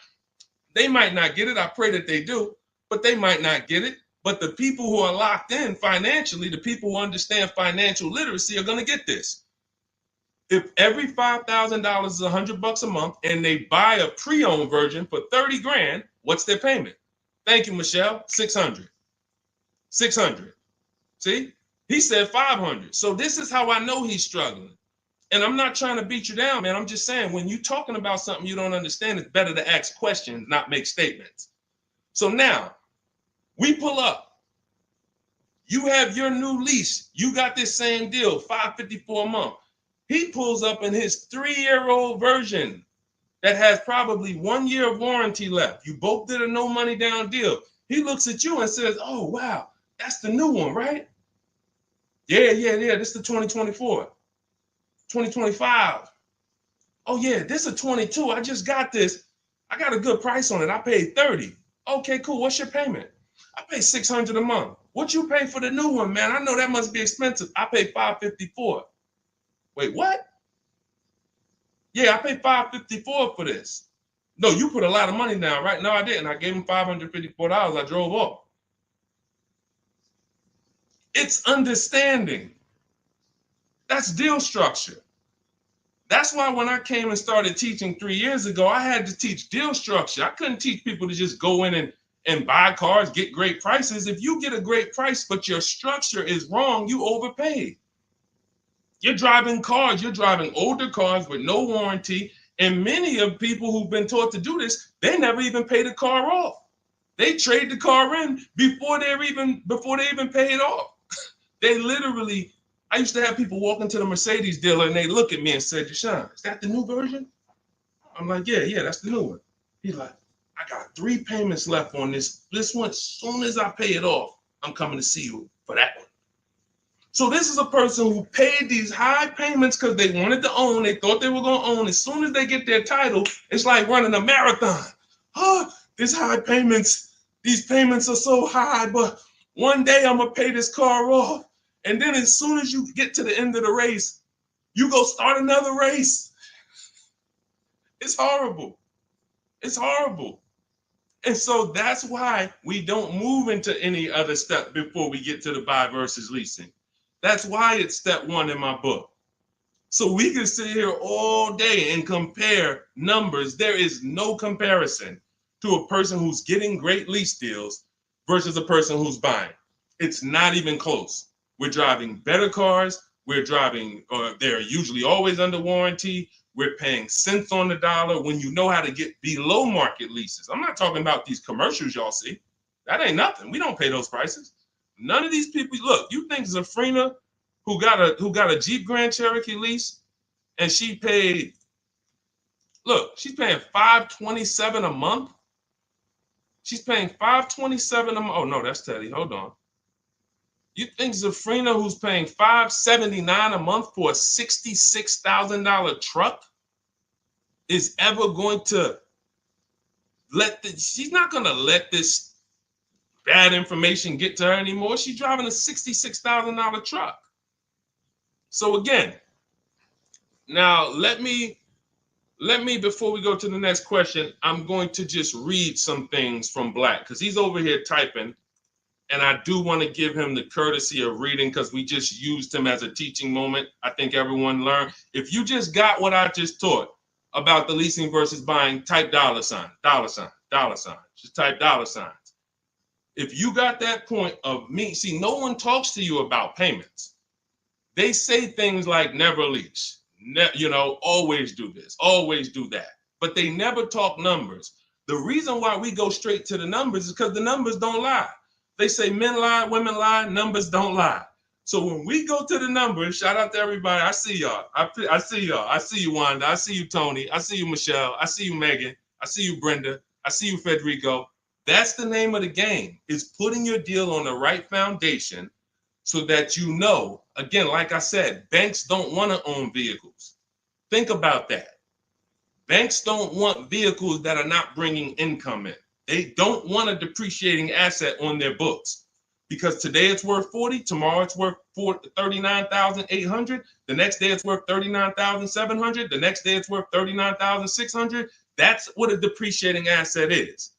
They might not get it. I pray that they do, but they might not get it. But the people who are locked in financially, the people who understand financial literacy are going to get this. If every $5,000 is $100 a month and they buy a pre-owned version for 30 grand, what's their payment? Thank you, Michelle. 600. 600. See, he said 500. So this is how I know he's struggling. And I'm not trying to beat you down, man. I'm just saying when you're talking about something you don't understand, it's better to ask questions, not make statements. So now, we pull up. You have your new lease. You got this same deal, $554 a month. He pulls up in his 3-year-old version that has probably 1 year of warranty left. You both did a no money down deal. He looks at you and says, oh, wow, that's the new one, right? Yeah. This is the 2024. 2025. Oh, yeah, this is a 22. I just got this. I got a good price on it. I paid 30. Okay, cool. What's your payment? I pay 600 a month. What you pay for the new one, man? I know that must be expensive. I pay 554. Wait, what? Yeah, I paid 554 for this. No, you put a lot of money down, right? No, I didn't. I gave him $554. I drove off. It's understanding. That's deal structure. That's why when I came and started teaching 3 years ago, I had to teach deal structure. I couldn't teach people to just go in and buy cars, get great prices. If you get a great price, but your structure is wrong, you overpaid. You're driving cars, you're driving older cars with no warranty. And many of people who've been taught to do this, they never even pay the car off. They trade the car in before they even pay it off. They literally, I used to have people walk into the Mercedes dealer and they look at me and say, Deshone, is that the new version? I'm like, yeah, that's the new one. He's like, I got 3 payments left on this. This one, as soon as I pay it off, I'm coming to see you for that one. So this is a person who paid these high payments because they wanted to own. They thought they were going to own. As soon as they get their title, it's like running a marathon. Oh, these high payments, these payments are so high, but one day I'm going to pay this car off. And then as soon as you get to the end of the race, you go start another race. It's horrible. It's horrible. And so that's why we don't move into any other step before we get to the buy versus leasing. That's why it's step 1 in my book. So we can sit here all day and compare numbers. There is no comparison to a person who's getting great lease deals versus a person who's buying. It's not even close. We're driving better cars. We're driving, they're usually always under warranty. We're paying cents on the dollar when you know how to get below market leases. I'm not talking about these commercials y'all see. That ain't nothing. We don't pay those prices. None of these people, look, you think Zafrina, who got a Jeep Grand Cherokee lease, and she paid Look, she's paying $527 a month. She's paying $527 a month. Oh no, that's Teddy. Hold on. You think Zafrina, who's paying $579 a month for a $66,000 truck, is ever going to she's not going to let this bad information get to her anymore. She's driving a $66,000 truck. So again, now let me, before we go to the next question, I'm going to just read some things from Black because he's over here typing. And I do want to give him the courtesy of reading because we just used him as a teaching moment. I think everyone learned. If you just got what I just taught about the leasing versus buying, type $sign. Just type $signs. If you got that point of me, see, no one talks to you about payments. They say things like never lease, always do this, always do that. But they never talk numbers. The reason why we go straight to the numbers is because the numbers don't lie. They say men lie, women lie, numbers don't lie. So when we go to the numbers, shout out to everybody. I see y'all. I see y'all. I see you, Wanda. I see you, Tony. I see you, Michelle. I see you, Megan. I see you, Brenda. I see you, Federico. That's the name of the game, is putting your deal on the right foundation so that you know, again, like I said, banks don't want to own vehicles. Think about that. Banks don't want vehicles that are not bringing income in. They don't want a depreciating asset on their books because today it's worth 40, tomorrow it's worth 39,800, the next day it's worth 39,700, the next day it's worth 39,600. That's what a depreciating asset is.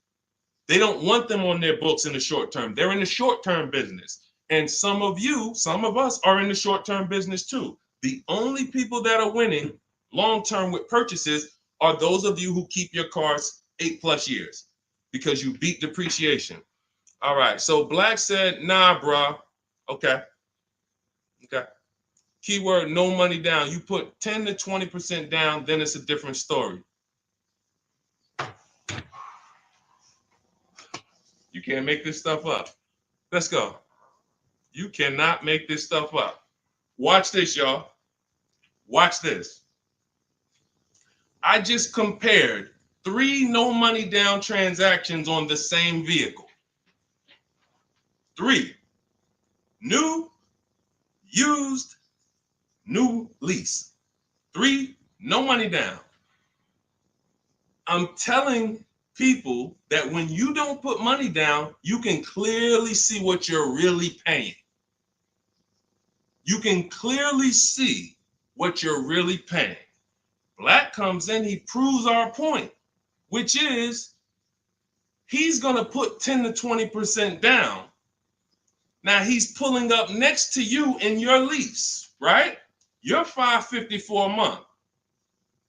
They don't want them on their books in the short term. They're in the short-term business. And some of us are in the short-term business too. The only people that are winning long-term with purchases are those of you who keep your cars 8+ years. Because you beat depreciation. All right, so Black said, nah, bro. Okay. Keyword, no money down. You put 10 to 20% down, then it's a different story. You can't make this stuff up. Let's go. You cannot make this stuff up. Watch this, y'all. Watch this. I just compared 3 no money down transactions on the same vehicle. 3. New, used, new lease. 3, no money down. I'm telling people that when you don't put money down, you can clearly see what you're really paying. You can clearly see what you're really paying. Black comes in, he proves our point, which is he's going to put 10 to 20% down. Now he's pulling up next to you in your lease, right? You're $554 a month,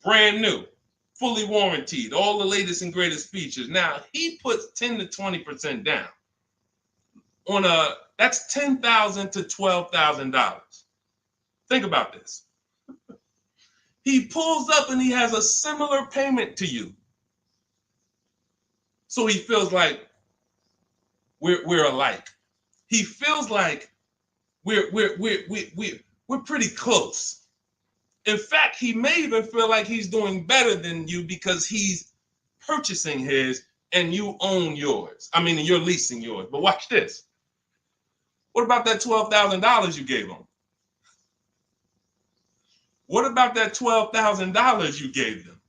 brand new, fully warranted, all the latest and greatest features. Now he puts 10 to 20% down on that's $10,000 to $12,000. Think about this. He pulls up and he has a similar payment to you. So he feels like we're alike. He feels like we're pretty close. In fact, he may even feel like he's doing better than you because he's purchasing his and you own yours. I mean, you're leasing yours. But watch this. What about that $12,000 you gave him? What about that $12,000 you gave them?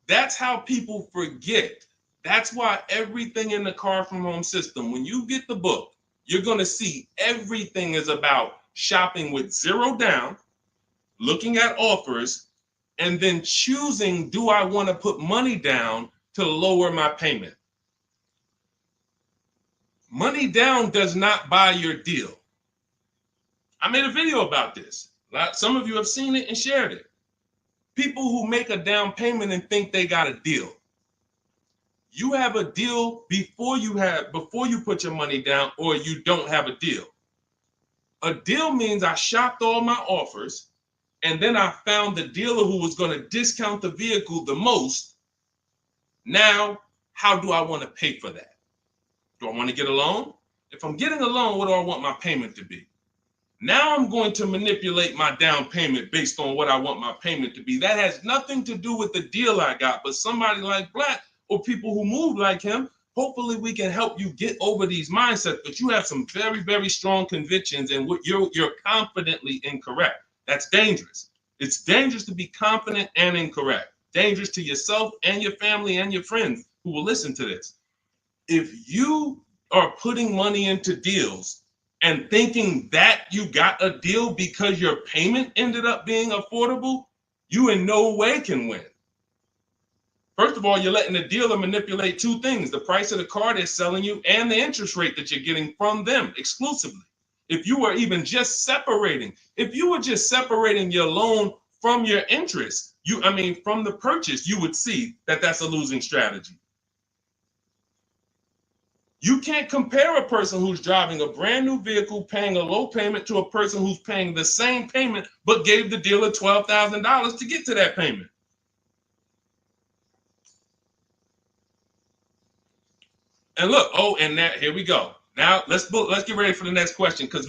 That's how people forget. That's why everything in the Car From Home system, when you get the book, you're going to see everything is about shopping with zero down, looking at offers, and then choosing, do I want to put money down to lower my payment? Money down does not buy your deal. I made a video about this. Some of you have seen it and shared it. People who make a down payment and think they got a deal. You have a deal before you put your money down, or you don't have a deal. A deal means I shopped all my offers, and then I found the dealer who was going to discount the vehicle the most. Now, how do I want to pay for that? Do I want to get a loan? If I'm getting a loan, what do I want my payment to be? Now I'm going to manipulate my down payment based on what I want my payment to be. That has nothing to do with the deal I got, but somebody like Black or people who move like him, hopefully we can help you get over these mindsets. But you have some very, very strong convictions, and you're confidently incorrect. That's dangerous. It's dangerous to be confident and incorrect. Dangerous to yourself and your family and your friends who will listen to this. If you are putting money into deals and thinking that you got a deal because your payment ended up being affordable, you in no way can win. First of all, you're letting the dealer manipulate two things: the price of the car they're selling you and the interest rate that you're getting from them exclusively. If you were just separating your loan from your interest, from the purchase, you would see that that's a losing strategy. You can't compare a person who's driving a brand new vehicle paying a low payment to a person who's paying the same payment but gave the dealer $12,000 to get to that payment. And look, here we go. Now let's get ready for the next question, because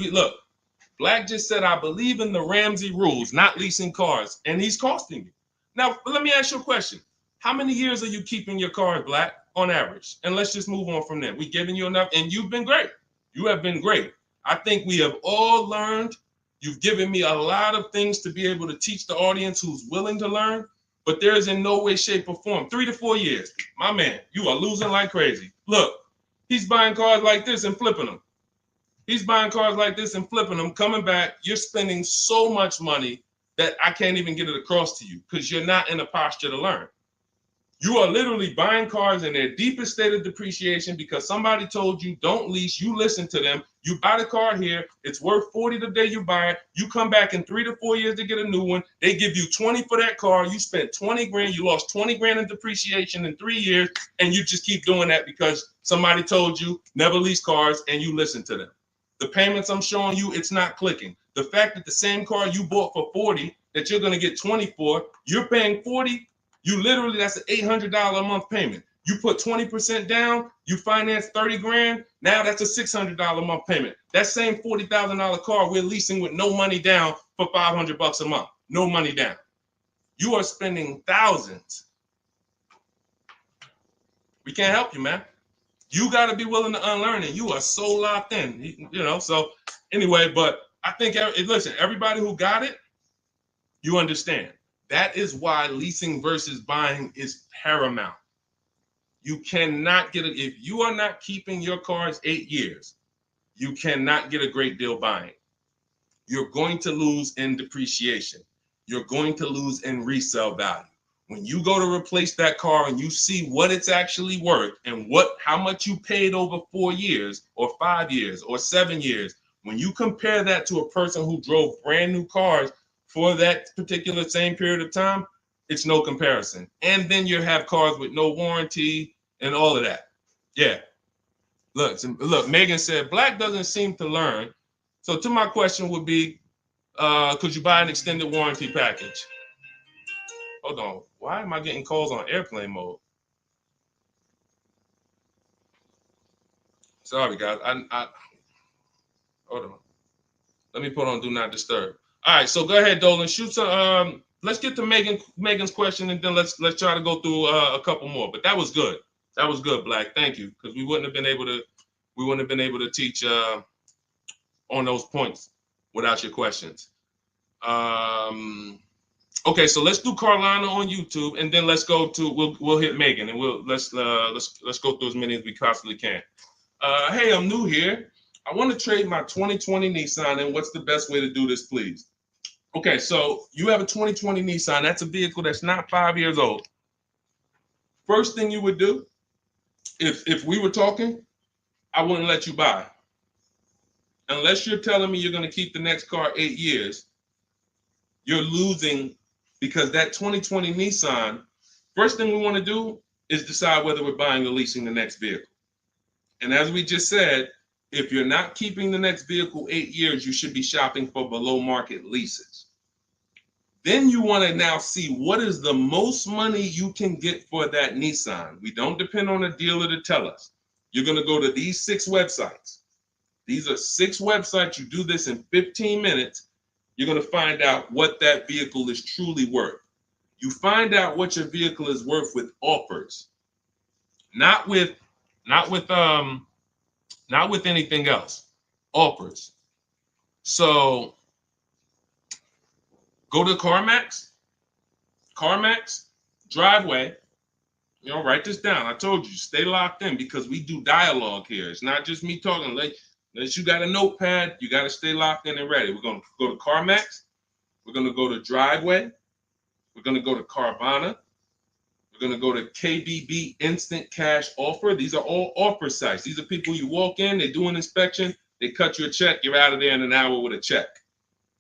Black just said, I believe in the Ramsey rules, not leasing cars, and he's costing you. Now, let me ask you a question. How many years are you keeping your car, Black, on average? And let's just move on from there. We've given you enough, and you've been great. You have been great. I think we have all learned. You've given me a lot of things to be able to teach the audience who's willing to learn, but there is in no way, shape, or form. 3 to 4 years. My man, you are losing like crazy. Look, he's buying cars like this and flipping them. He's buying cars like this and flipping them, coming back. You're spending so much money that I can't even get it across to you because you're not in a posture to learn. You are literally buying cars in their deepest state of depreciation because somebody told you don't lease. You listen to them. You buy the car here. It's worth $40 the day you buy it. You come back in 3 to 4 years to get a new one. They give you $20 for that car. You spent $20 grand. You lost $20 grand in depreciation in 3 years. And you just keep doing that because somebody told you never lease cars and you listen to them. The payments I'm showing you, it's not clicking. The fact that the same car you bought for $40 that you're going to get $20 for, you're paying $40. That's an $800 a month payment. You put 20% down, you finance 30 grand. Now that's a $600 a month payment. That same $40,000 car we're leasing with no money down for $500 a month. No money down. You are spending thousands. We can't help you, man. You got to be willing to unlearn it. You are so locked in, So anyway, but I think, listen, everybody who got it, you understand. That is why leasing versus buying is paramount. You cannot get it. If you are not keeping your cars 8 years, you cannot get a great deal buying. You're going to lose in depreciation. You're going to lose in resale value. When you go to replace that car and you see what it's actually worth and how much you paid over 4 years or 5 years or 7 years, when you compare that to a person who drove brand new cars for that particular same period of time, it's no comparison. And then you have cars with no warranty and all of that. Yeah. Look, Megan said, Black doesn't seem to learn. So to my question would be, could you buy an extended warranty package? Hold on. Why am I getting calls on airplane mode? Sorry, guys. I hold on. Let me put on Do Not Disturb. All right, so go ahead, Dolan. Shoot some. Let's get to Megan's question, and then let's try to go through a couple more. But that was good. That was good, Black. Thank you, because we wouldn't have been able to teach on those points without your questions. Okay, so let's do Carolina on YouTube, and then let's go to we'll hit Megan, and let's go through as many as we possibly can. Hey, I'm new here. I want to trade my 2020 Nissan, and what's the best way to do this, please? Okay, so you have a 2020 Nissan. That's a vehicle that's not 5 years old. First thing you would do, if we were talking, I wouldn't let you buy. Unless you're telling me you're going to keep the next car 8 years, you're losing, because that 2020 Nissan, first thing we want to do is decide whether we're buying or leasing the next vehicle. And as we just said, if you're not keeping the next vehicle 8 years, you should be shopping for below market leases. Then you want to now see what is the most money you can get for that Nissan. We don't depend on a dealer to tell us. You're going to go to these 6 websites. These are 6 websites. You do this in 15 minutes. You're going to find out what that vehicle is truly worth. You find out what your vehicle is worth with offers, not with anything else. Offers. So go to CarMax, Driveway. Write this down. I told you, stay locked in because we do dialogue here. It's not just me talking. Unless you got a notepad, you got to stay locked in and ready. We're going to go to CarMax. We're going to go to Driveway. We're going to go to Carvana. We're going to go to KBB Instant Cash Offer. These are all offer sites. These are people you walk in, they do an inspection, they cut you a check, you're out of there in an hour with a check.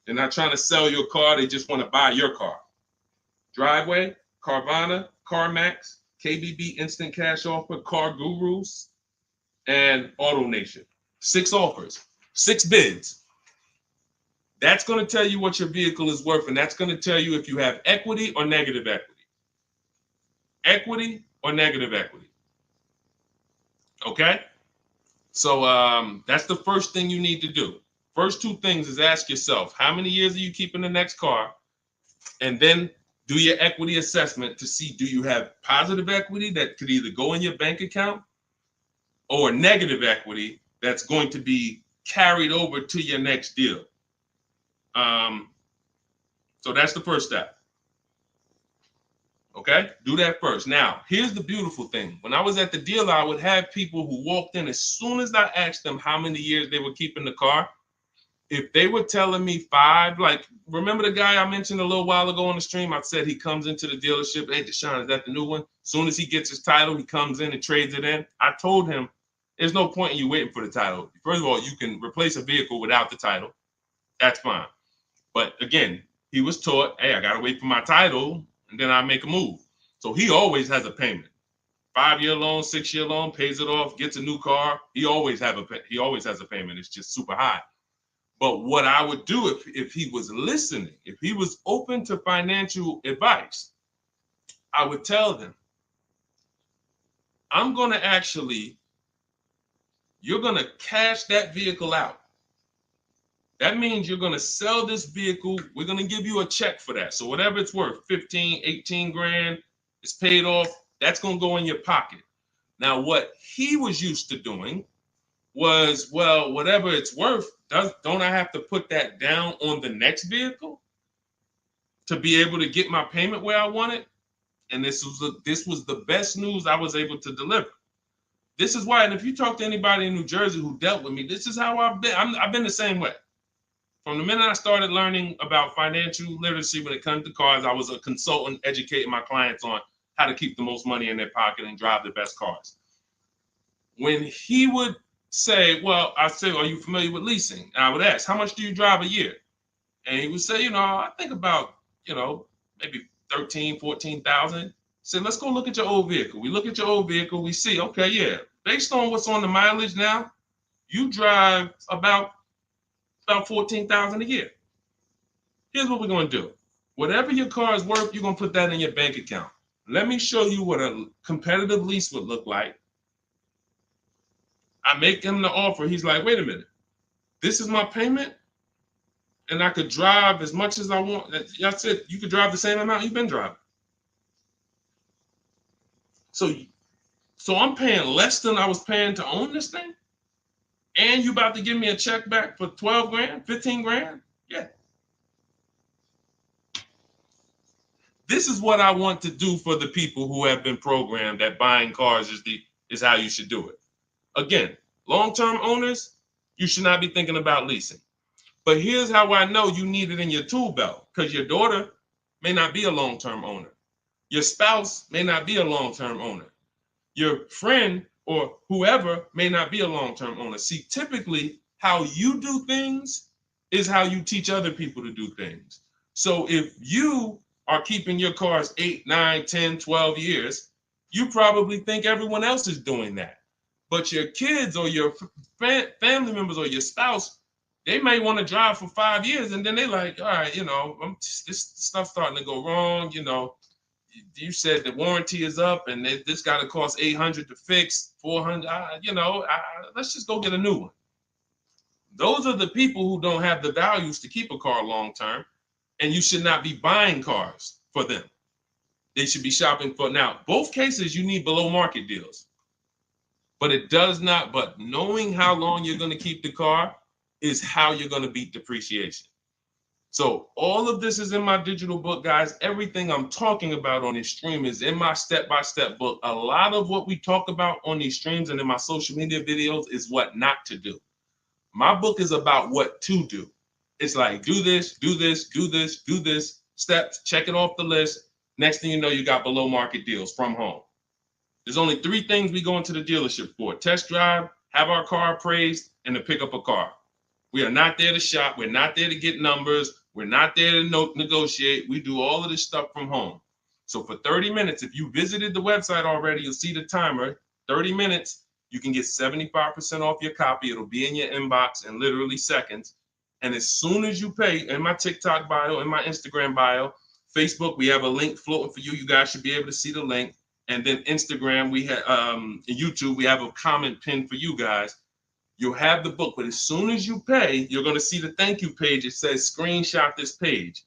They're not trying to sell your car, they just want to buy your car. Driveway, Carvana, CarMax, KBB Instant Cash Offer, Car Gurus, and Auto Nation. 6 offers, 6 bids. That's going to tell you what your vehicle is worth, and that's going to tell you if you have equity or negative equity. Equity or negative equity. Okay? So that's the first thing you need to do. First 2 things is ask yourself, how many years are you keeping the next car? And then do your equity assessment to see, do you have positive equity that could either go in your bank account or negative equity that's going to be carried over to your next deal. So that's the first step. Okay, do that first. Now, here's the beautiful thing. When I was at the dealer, I would have people who walked in as soon as I asked them how many years they were keeping the car. If they were telling me 5, like, remember the guy I mentioned a little while ago on the stream? I said he comes into the dealership. Hey, Deshone, is that the new one? As soon as he gets his title, he comes in and trades it in. I told him, there's no point in you waiting for the title. First of all, you can replace a vehicle without the title. That's fine. But again, he was taught, hey, I got to wait for my title, and then I make a move. So he always has a payment. 5-year loan, 6-year loan, pays it off, gets a new car. He always has a payment. It's just super high. But what I would do if he was listening, if he was open to financial advice, I would tell them, you're going to cash that vehicle out. That means you're going to sell this vehicle. We're going to give you a check for that. So whatever it's worth, 15, 18 grand, it's paid off. That's going to go in your pocket. Now, what he was used to doing was, well, whatever it's worth, don't I have to put that down on the next vehicle to be able to get my payment where I want it? And this was the best news I was able to deliver. This is why, and if you talk to anybody in New Jersey who dealt with me, this is how I've been. I've been the same way. From the minute I started learning about financial literacy when it comes to cars, I was a consultant educating my clients on how to keep the most money in their pocket and drive the best cars. When he would say, well, I say, are you familiar with leasing? And I would ask, how much do you drive a year? And he would say, I think about, maybe 13, 14,000. Say, let's go look at your old vehicle. We look at your old vehicle. We see, okay, yeah, based on what's on the mileage now, you drive about 14,000 a year. Here's what we're going to do. Whatever your car is worth, you're going to put that in your bank account. Let me show you what a competitive lease would look like. I make him the offer. He's like, wait a minute. This is my payment, and I could drive as much as I want. That's it. You could drive the same amount you've been driving. So I'm paying less than I was paying to own this thing? And you about to give me a check back for 12 grand, 15 grand? Yeah. This is what I want to do for the people who have been programmed that buying cars is how you should do it. Again, long-term owners, you should not be thinking about leasing. But here's how I know you need it in your tool belt, because your daughter may not be a long-term owner. Your spouse may not be a long-term owner. Your friend or whoever may not be a long-term owner. See, typically how you do things is how you teach other people to do things. So if you are keeping your cars 8, 9, 10, 12 years, you probably think everyone else is doing that. But your kids or your family members or your spouse, they may want to drive for 5 years and then they're like, all right, this stuff's starting to go wrong. You said the warranty is up and this got to cost $800 to fix, $400. Let's just go get a new one. Those are the people who don't have the values to keep a car long term, and you should not be buying cars for them. They should be shopping for. Now, both cases, you need below market deals, but it does not. But knowing how long you're going to keep the car is how you're going to beat depreciation. So all of this is in my digital book, guys. Everything I'm talking about on this stream is in my step-by-step book. A lot of what we talk about on these streams and in my social media videos is what not to do. My book is about what to do. It's like, do this, do this, do this, do this, steps, check it off the list. Next thing you know, you got below market deals from home. There's only 3 things we go into the dealership for: test drive, have our car appraised, and to pick up a car. We are not there to shop. We're not there to get numbers. We're not there to negotiate. We do all of this stuff from home. So for 30 minutes, if you visited the website already, you'll see the timer, 30 minutes, you can get 75% off your copy. It'll be in your inbox in literally seconds. And as soon as you pay, in my TikTok bio, in my Instagram bio, Facebook, we have a link floating for you. You guys should be able to see the link. And then Instagram, we have YouTube, we have a comment pinned for you guys. You'll have the book, but as soon as you pay, you're going to see the thank you page. It says screenshot this page.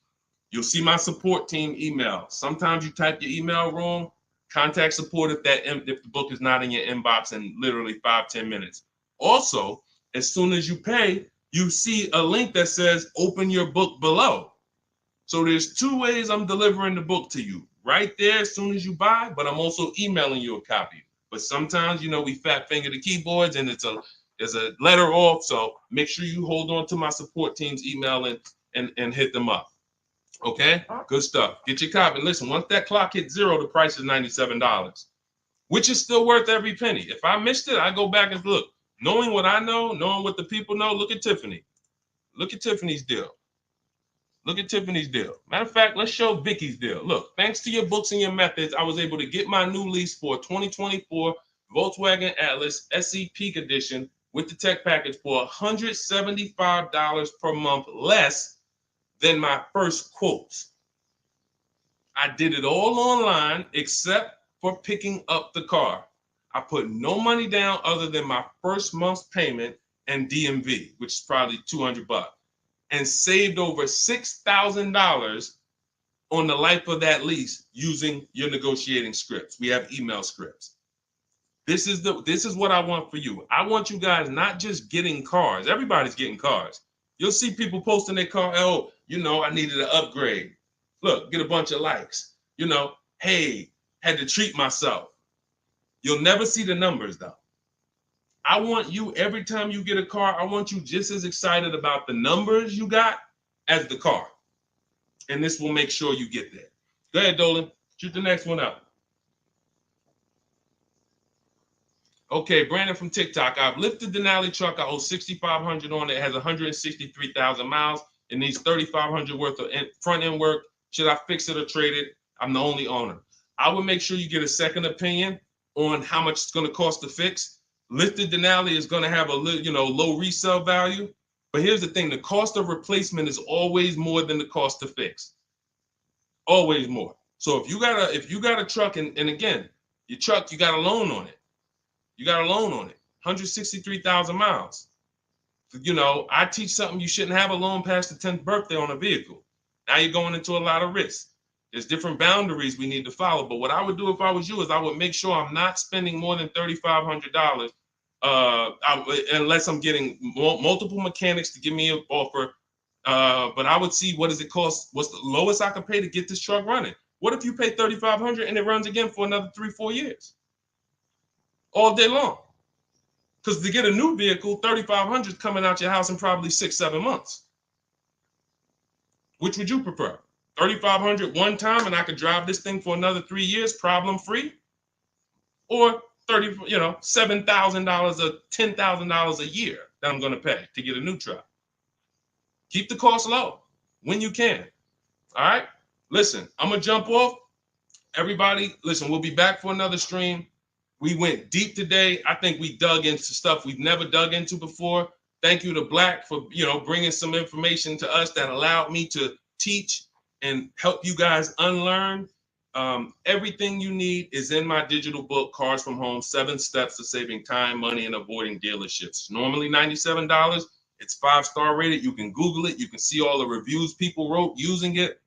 You'll see my support team email. Sometimes you type your email wrong. Contact support if the book is not in your inbox in literally 5-10 minutes. Also, as soon as you pay, you see a link that says open your book below. So there's 2 ways I'm delivering the book to you. Right there as soon as you buy, but I'm also emailing you a copy. But sometimes, we fat finger the keyboards and there's a letter off. So make sure you hold on to my support team's email and hit them up. Okay, good stuff. Get your copy. Listen, once that clock hits 0, the price is $97, which is still worth every penny. If I missed it, I go back and look. Knowing what I know, knowing what the people know, look at Tiffany. Look at Tiffany's deal. Look at Tiffany's deal. Matter of fact, let's show Vicky's deal. Look, thanks to your books and your methods, I was able to get my new lease for a 2024 Volkswagen Atlas SE Peak Edition with the tech package for $175 per month less than my first quotes. I did it all online except for picking up the car. I put no money down other than my first month's payment and DMV, which is probably $200, and saved over $6,000 on the life of that lease using your negotiating scripts. We have email scripts. This is what I want for you. I want you guys not just getting cars. Everybody's getting cars. You'll see people posting their car. Oh, I needed an upgrade. Look, get a bunch of likes. Hey, had to treat myself. You'll never see the numbers though. I want you, every time you get a car, I want you just as excited about the numbers you got as the car. And this will make sure you get there. Go ahead, Dolan. Shoot the next one up. Okay, Brandon from TikTok. I've lifted the Denali truck. I owe $6,500 on it. It has 163,000 miles. It needs $3,500 worth of front end work. Should I fix it or trade it? I'm the only owner. I would make sure you get a second opinion on how much it's going to cost to fix. Lifted Denali is going to have a low resale value. But here's the thing: the cost of replacement is always more than the cost to fix. Always more. So if you got a truck, and again, your truck, you got a loan on it. You got a loan on it, 163,000 miles. I teach something: you shouldn't have a loan past the 10th birthday on a vehicle. Now you're going into a lot of risk. There's different boundaries we need to follow. But what I would do if I was you is I would make sure I'm not spending more than $3,500 unless I'm getting multiple mechanics to give me an offer. But I would see, what does it cost? What's the lowest I can pay to get this truck running? What if you pay $3,500 and it runs again for another 3-4 years? All day long. Because to get a new vehicle, $3,500 is coming out your house in probably 6-7 months. Which would you prefer? $3,500 one time and I could drive this thing for another 3 years problem free? Or $7,000 or $10,000 a year that I'm going to pay to get a new truck? Keep the cost low when you can. All right. Listen, I'm going to jump off. Everybody, listen, we'll be back for another stream. We went deep today. I think we dug into stuff we've never dug into before. Thank you to Black for, bringing some information to us that allowed me to teach and help you guys unlearn. Everything you need is in my digital book, Cars from Home, 7 Steps to Saving Time, Money, and Avoiding Dealerships. Normally $97. It's 5-star rated. You can Google it. You can see all the reviews people wrote using it.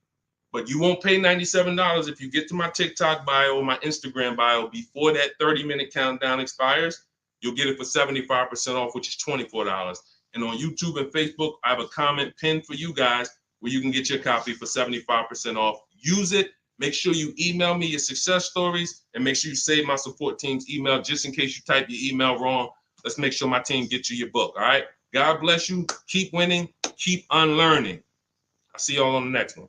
But you won't pay $97 if you get to my TikTok bio or my Instagram bio before that 30-minute countdown expires. You'll get it for 75% off, which is $24. And on YouTube and Facebook, I have a comment pinned for you guys where you can get your copy for 75% off. Use it. Make sure you email me your success stories, and make sure you save my support team's email just in case you type your email wrong. Let's make sure my team gets you your book. All right. God bless you. Keep winning. Keep unlearning. I'll see y'all on the next one.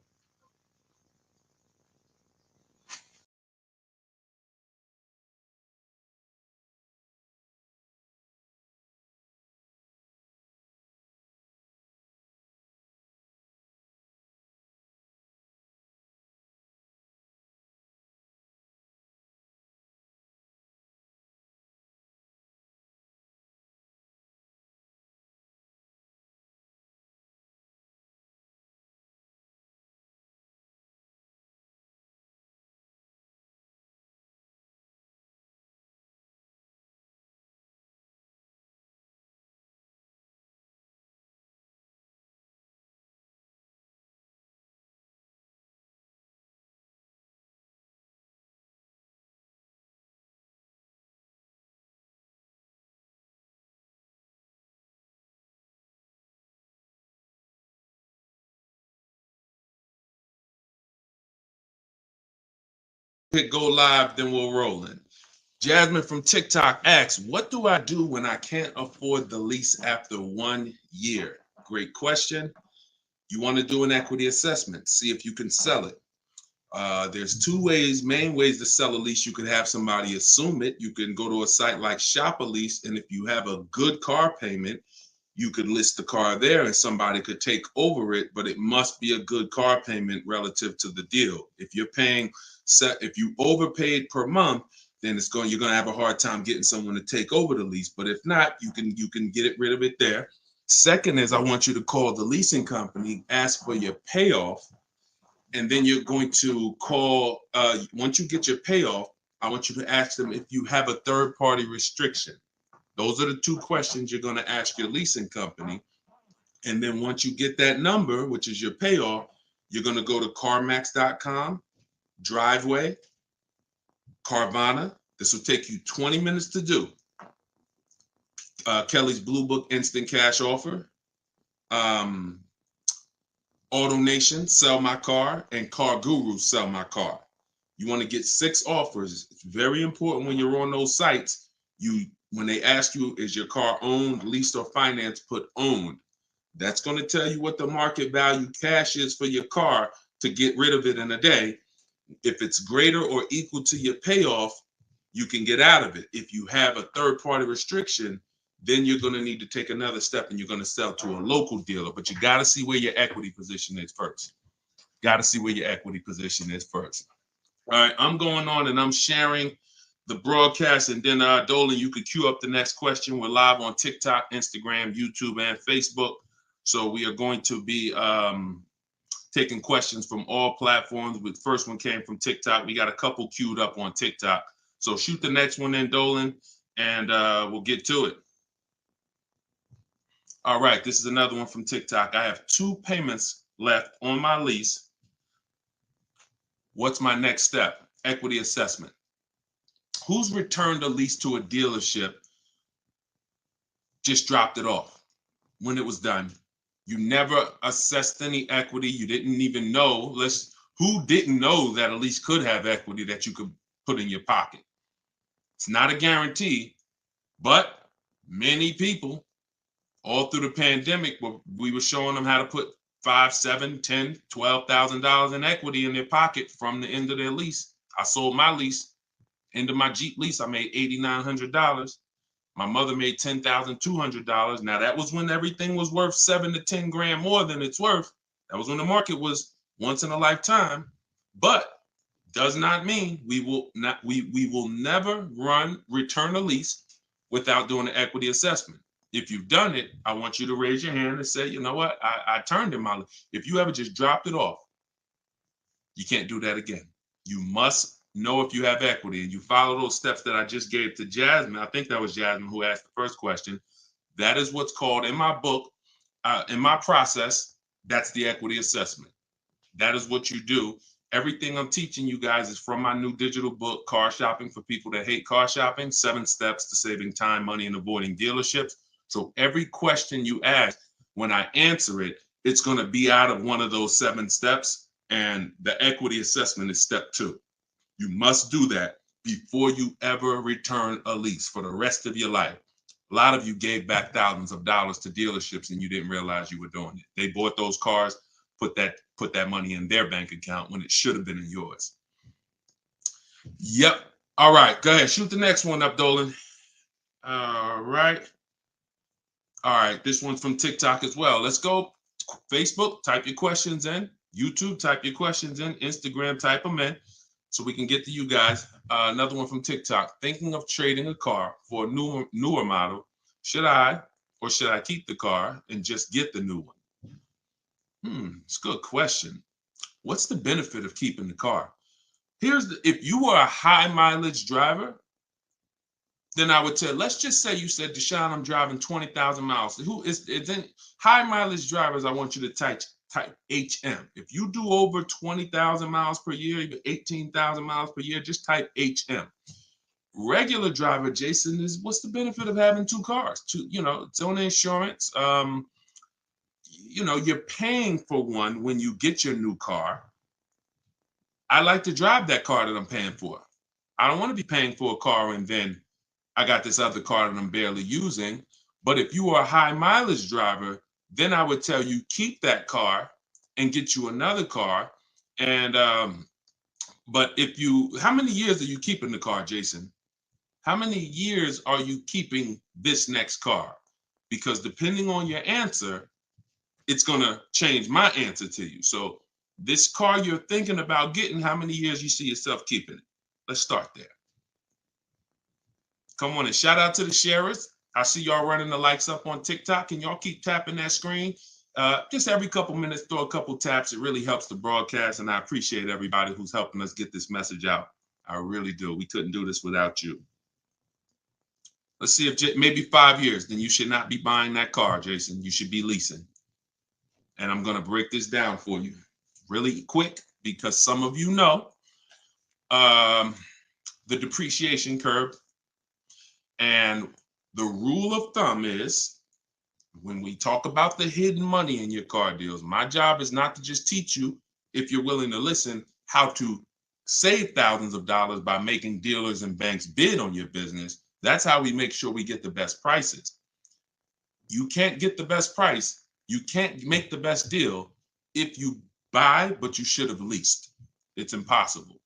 Hit go live, then we'll roll in. Jasmine from TikTok asks, what do I do when I can't afford the lease after 1 year? Great question. You want to do an equity assessment, see if you can sell it. There's two main ways to sell a lease. You could have somebody assume it. You can go to a site like Shop a Lease, and if you have a good car payment, you could list the car there and somebody could take over it, but it must be a good car payment relative to the deal. If you're paying, if you overpaid per month, then you're going to have a hard time getting someone to take over the lease. But if not, you can get rid of it there. Second is, I want you to call the leasing company, ask for your payoff, and then you're going to call, once you get your payoff, I want you to ask them if you have a third-party restriction. Those are the two questions you're going to ask your leasing company. And then once you get that number, which is your payoff, you're going to go to CarMax.com, Driveway, Carvana. This will take you 20 minutes to do. Kelly's Blue Book Instant Cash Offer, Auto Nation, Sell My Car, and Car Guru, Sell My Car. You want to get 6 offers. It's very important when you're on those sites. When they ask you, is your car owned, leased, or financed, put owned. That's going to tell you what the market value cash is for your car to get rid of it in a day. If it's greater or equal to your payoff, you can get out of it. If you have a third-party restriction, then you're going to need to take another step and you're going to sell to a local dealer. But you got to see where your equity position is first. Got to see where your equity position is first. All right, I'm going on and I'm sharing the broadcast, and then Dolan, you could queue up the next question. We're live on TikTok, Instagram, YouTube, and Facebook. So we are going to be taking questions from all platforms. The first one came from TikTok. We got a couple queued up on TikTok. So shoot the next one in, Dolan, and we'll get to it. All right, this is another one from TikTok. I have 2 payments left on my lease. What's my next step? Equity assessment. Who's returned a lease to a dealership, just dropped it off when it was done? You never assessed any equity. You didn't even know. Who didn't know that a lease could have equity that you could put in your pocket? It's not a guarantee, but many people all through the pandemic, we were showing them how to put $5,000, $10,000, $12,000 in equity in their pocket from the end of their lease. I sold my lease. End of my Jeep lease, I made $8,900. My mother made $10,200. Now that was when everything was worth 7 to 10 grand more than it's worth. That was when the market was once in a lifetime. But does not mean we will never return a lease without doing an equity assessment. If you've done it, I want you to raise your hand and say, you know what, I turned in my lease. If you ever just dropped it off, you can't do that again. You must know if you have equity, and you follow those steps that I just gave to Jasmine. I think that was Jasmine who asked the first question. That is what's called in my book, In my process, that's the equity assessment. That is what you do. Everything I'm teaching you guys is from my new digital book, Car Shopping for People That Hate Car Shopping, 7 Steps to Saving Time, Money, and Avoiding Dealerships. So every question you ask, when I answer it, it's going to be out of one of those 7 steps. And the equity assessment is step 2. You must do that before you ever return a lease for the rest of your life. A lot of you gave back thousands of dollars to dealerships and you didn't realize you were doing it. They bought those cars, put that money in their bank account when it should have been in yours. Yep. All right. Go ahead. Shoot the next one up, Dolan. All right. All right. This one's from TikTok as well. Let's go. Facebook, type your questions in. YouTube, type your questions in. Instagram, type them in so we can get to you guys. Another one from TikTok. Thinking of trading a car for a newer model. Should I keep the car and just get the new one? It's a good question. What's the benefit of keeping the car? If you were a high mileage driver, then I would tell, let's just say you said, Deshone, I'm driving 20,000 miles. Then high mileage drivers, I want you to type HM. If you do over 20,000 miles per year, even 18,000 miles per year, just type HM. Regular driver, Jason, what's the benefit of having 2 cars? It's own insurance. You're paying for one when you get your new car. I like to drive that car that I'm paying for. I don't want to be paying for a car and then I got this other car that I'm barely using. But if you are a high mileage driver, then I would tell you keep that car and get you another car. And but how many years are you keeping the car, Jason? How many years are you keeping this next car? Because depending on your answer, it's going to change my answer to you. So this car you're thinking about getting, how many years you see yourself keeping it? Let's start there. Come on and shout out to the sharers. I see y'all running the likes up on TikTok and y'all keep tapping that screen. Just every couple minutes, throw a couple taps. It really helps the broadcast. And I appreciate everybody who's helping us get this message out. I really do. We couldn't do this without you. Let's see if maybe 5 years, then you should not be buying that car, Jason. You should be leasing. And I'm going to break this down for you really quick because some of you know the depreciation curve. And the rule of thumb is when we talk about the hidden money in your car deals, my job is not to just teach you, if you're willing to listen, how to save thousands of dollars by making dealers and banks bid on your business. That's how we make sure we get the best prices. You can't get the best price. You can't make the best deal if you buy, but you should have leased. It's impossible.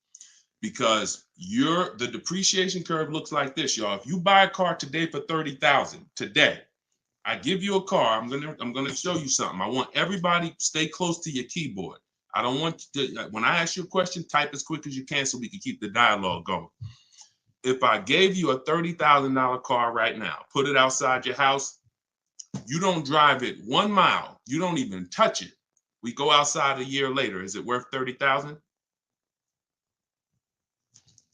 Because the depreciation curve looks like this, y'all. If you buy a car today for $30,000 today, I give you a car. I'm gonna show you something. I want everybody stay close to your keyboard. I don't want you to, when I ask you a question, type as quick as you can so we can keep the dialogue going. If I gave you a $30,000 car right now, put it outside your house, you don't drive it 1 mile, you don't even touch it. We go outside a year later. Is it worth $30,000?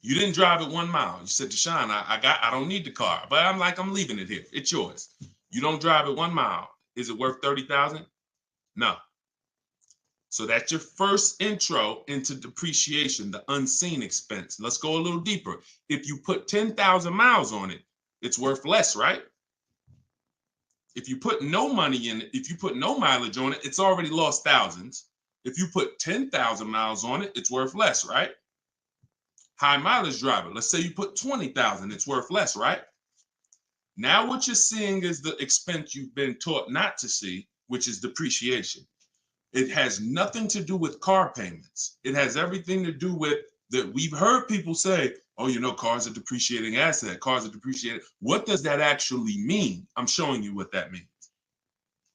You didn't drive it 1 mile. You said, Deshone, I don't need the car, but I'm leaving it here. It's yours. You don't drive it 1 mile. Is it worth $30,000? No. So that's your first intro into depreciation, the unseen expense. Let's go a little deeper. If you put 10,000 miles on it, it's worth less, right? If you put no money in it, if you put no mileage on it, it's already lost thousands. If you put 10,000 miles on it, it's worth less, right? High mileage driver, let's say you put 20,000, it's worth less, right? Now what you're seeing is the expense you've been taught not to see, which is depreciation. It has nothing to do with car payments. It has everything to do with that. We've heard people say, oh, cars are depreciating asset, cars are depreciating. What does that actually mean? I'm showing you what that means.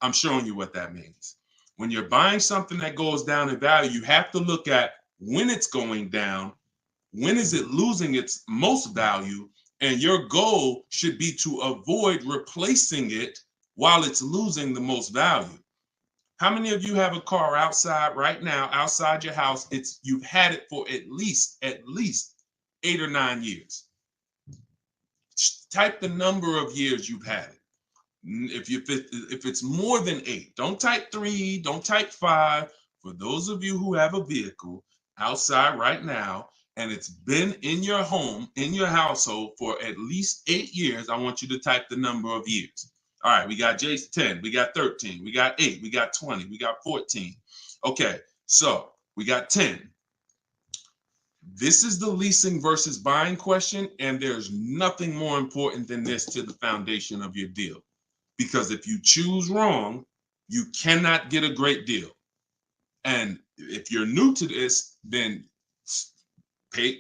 I'm showing you what that means. When you're buying something that goes down in value, you have to look at when it's going down, when is it losing its most value, and your goal should be to avoid replacing it while it's losing the most value. How many of you have a car outside right now, outside your house? You've had it for at least 8 or 9 years. Type the number of years you've had it. If it's more than 8, don't type 3, don't type 5. For those of you who have a vehicle outside right now and it's been in your home, in your household for at least 8 years, I want you to type the number of years. All right, we got Jason 10, we got 13, we got 8, we got 20, we got 14. Okay, so we got 10. This is the leasing versus buying question, and there's nothing more important than this to the foundation of your deal. Because if you choose wrong, you cannot get a great deal. And if you're new to this, then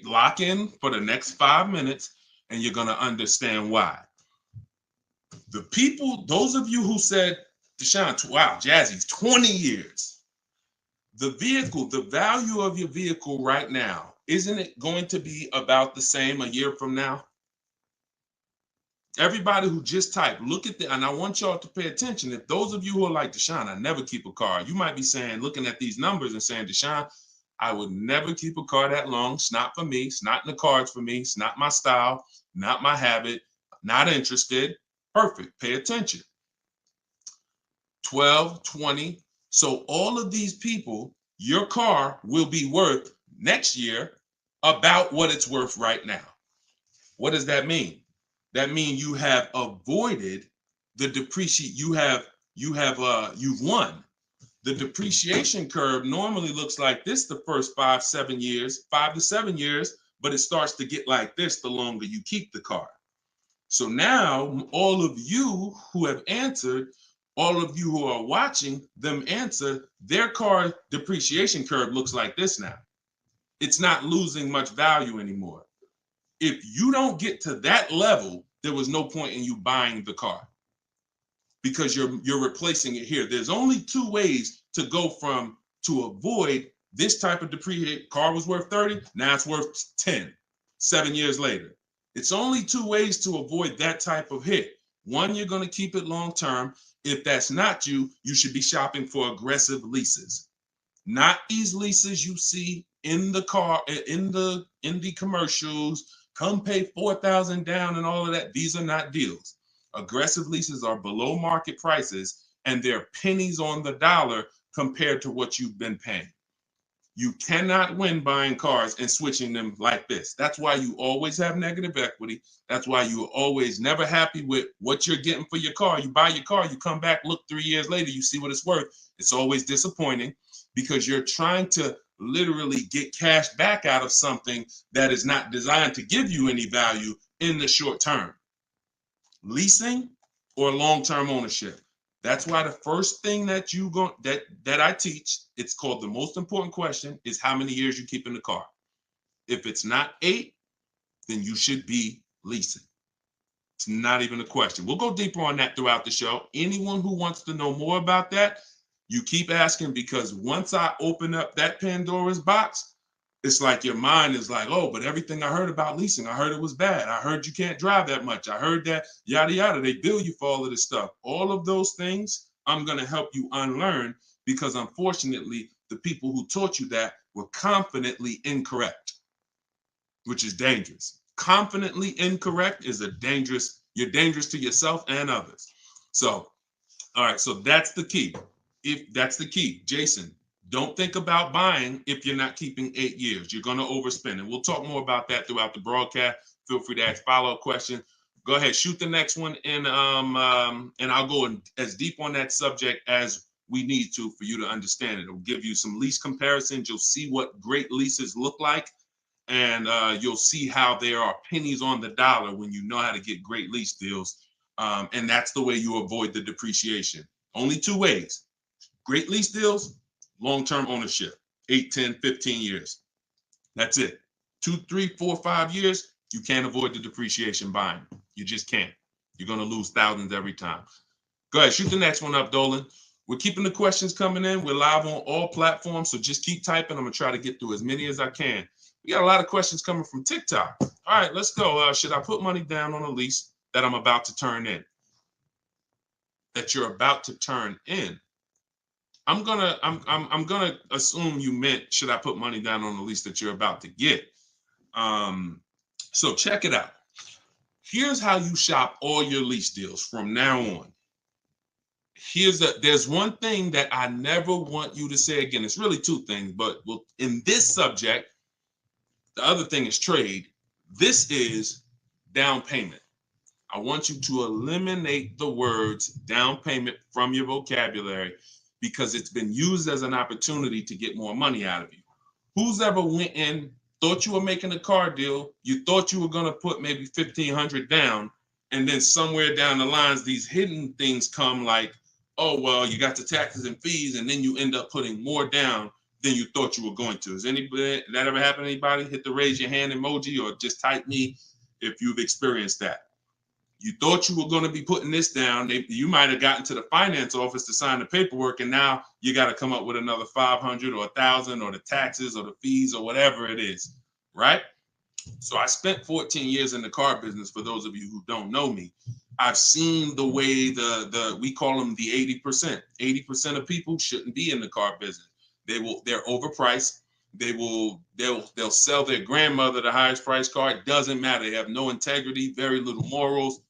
lock in for the next 5 minutes, and you're going to understand why. The people, those of you who said, Deshone, wow, Jazzy's 20 years. The vehicle, the value of your vehicle right now, isn't it going to be about the same a year from now? Everybody who just typed, look at the, and I want y'all to pay attention. If those of you who are like, Deshone, I never keep a car, you might be saying, looking at these numbers and saying, Deshone, I would never keep a car that long. It's not for me. It's not in the cards for me. It's not my style, not my habit, not interested. Perfect. Pay attention. 12, 20. So all of these people, your car will be worth next year about what it's worth right now. What does that mean? That means you have avoided the depreciation. You've won. The depreciation curve normally looks like this the first 5 to 7 years, but it starts to get like this the longer you keep the car. So now all of you who have answered, all of you who are watching them answer, their car depreciation curve looks like this now. It's not losing much value anymore. If you don't get to that level, there was no point in you buying the car because you're replacing it here. There's only 2 ways to go from to avoid this type of depreciation. Car was worth 30, now it's worth 10, 7 years later. It's only 2 ways to avoid that type of hit. One, you're going to keep it long term. If that's not you, you should be shopping for aggressive leases. Not these leases you see in the car, in the commercials, come pay $4,000 down and all of that. These are not deals. Aggressive leases are below market prices and they're pennies on the dollar compared to what you've been paying. You cannot win buying cars and switching them like this. That's why you always have negative equity. That's why you're always never happy with what you're getting for your car. You buy your car, you come back, look 3 years later, you see what it's worth. It's always disappointing because you're trying to literally get cash back out of something that is not designed to give you any value in the short term. Leasing or long-term ownership. That's why the first thing that I teach, it's called the most important question, is how many years you keep in the car. If it's not 8, then you should be leasing. It's not even a question. We'll go deeper on that throughout the show. Anyone who wants to know more about that, you keep asking, because once I open up that Pandora's box, it's like your mind is like, oh, but everything I heard about leasing, I heard it was bad. I heard you can't drive that much. I heard that yada, yada. They bill you for all of this stuff. All of those things, I'm going to help you unlearn because unfortunately, the people who taught you that were confidently incorrect, which is dangerous. Confidently incorrect is you're dangerous to yourself and others. So, all right, so that's the key. If that's the key, Jason, don't think about buying if you're not keeping 8 years. You're going to overspend. And we'll talk more about that throughout the broadcast. Feel free to ask follow-up questions. Go ahead, shoot the next one, and I'll go as deep on that subject as we need to for you to understand it. It'll give you some lease comparisons. You'll see what great leases look like, and you'll see how there are pennies on the dollar when you know how to get great lease deals. And that's the way you avoid the depreciation. Only 2 ways. Great lease deals, long-term ownership, 8, 10, 15 years. That's it. 2, 3, 4, 5 years, you can't avoid the depreciation buying. You just can't. You're going to lose thousands every time. Go ahead, shoot the next one up, Dolan. We're keeping the questions coming in. We're live on all platforms, so just keep typing. I'm going to try to get through as many as I can. We got a lot of questions coming from TikTok. All right, let's go. Should I put money down on a lease that I'm about to turn in? That you're about to turn in. I'm gonna assume you meant, should I put money down on the lease that you're about to get? So check it out. Here's how you shop all your lease deals from now on. there's one thing that I never want you to say again. It's really two things, but in this subject, the other thing is trade. This is down payment. I want you to eliminate the words down payment from your vocabulary because it's been used as an opportunity to get more money out of you. Who's ever went in, thought you were making a car deal, you thought you were going to put maybe $1,500 down, and then somewhere down the lines, these hidden things come like, oh, well, you got the taxes and fees, and then you end up putting more down than you thought you were going to. Has anybody, that ever happened to anybody? Hit the raise your hand emoji or just type me if you've experienced that. You thought you were going to be putting this down. You might have gotten to the finance office to sign the paperwork, and now you got to come up with another 500 or 1,000 or the taxes or the fees or whatever it is, right? So I spent 14 years in the car business. For those of you who don't know me, I've seen the way we call them the 80%. 80% of people shouldn't be in the car business. They're overpriced. They'll sell their grandmother the highest price car. It doesn't matter. They have no integrity, very little morals.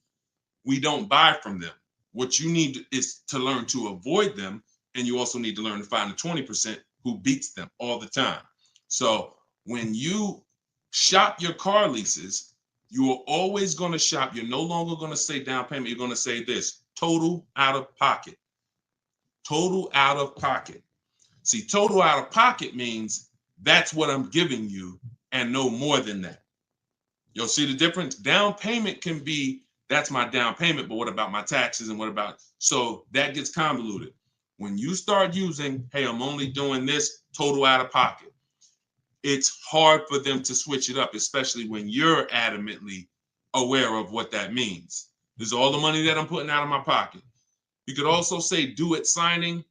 We don't buy from them. What you need is to learn to avoid them, and you also need to learn to find the 20% who beats them all the time. So when you shop your car leases, you are always going to shop. You're no longer going to say down payment. You're going to say this: total out of pocket. Total out of pocket. See, total out of pocket means that's what I'm giving you and no more than that. You'll see the difference. Down payment can be, that's my down payment, but what about my taxes and what about, so that gets convoluted. When you start using, hey, I'm only doing this total out of pocket, it's hard for them to switch it up, especially when you're adamantly aware of what that means. This is all the money that I'm putting out of my pocket. You could also say do it signing,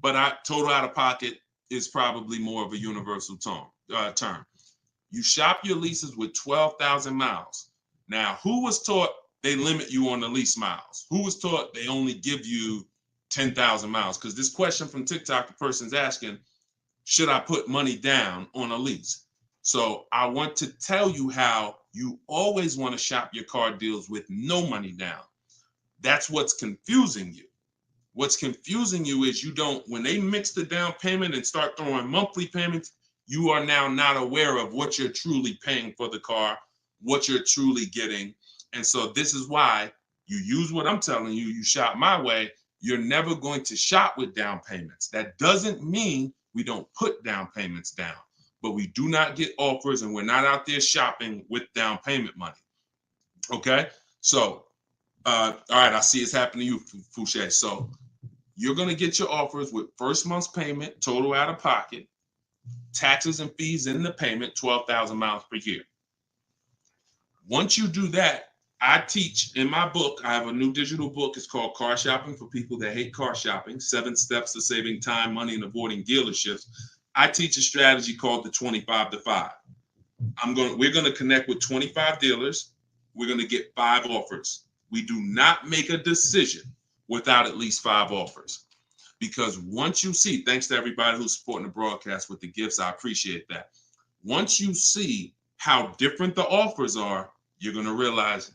but total out of pocket is probably more of a universal term. You shop your leases with 12,000 miles. Now, who was taught they limit you on the lease miles? Who was taught they only give you 10,000 miles? Because this question from TikTok, the person's asking, should I put money down on a lease? So I want to tell you how you always want to shop your car deals with no money down. That's what's confusing you. What's confusing you is when they mix the down payment and start throwing monthly payments, you are now not aware of what you're truly paying for the car, what you're truly getting. And so this is why you use what I'm telling you, you shop my way. You're never going to shop with down payments. That doesn't mean we don't put down payments down, but we do not get offers and we're not out there shopping with down payment money. Okay? So, all right, I see it's happening to you, Fouché. So you're going to get your offers with first month's payment, total out of pocket, taxes and fees in the payment, 12,000 miles per year. Once you do that, I teach in my book, I have a new digital book. It's called Car Shopping for People That Hate Car Shopping, 7 Steps to Saving Time, Money, and Avoiding Dealerships. I teach a strategy called the 25 to 5. We're going to connect with 25 dealers. We're going to get 5 offers. We do not make a decision without at least 5 offers. Because once you see, thanks to everybody who's supporting the broadcast with the gifts, I appreciate that. Once you see how different the offers are, you're going to realize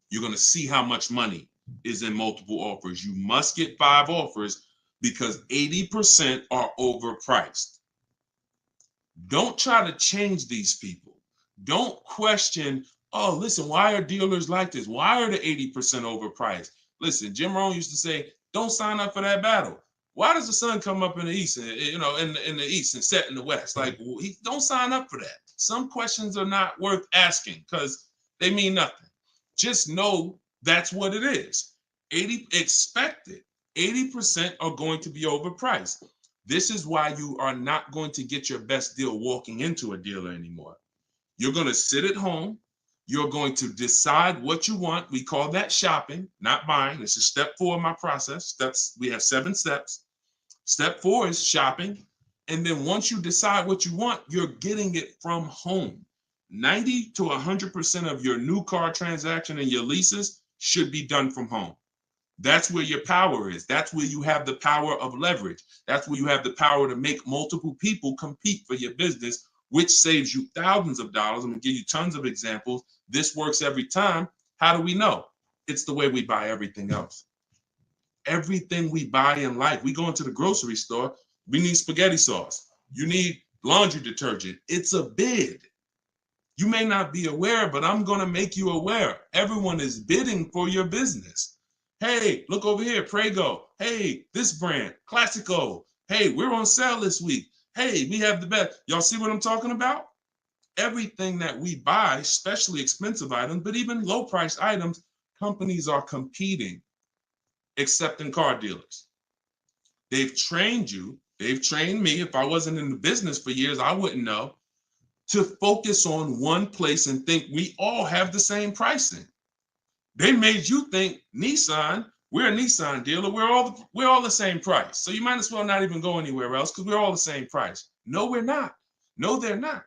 you're going to see how much money is in multiple offers. You must get 5 offers because 80% are overpriced. Don't try to change these people. Don't question, oh, listen, why are dealers like this? Why are the 80% overpriced? Listen, Jim Rohn used to say, don't sign up for that battle. Why does the sun come up in the east, and, in the east and set in the west? Like, don't sign up for that. Some questions are not worth asking because they mean nothing. Just know that's what it is. 80% are going to be overpriced. This is why you are not going to get your best deal walking into a dealer anymore. You're going to sit at home. You're going to decide what you want. We call that shopping, not buying. This is step 4 of my process. We have 7 steps. Step 4 is shopping. And then once you decide what you want, you're getting it from home. 90 to 100% of your new car transaction and your leases should be done from home. That's where your power is. That's where you have the power of leverage. That's where you have the power to make multiple people compete for your business, which saves you thousands of dollars. I'm going to give you tons of examples. This works every time. How do we know? It's the way we buy everything else. Everything we buy in life, we go into the grocery store, we need spaghetti sauce. You need laundry detergent. It's a bid. You may not be aware, but I'm going to make you aware. Everyone is bidding for your business. Hey, look over here, Prego. Hey, this brand, Classico. Hey, we're on sale this week. Hey, we have the best. Y'all see what I'm talking about? Everything that we buy, especially expensive items, but even low price items, companies are competing, except in car dealers. They've trained you. They've trained me. If I wasn't in the business for years, I wouldn't know, to focus on one place and think we all have the same pricing. They made you think Nissan, we're a Nissan dealer, we're all the same price. So you might as well not even go anywhere else because we're all the same price. No, we're not. No, they're not.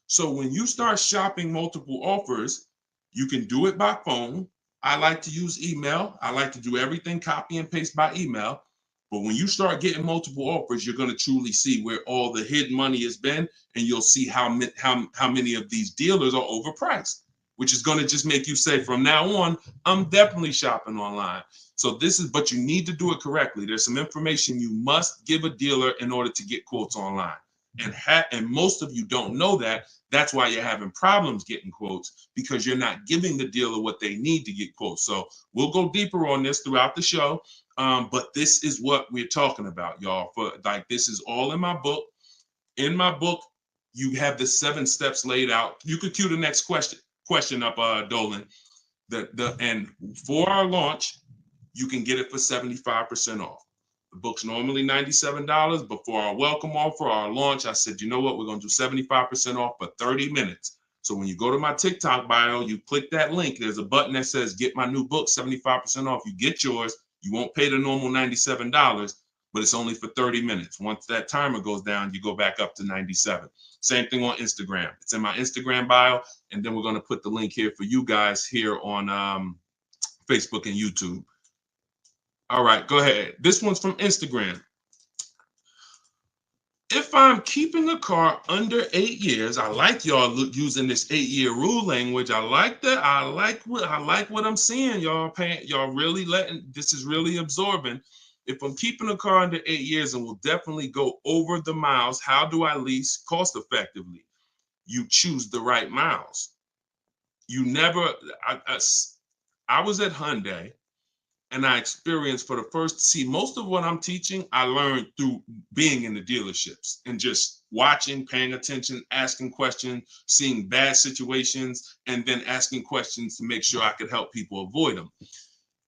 So when you start shopping multiple offers, you can do it by phone. I like to use email. I like to do everything copy and paste by email. But when you start getting multiple offers, you're going to truly see where all the hidden money has been, and you'll see how many of these dealers are overpriced, which is going to just make you say, from now on, I'm definitely shopping online. So but you need to do it correctly. There's some information you must give a dealer in order to get quotes online. And most of you don't know that. That's why you're having problems getting quotes, because you're not giving the dealer what they need to get quotes. So we'll go deeper on this throughout the show. But this is what we're talking about, y'all. This is all in my book. In my book, you have the 7 steps laid out. You could cue the next question up, Dolan. And for our launch, you can get it for 75% off. The book's normally $97, but for our welcome offer, our launch, I said, you know what? We're going to do 75% off for 30 minutes. So when you go to my TikTok bio, you click that link. There's a button that says, get my new book, 75% off. You get yours. You won't pay the normal $97, but it's only for 30 minutes. Once that timer goes down, you go back up to 97. Same thing on Instagram. It's in my Instagram bio. And then we're going to put the link here for you guys here on Facebook and YouTube. All right, go ahead. This one's from Instagram. If I'm keeping a car under 8 years, I like y'all using this 8-year rule language. I like that. I like what I'm seeing, y'all. Y'all really this is really absorbing. If I'm keeping a car under 8 years and will definitely go over the miles, how do I lease cost effectively? You choose the right miles. You never. I was at Hyundai. And I experienced most of what I'm teaching, I learned through being in the dealerships and just watching, paying attention, asking questions, seeing bad situations, and then asking questions to make sure I could help people avoid them.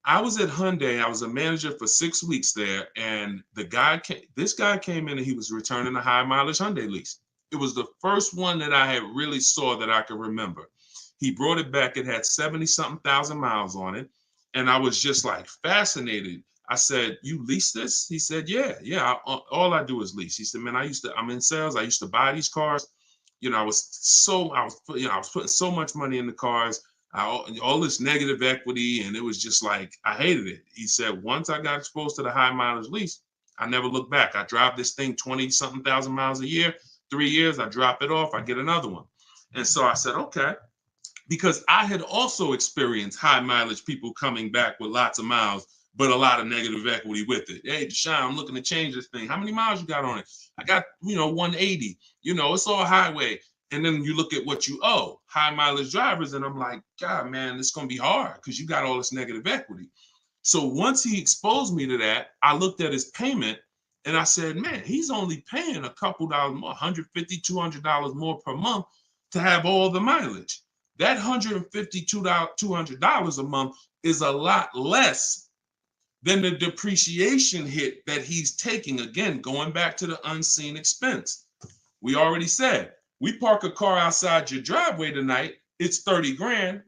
I was at Hyundai. I was a manager for 6 weeks there. And this guy came in and he was returning a high mileage Hyundai lease. It was the first one that I had really saw that I could remember. He brought it back. It had 70-something thousand miles on it. And I was just like fascinated. I said, you lease this? He said, yeah. All I do is lease. He said, man, I'm in sales. I used to buy these cars. You know, I was putting so much money in the cars, all this negative equity. And it was just like, I hated it. He said, once I got exposed to the high mileage lease, I never looked back. I drive this thing 20-something thousand miles a year, 3 years, I drop it off, I get another one. And so I said, okay. Because I had also experienced high mileage people coming back with lots of miles, but a lot of negative equity with it. Hey, Deshone, I'm looking to change this thing. How many miles you got on it? I got, 180. It's all highway. And then you look at what you owe, high mileage drivers. And I'm like, God, man, it's going to be hard because you got all this negative equity. So once he exposed me to that, I looked at his payment and I said, man, he's only paying a couple dollars more, $150, $200 more per month to have all the mileage. That $150, $200 a month is a lot less than the depreciation hit that he's taking. Again, going back to the unseen expense. We already said, we park a car outside your driveway tonight, it's 30 grand.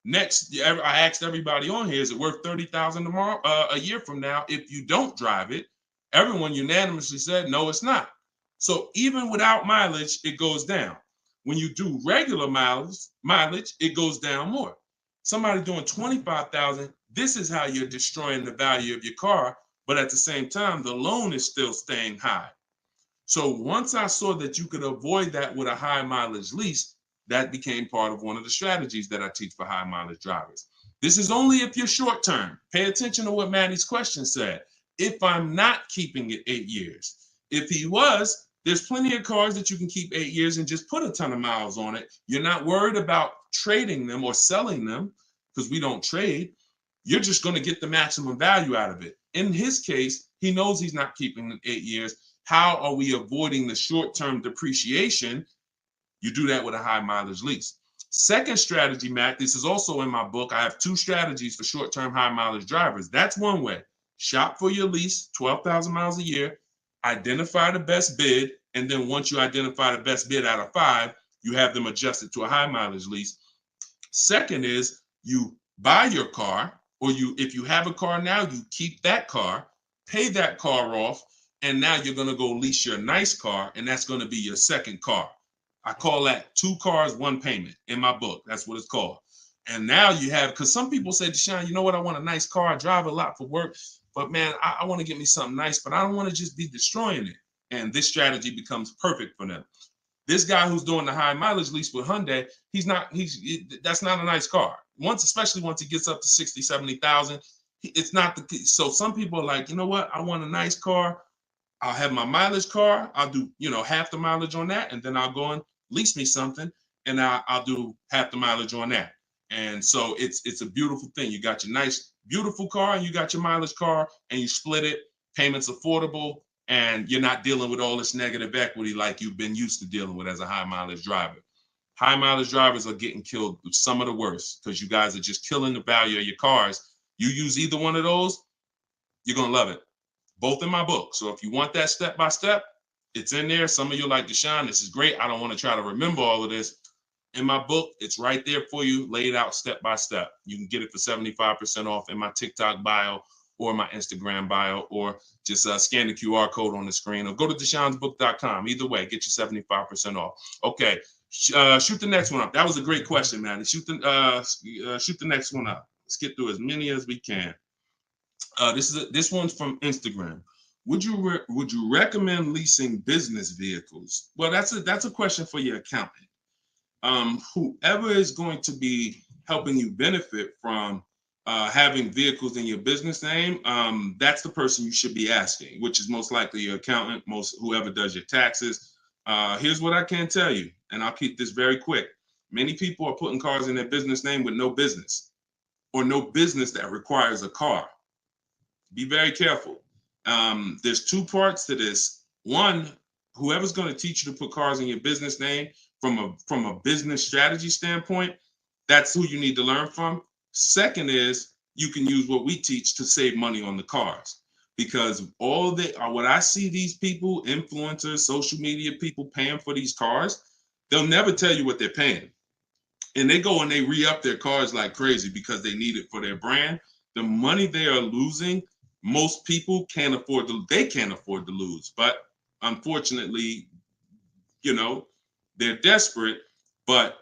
Next, I asked everybody on here, is it worth 30,000 tomorrow, a year from now? If you don't drive it, everyone unanimously said, no, it's not. So even without mileage, it goes down. When you do regular mileage, it goes down more. Somebody doing 25,000, this is how you're destroying the value of your car. But at the same time, the loan is still staying high. So once I saw that you could avoid that with a high mileage lease, that became part of one of the strategies that I teach for high mileage drivers. This is only if you're short term. Pay attention to what Maddie's question said. If I'm not keeping it 8 years. If he was, there's plenty of cars that you can keep 8 years and just put a ton of miles on it. You're not worried about trading them or selling them because we don't trade. You're just going to get the maximum value out of it. In his case, he knows he's not keeping it 8 years. How are we avoiding the short-term depreciation? You do that with a high mileage lease. Second strategy, Matt, this is also in my book. I have 2 strategies for short-term high mileage drivers. That's one way. Shop for your lease, 12,000 miles a year, identify the best bid, and then once you identify the best bid out of 5, you have them adjusted to a high mileage lease. Second is you buy your car, or if you have a car now, you keep that car, pay that car off, and now you're going to go lease your nice car, and that's going to be your second car. I call that 2 cars, 1 payment in my book. That's what it's called. And now you have, because some people say, Deshone, you know what? I want a nice car. I drive a lot for work, but man, I want to get me something nice, but I don't want to just be destroying it. And this strategy becomes perfect for them. This guy who's doing the high mileage lease with Hyundai, that's not a nice car. Especially once it gets up to 60, 70,000, it's not so some people are like, you know what? I want a nice car. I'll have my mileage car. I'll do, half the mileage on that. And then I'll go and lease me something and I'll do half the mileage on that. And so it's a beautiful thing. You got your nice, beautiful car and you got your mileage car and you split it, payments affordable, and you're not dealing with all this negative equity like you've been used to dealing with as a high mileage driver. High mileage drivers are getting killed with some of the worst because you guys are just killing the value of your cars. You use either one of those, you're going to love it. Both in my book. So if you want that step by step, it's in there. Some of you are like, Deshone, this is great. I don't want to try to remember all of this. In my book, it's right there for you, laid out step by step. You can get it for 75% off in my TikTok bio or my Instagram bio, or just scan the QR code on the screen, or go to deshonesbook.com. Either way, get you 75% off. Okay, shoot the next one up. That was a great question, man. Shoot the next one up. Let's get through as many as we can. This one's from Instagram. Would you recommend leasing business vehicles? Well, that's a question for your accountant. Whoever is going to be helping you benefit from having vehicles in your business name, that's the person you should be asking, which is most likely your accountant, whoever does your taxes. Here's what I can tell you, and I'll keep this very quick. Many people are putting cars in their business name with no business, or no business that requires a car. Be very careful. There's 2 parts to this. One, whoever's going to teach you to put cars in your business name from a business strategy standpoint, that's who you need to learn from. Second is you can use what we teach to save money on the cars, because what I see these people, influencers, social media people paying for these cars, they'll never tell you what they're paying. And they go and they re-up their cars like crazy because they need it for their brand. The money they are losing, most people can't afford to lose. But unfortunately, they're desperate. But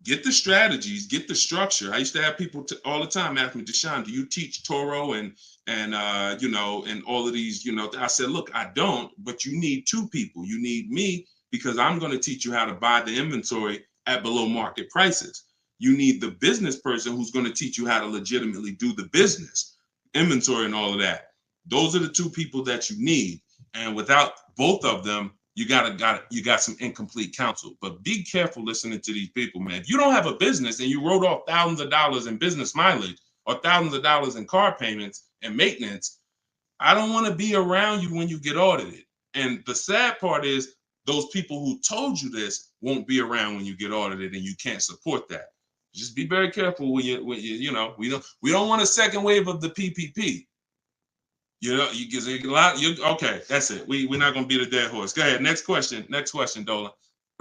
get the strategies, get the structure. I used to have people all the time ask me, Deshone, do you teach Toro and all of these, I said, look, I don't, but you need 2 people. You need me, because I'm going to teach you how to buy the inventory at below market prices. You need the business person who's going to teach you how to legitimately do the business, inventory and all of that. Those are the 2 people that you need. And without both of them, you got some incomplete counsel. But be careful listening to these people, man. If you don't have a business and you wrote off thousands of dollars in business mileage or thousands of dollars in car payments and maintenance, I don't want to be around you when you get audited. And the sad part is those people who told you this won't be around when you get audited, and you can't support that. Just be very careful we don't want a second wave of the PPP. You get a lot. Okay, that's it. We're not gonna beat a dead horse. Go ahead. Next question, Dolan.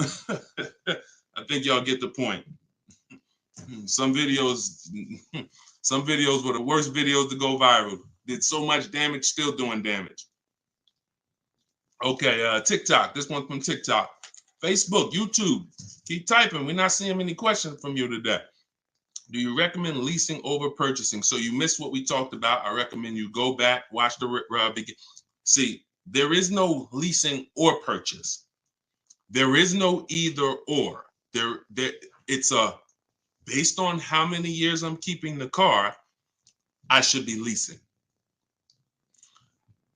I think y'all get the point. Some videos were the worst videos to go viral. Did so much damage, still doing damage. Okay, TikTok. This one's from TikTok. Facebook, YouTube. Keep typing. We're not seeing many questions from you today. Do you recommend leasing over purchasing? So you missed what we talked about. I recommend you go back, watch the begin. See, there is no leasing or purchase. There is no either or. It's a based on how many years I'm keeping the car, I should be leasing.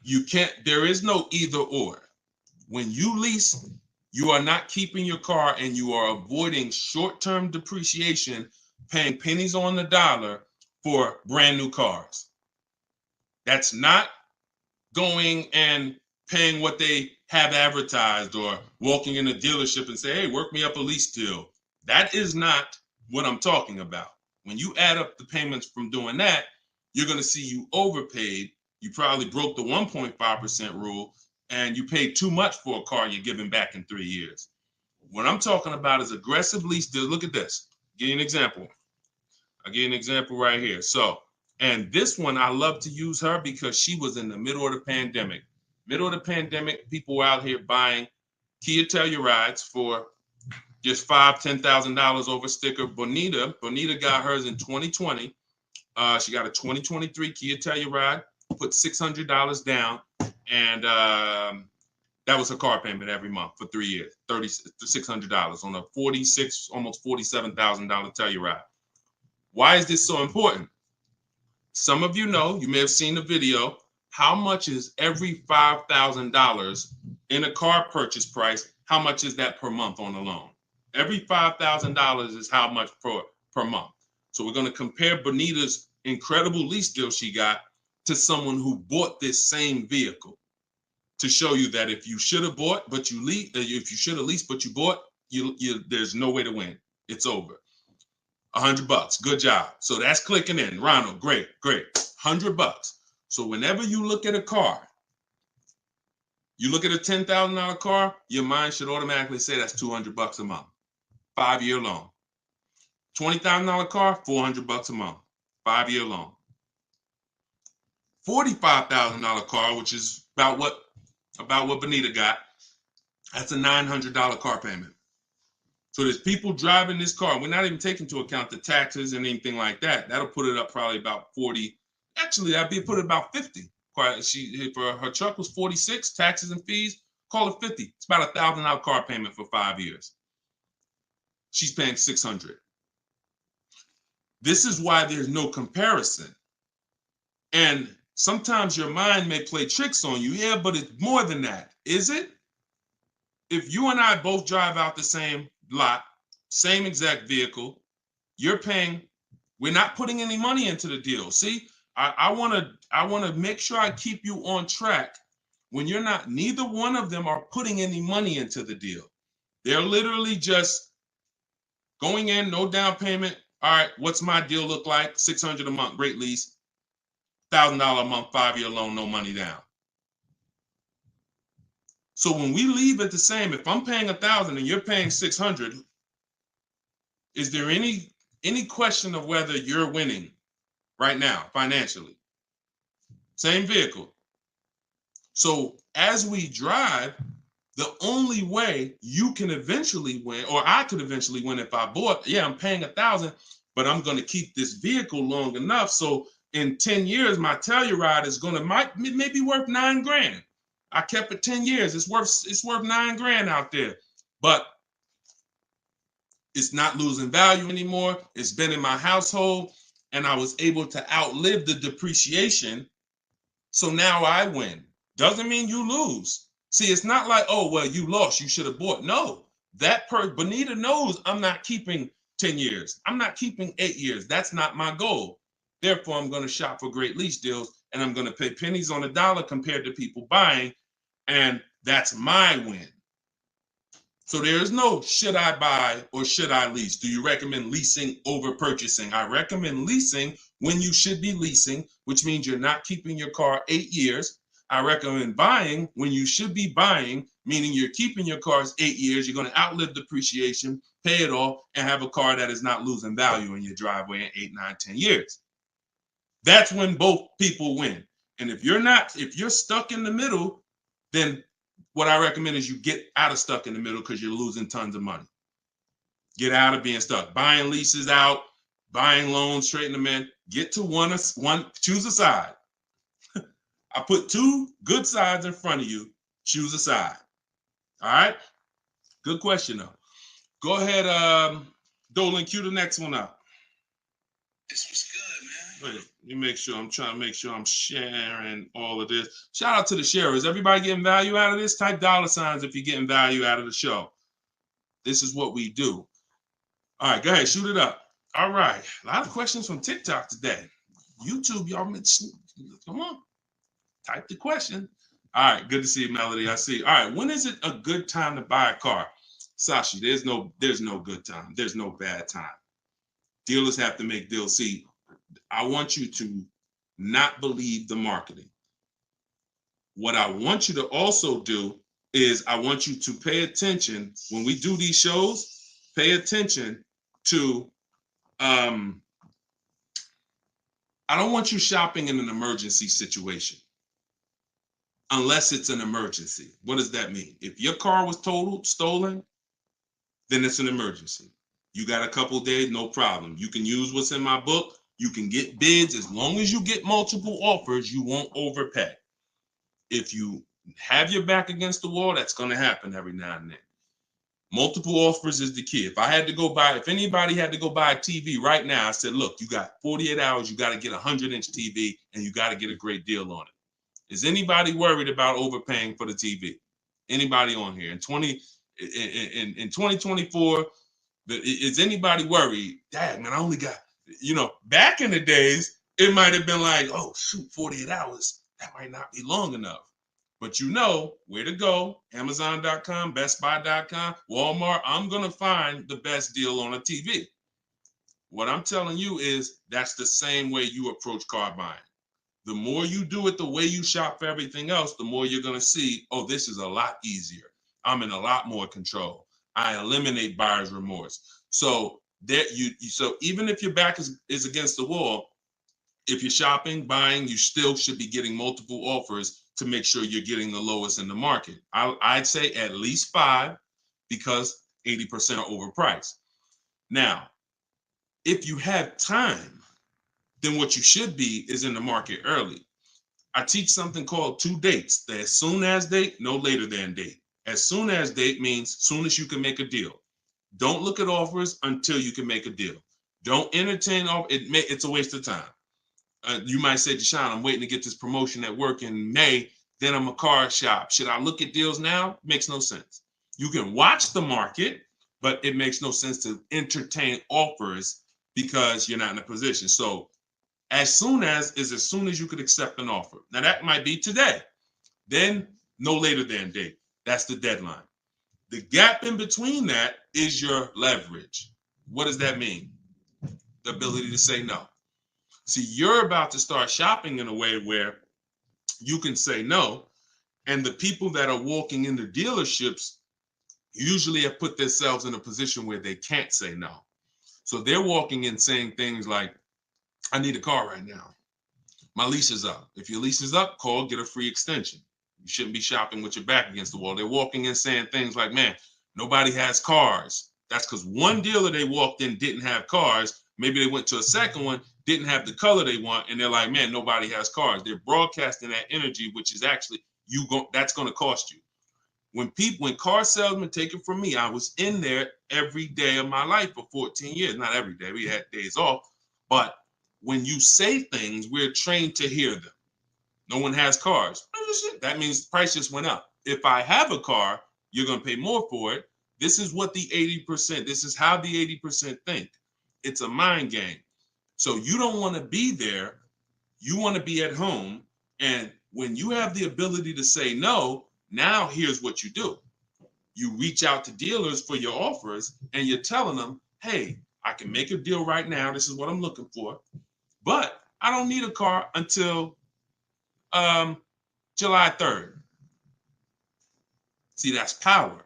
You can't, there is no either or. When you lease, you are not keeping your car and you are avoiding short-term depreciation, paying pennies on the dollar for brand new cars. That's not going and paying what they have advertised or walking in a dealership and say, hey, work me up a lease deal. That is not what I'm talking about. When you add up the payments from doing that, you're going to see you overpaid. You probably broke the 1.5% rule and you paid too much for a car you're giving back in 3 years. What I'm talking about is aggressive lease deal. Look at this. Give you an example. I'll give you an example right here. So, and this one, I love to use her because she was in the middle of the pandemic. Middle of the pandemic, people were out here buying Kia Tellurides for just $5,000, $10,000 over sticker. Bonita got hers in 2020. She got a 2023 Kia Telluride, put $600 down, and that was her car payment every month for 3 years, $600 on a $46,000, almost $47,000 Telluride. Why is this so important? Some of you know, you may have seen the video, how much is every $5,000 in a car purchase price? How much is that per month on a loan? Every $5,000 is how much per month. So we're going to compare Bonita's incredible lease deal she got to someone who bought this same vehicle to show you that if you should have bought, but you lease, if you should have leased, but you bought, there's no way to win. It's over. $100. Good job. So that's clicking in. Ronald, great. $100. So whenever you look at a car, you look at a $10,000 car, your mind should automatically say that's $200 a month. 5-year loan. $20,000 car, $400 a month. 5-year loan. $45,000 car, which is about what Bonita got, that's a $900 car payment. So there's people driving this car. We're not even taking into account the taxes and anything like that. That'll put it up probably about 40. Actually, that'd be put it about 50. For her truck was 46, taxes and fees, call it 50. It's about $1,000 car payment for 5 years. She's paying $600. This is why there's no comparison. And sometimes your mind may play tricks on you. Yeah, but it's more than that. Is it? If you and I both drive out the same lot, same exact vehicle, you're paying, we're not putting any money into the deal. See, I want to make sure I keep you on track when you're not, neither one of them are putting any money into the deal. They're literally just going in, no down payment. All right, what's my deal look like? $600 a month, great lease. $1,000 a month, 5-year loan, no money down. So when we leave it the same, if I'm paying $1,000 and you're paying $600, is there any question of whether you're winning right now financially? Same vehicle. So as we drive, the only way you can eventually win, or I could eventually win if I bought, yeah, I'm paying $1,000, but I'm going to keep this vehicle long enough so in 10 years my Telluride is going to maybe worth $9,000. I kept it 10 years. It's worth $9,000 out there, but it's not losing value anymore. It's been in my household and I was able to outlive the depreciation. So now I win. Doesn't mean you lose. See, it's not like, oh, well, you lost, you should have bought. No, Bonita knows I'm not keeping 10 years. I'm not keeping 8 years. That's not my goal. Therefore, I'm going to shop for great lease deals and I'm going to pay pennies on the dollar compared to people buying. And that's my win. So there is no should I buy or should I lease? Do you recommend leasing over purchasing? I recommend leasing when you should be leasing, which means you're not keeping your car 8 years. I recommend buying when you should be buying, meaning you're keeping your cars 8 years. You're going to outlive depreciation, pay it off, and have a car that is not losing value in your driveway in 8, 9, 10 years. That's when both people win. And if you're stuck in the middle, then what I recommend is you get out of stuck in the middle because you're losing tons of money. Get out of being stuck. Buying leases out, buying loans, straighten them in. Get to one, choose a side. I put 2 good sides in front of you. Choose a side. All right? Good question, though. Go ahead, Dolan, cue the next one up. This was good, man. Wait, let me make sure. I'm trying to make sure I'm sharing all of this. Shout out to the sharers. Everybody getting value out of this? Type $ if you're getting value out of the show. This is what we do. All right, go ahead, shoot it up. All right, a lot of questions from TikTok today. YouTube, y'all, come on, type the question. All right, good to see you, Melody. I see. All right, when is it a good time to buy a car? Sashi, there's no good time. There's no bad time. Dealers have to make deals. See, I want you to not believe the marketing. What I want you to also do is I want you to pay attention when we do these shows. Pay attention to I don't want you shopping in an emergency situation unless it's an emergency. What does that mean? If your car was totaled, stolen, then it's an emergency. You got a couple days, no problem. You can use what's in my book. You can get bids. As long as you get multiple offers, you won't overpay. If you have your back against the wall, that's going to happen every now and then. Multiple offers is the key. If anybody had to go buy a TV right now, I said, look, you got 48 hours, you got to get a 100-inch TV, and you got to get a great deal on it. Is anybody worried about overpaying for the TV? Anybody on here? In 2024, is anybody worried? Dad, man, I only got, back in the days, it might have been like, oh, shoot, 48 hours. That might not be long enough. But you know where to go. Amazon.com, BestBuy.com, Walmart. I'm going to find the best deal on a TV. What I'm telling you is that's the same way you approach car buying. The more you do it the way you shop for everything else, the more you're going to see, oh, this is a lot easier. I'm in a lot more control. I eliminate buyer's remorse. So so even if your back is against the wall, if you're shopping, buying, you still should be getting multiple offers to make sure you're getting the lowest in the market. I'd say at least 5 because 80% are overpriced. Now, if you have time, then what you should be is in the market early. I teach something called 2 dates. The as soon as date, no later than date. As soon as date means soon as you can make a deal. Don't look at offers until you can make a deal. Don't entertain it's a waste of time. You might say, Deshone, I'm waiting to get this promotion at work in May. Then I'm a car shop. Should I look at deals now? Makes no sense. You can watch the market, but it makes no sense to entertain offers because you're not in a position. So as soon as you could accept an offer. Now that might be today. Then no later than date. That's the deadline. The gap in between that is your leverage. What does that mean? The ability to say no. See, you're about to start shopping in a way where you can say no, and the people that are walking into dealerships usually have put themselves in a position where they can't say no. So they're walking in saying things like, I need a car right now. My lease is up. If your lease is up, call, get a free extension. You shouldn't be shopping with your back against the wall. They're walking in saying things like, man, nobody has cars. That's because one dealer they walked in didn't have cars. Maybe they went to a second one, didn't have the color they want, and they're like, man, nobody has cars. They're broadcasting that energy, which is actually that's going to cost you. When car salesmen take it from me, I was in there every day of my life for 14 years. Not every day, we had days off, but when you say things, we're trained to hear them. No one has cars. That means the price just went up. If I have a car, you're going to pay more for it. This is what the 80%, this is how the 80% think. It's a mind game. So you don't want to be there. You want to be at home. And when you have the ability to say no, now here's what you do. You reach out to dealers for your offers and you're telling them, hey, I can make a deal right now. This is what I'm looking for. But I don't need a car until July 3rd. See, that's power.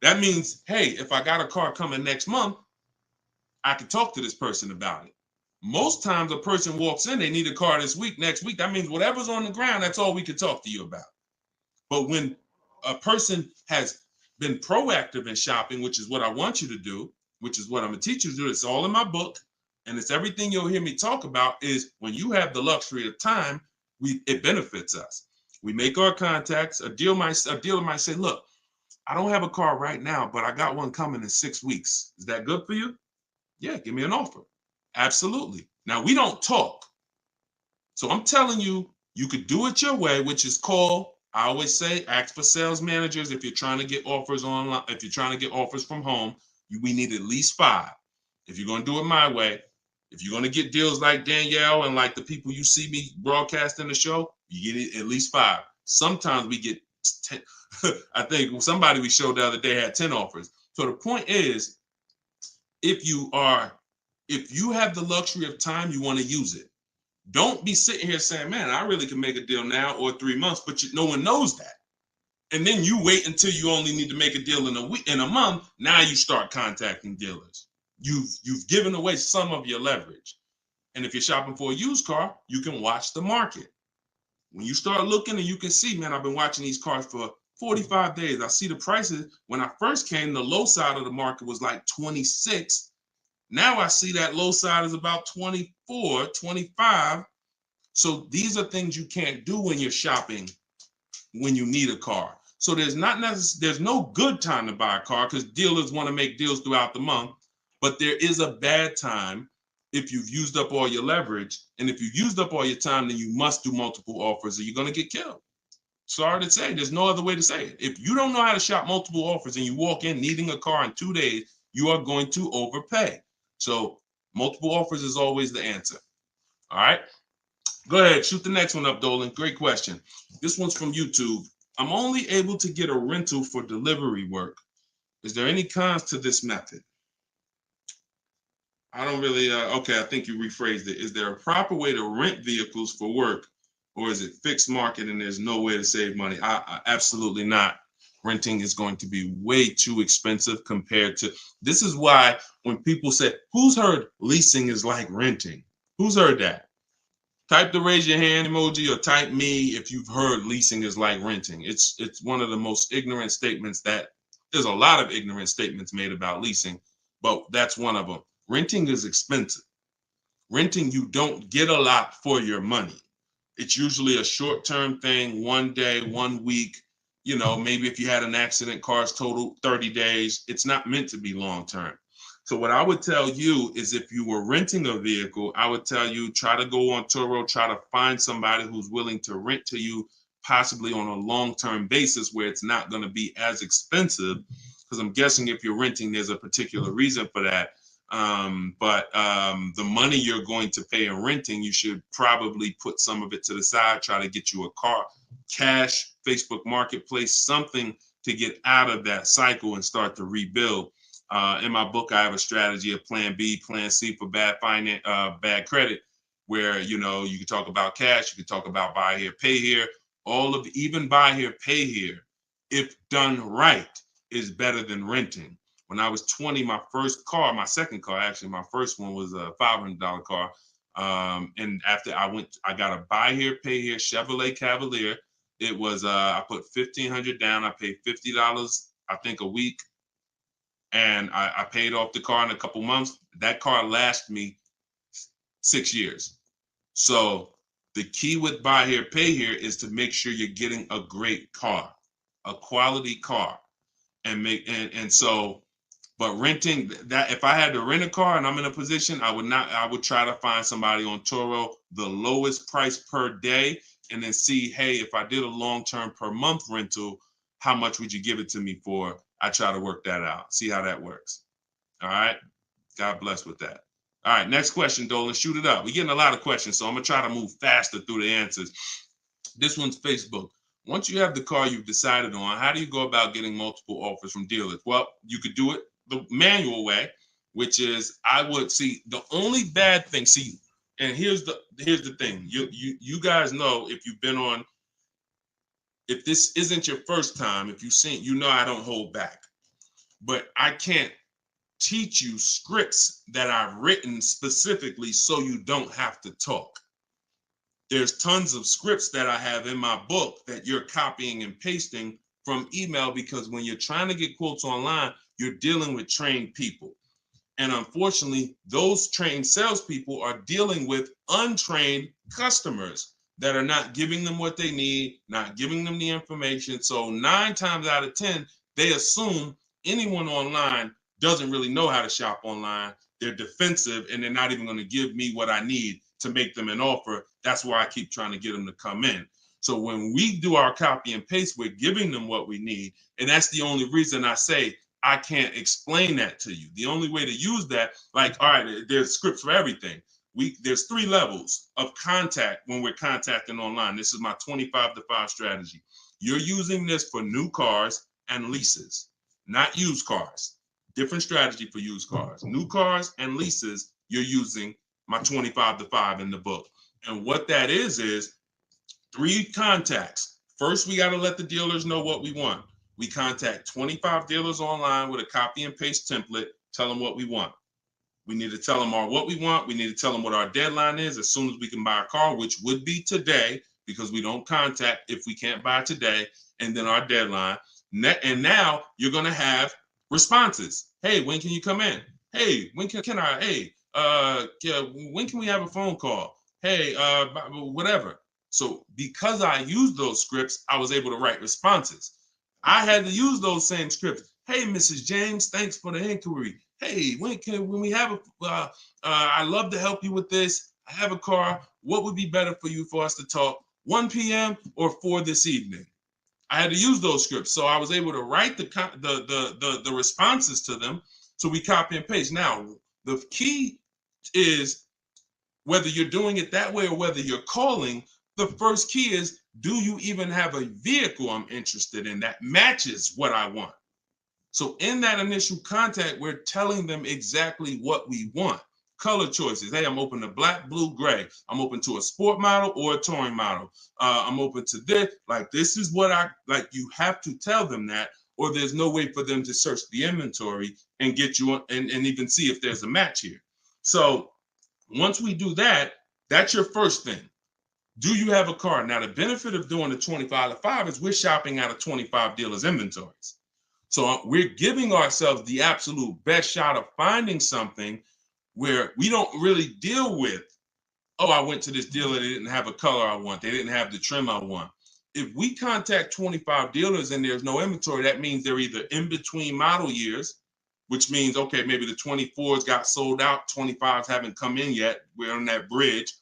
That means, hey, if I got a car coming next month, I can talk to this person about it. Most times a person walks in, they need a car this week, next week. That means whatever's on the ground, that's all we can talk to you about. But when a person has been proactive in shopping, which is what I want you to do, which is what I'm going to teach you to do, it's all in my book, and it's everything you'll hear me talk about, is when you have the luxury of time, it benefits us. We make our contacts. A dealer might say, look, I don't have a car right now, but I got one coming in 6 weeks. Is that good for you? Yeah, give me an offer. Absolutely. Now, we don't talk. So I'm telling you, you could do it your way, which is call. I always say, ask for sales managers if you're trying to get offers online. If you're trying to get offers from home, we need at least 5. If you're going to do it my way, if you're going to get deals like Danielle and like the people you see me broadcasting the show, you get it at least 5. Sometimes we get 10. I think somebody we showed the other day had 10 offers. So the point is, if you have the luxury of time, you want to use it. Don't be sitting here saying, man, I really can make a deal now or 3 months, but no one knows that. And then you wait until you only need to make a deal in a month. Now you start contacting dealers. You've given away some of your leverage. And if you're shopping for a used car, you can watch the market. When you start looking and you can see, man, I've been watching these cars for 45 days. I see the prices. When I first came, the low side of the market was like 26. Now I see that low side is about 24, 25. So these are things you can't do when you're shopping when you need a car. So there's no good time to buy a car because dealers want to make deals throughout the month. But there is a bad time if you've used up all your leverage. And if you've used up all your time, then you must do multiple offers or you're going to get killed. Sorry to say, there's no other way to say it. If you don't know how to shop multiple offers and you walk in needing a car in 2 days, you are going to overpay. So multiple offers is always the answer. All right. Go ahead, shoot the next one up, Dolan. Great question. This one's from YouTube. I'm only able to get a rental for delivery work. Is there any cons to this method? I don't really, okay, I think you rephrased it. Is there a proper way to rent vehicles for work, or is it fixed market and there's no way to save money? Absolutely not. Renting is going to be way too expensive compared to, this is why when people say, who's heard leasing is like renting? Who's heard that? Type the raise your hand emoji or type me if you've heard leasing is like renting. It's one of the most ignorant statements that there's a lot of ignorant statements made about leasing, but that's one of them. Renting is expensive. Renting, you don't get a lot for your money. It's usually a short-term thing, 1 day, 1 week. You know, maybe if you had an accident, cars total 30 days. It's not meant to be long-term. So what I would tell you is if you were renting a vehicle, I would tell you try to go on Turo, try to find somebody who's willing to rent to you, possibly on a long-term basis where it's not going to be as expensive. Because I'm guessing if you're renting, there's a particular reason for that. But the money you're going to pay in renting, you should probably put some of it to the side, try to get you a car, cash, Facebook Marketplace, something to get out of that cycle and start to rebuild. In my book, I have a strategy of plan B, plan C for bad credit, where, you know, you can talk about cash, you can talk about buy here, pay here, even buy here, pay here, if done right, is better than renting. When I was 20, my second car, actually, my first one was a $500 car. And after I got a buy here, pay here Chevrolet Cavalier. It was, I put $1,500 down. I paid $50, I think, a week. And I paid off the car in a couple months. That car lasted me 6 years. So the key with buy here, pay here is to make sure you're getting a great car, a quality car, but renting, that if I had to rent a car and I'm in a position, I would try to find somebody on Turo, the lowest price per day, and then see, hey, if I did a long-term per month rental, how much would you give it to me for? I try to work that out, see how that works. All right. God bless with that. All right. Next question, Dolan. Shoot it up. We're getting a lot of questions, so I'm going to try to move faster through the answers. This one's Facebook. Once you have the car you've decided on, how do you go about getting multiple offers from dealers? Well, you could do it the manual way, which is I would see the only bad thing. See, and here's the thing. You guys know if you've been on, if this isn't your first time, if you've seen, you know I don't hold back. But I can't teach you scripts that I've written specifically so you don't have to talk. There's tons of scripts that I have in my book that you're copying and pasting from email, because when you're trying to get quotes online, you're dealing with trained people. And unfortunately, those trained salespeople are dealing with untrained customers that are not giving them what they need, not giving them the information. So 9 times out of 10, they assume anyone online doesn't really know how to shop online. they're defensive and they're not even going to give me what I need to make them an offer. That's why I keep trying to get them to come in. So when we do our copy and paste, we're giving them what we need. And that's the only reason I say I can't explain that to you. The only way to use that, like, all right, there's scripts for everything. There's 3 levels of contact when we're contacting online. This is my 25-to-5 strategy. You're using this for new cars and leases, not used cars. Different strategy for used cars. New cars and leases, you're using my 25-to-5 in the book. And what that is 3 contacts. First, we got to let the dealers know what we want. We contact 25 dealers online with a copy and paste template, tell them what we want. We need to tell them what we want. We need to tell them what our deadline is as soon as we can buy a car, which would be today, because we don't contact if we can't buy today, and then our deadline. And now you're going to have responses. Hey, when can you come in? Hey, when can I? Hey, when can we have a phone call? Hey, whatever. So because I used those scripts, I was able to write responses. I had to use those same scripts. Hey, Mrs. James, thanks for the inquiry. Hey, when we have I'd love to help you with this. I have a car. What would be better for you for us to talk? 1 p.m. or 4 this evening? I had to use those scripts. So I was able to write the responses to them. So we copy and paste. Now, the key is whether you're doing it that way or whether you're calling, the first key is, do you even have a vehicle I'm interested in that matches what I want? So in that initial contact, we're telling them exactly what we want. Color choices. Hey, I'm open to black, blue, gray. I'm open to a sport model or a touring model. I'm open to this. Like, this is what I like. You have to tell them that, or there's no way for them to search the inventory and get you and even see if there's a match here. So once we do that, that's your first thing. Do you have a car? Now, the benefit of doing the 25-to-5 is we're shopping out of 25 dealers' inventories. So we're giving ourselves the absolute best shot of finding something where we don't really deal with, oh, I went to this dealer, they didn't have a color I want, they didn't have the trim I want. If we contact 25 dealers and there's no inventory, that means they're either in between model years, which means, okay, maybe the 24s got sold out, 25s haven't come in yet, we're on that bridge,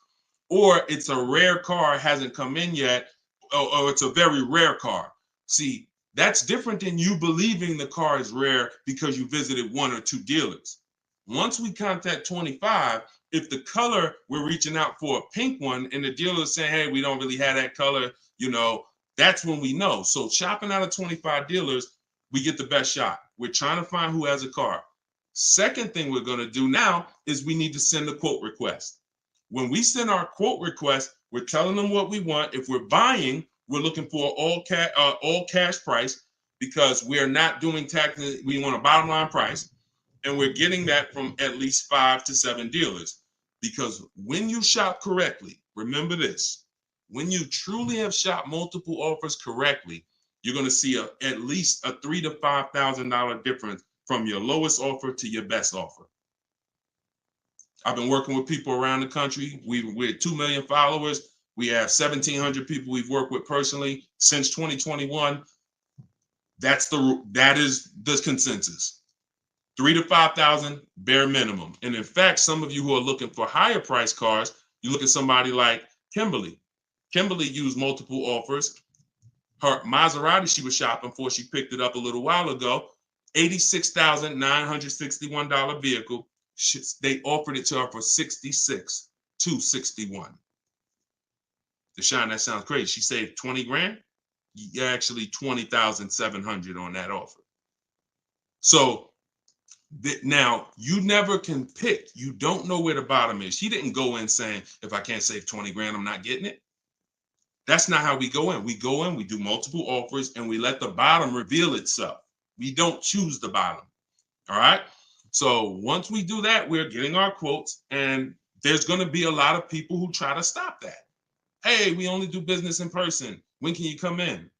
or it's a rare car, hasn't come in yet, or it's a very rare car. See, that's different than you believing the car is rare because you visited 1 or 2 dealers. Once we contact 25, if the color, we're reaching out for a pink one and the dealer is saying, hey, we don't really have that color, that's when we know. So shopping out of 25 dealers, we get the best shot. We're trying to find who has a car. Second thing we're going to do now is we need to send a quote request. When we send our quote request, we're telling them what we want. If we're buying, we're looking for all cash price because we're not doing taxes. We want a bottom line price. And we're getting that from at least 5 to 7 dealers. Because when you shop correctly, remember this, when you truly have shopped multiple offers correctly, you're going to see at least a $3,000 to $5,000 difference from your lowest offer to your best offer. I've been working with people around the country. We're 2 million followers. We have 1,700 people we've worked with personally since 2021. That is the consensus. 3,000 to 5,000 bare minimum. And in fact, some of you who are looking for higher price cars, you look at somebody like Kimberly. Kimberly used multiple offers. Her Maserati she was shopping for, she picked it up a little while ago, $86,961 vehicle. They offered it to her for $66,261. Deshone, that sounds crazy. She saved 20 grand. Actually, 20,700 on that offer. So now you never can pick. You don't know where the bottom is. She didn't go in saying, if I can't save 20 grand, I'm not getting it. That's not how we go in. We go in, we do multiple offers, and we let the bottom reveal itself. We don't choose the bottom. All right. So once we do that, we're getting our quotes, and there's going to be a lot of people who try to stop that. Hey, we only do business in person. When can you come in?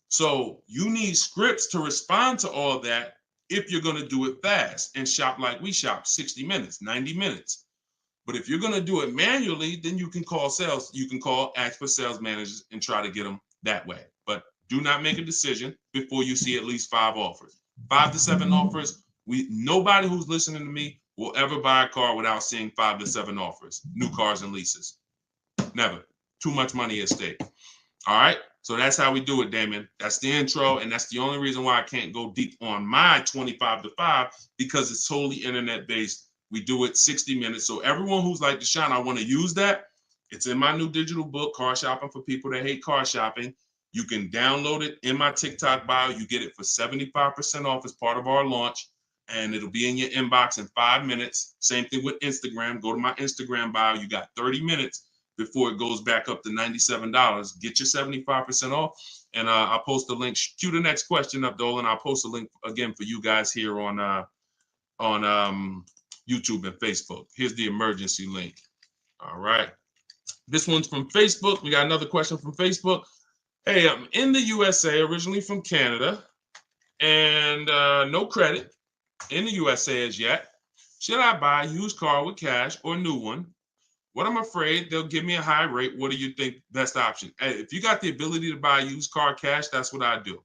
So you need scripts to respond to all that if you're going to do it fast and shop like we shop, 60 minutes, 90 minutes. But if you're going to do it manually, then you can call sales. You can ask for sales managers and try to get them that way. But do not make a decision before you see at least 5 offers. 5 to 7 offers. Nobody who's listening to me will ever buy a car without seeing 5 to 7 offers, new cars and leases. Never. Too much money at stake. All right. So that's how we do it, Damon. That's the intro. And that's the only reason why I can't go deep on my 25 to 5, because it's totally internet based. We do it 60 minutes. So everyone who's like, Deshone, I want to use that. It's in my new digital book, Car Shopping for People That Hate Car Shopping. You can download it in my TikTok bio. You get it for 75% off as part of our launch. And it'll be in your inbox in 5 minutes. Same thing with Instagram. Go to my Instagram bio. You got 30 minutes before it goes back up to $97. Get your 75% off. And I'll post a link. Cue the next question up, Dolan. I'll post a link again for you guys here on YouTube and Facebook. Here's the emergency link. All right. This one's from Facebook. We got another question from Facebook. Hey, I'm in the USA, originally from Canada, and no credit in the USA as yet. Should I buy a used car with cash or a new one? What I'm afraid they'll give me a high rate. What do you think best option? Hey, if you got the ability to buy a used car cash, that's what I do.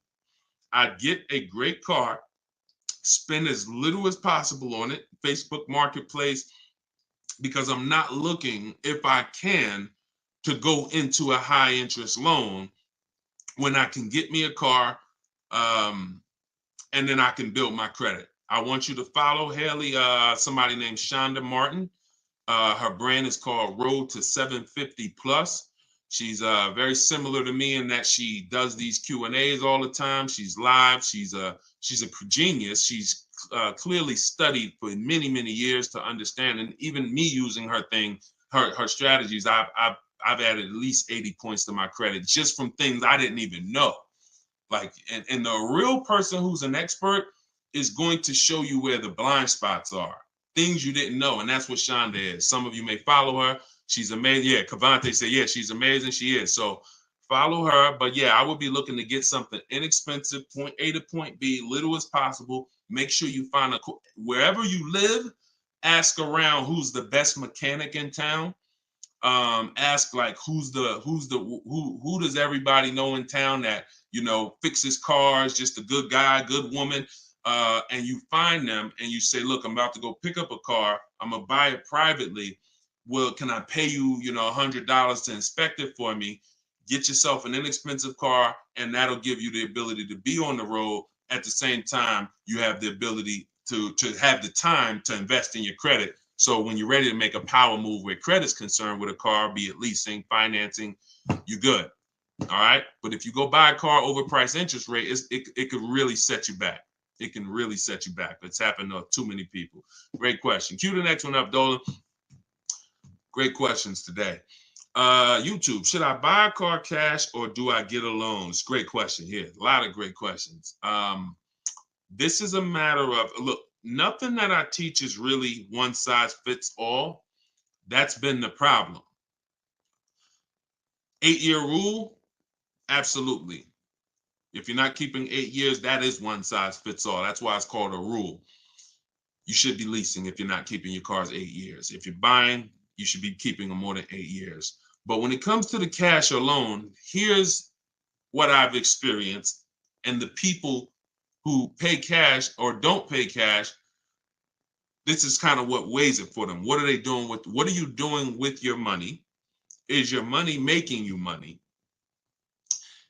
I'd get a great car, spend as little as possible on it, Facebook Marketplace, because I'm not looking, if I can, to go into a high interest loan when I can get me a car and then I can build my credit. I want you to follow Haley, somebody named Shonda Martin. Her brand is called Road to 750 Plus. She's very similar to me in that she does these Q&As all the time. She's live. She's a genius. She's clearly studied for many, many years to understand. And even me using her thing, her strategies, I've added at least 80 points to my credit just from things I didn't even know. Like, and the real person who's an expert is going to show you where the blind spots are, things you didn't know. And that's what Shonda is. Some of you may follow her. She's amazing. Yeah, Cavante said, yeah, she's amazing. She is. So follow her. But yeah, I would be looking to get something inexpensive, point A to point B, little as possible. Make sure you find wherever you live, ask around who's the best mechanic in town. Ask like who does everybody know in town that, you know, fixes cars, just a good guy, good woman. And you find them and you say, look, I'm about to go pick up a car. I'm gonna buy it privately. Well, can I pay you, you know, $100 to inspect it for me? Get yourself an inexpensive car, and that'll give you the ability to be on the road. At the same time, you have the ability to have the time to invest in your credit. So when you're ready to make a power move where credit's concerned with a car, be it leasing, financing, you're good. All right. But if you go buy a car overpriced interest rate, it could really set you back. It can really set you back. It's happened to too many people. Great question. Cue the next one up, Dolan. Great questions today. YouTube, should I buy a car cash or do I get a loan? It's a great question here. A lot of great questions. This is a matter of, look, nothing that I teach is really one size fits all. That's been the problem. 8-year rule, absolutely. If you're not keeping 8 years, that is one size fits all. That's why it's called a rule. You should be leasing if you're not keeping your cars 8 years. If you're buying, you should be keeping them more than 8 years. But when it comes to the cash or loan, here's what I've experienced. And the people who pay cash or don't pay cash, this is kind of what weighs it for them. What are they doing with, what are you doing with your money? Is your money making you money?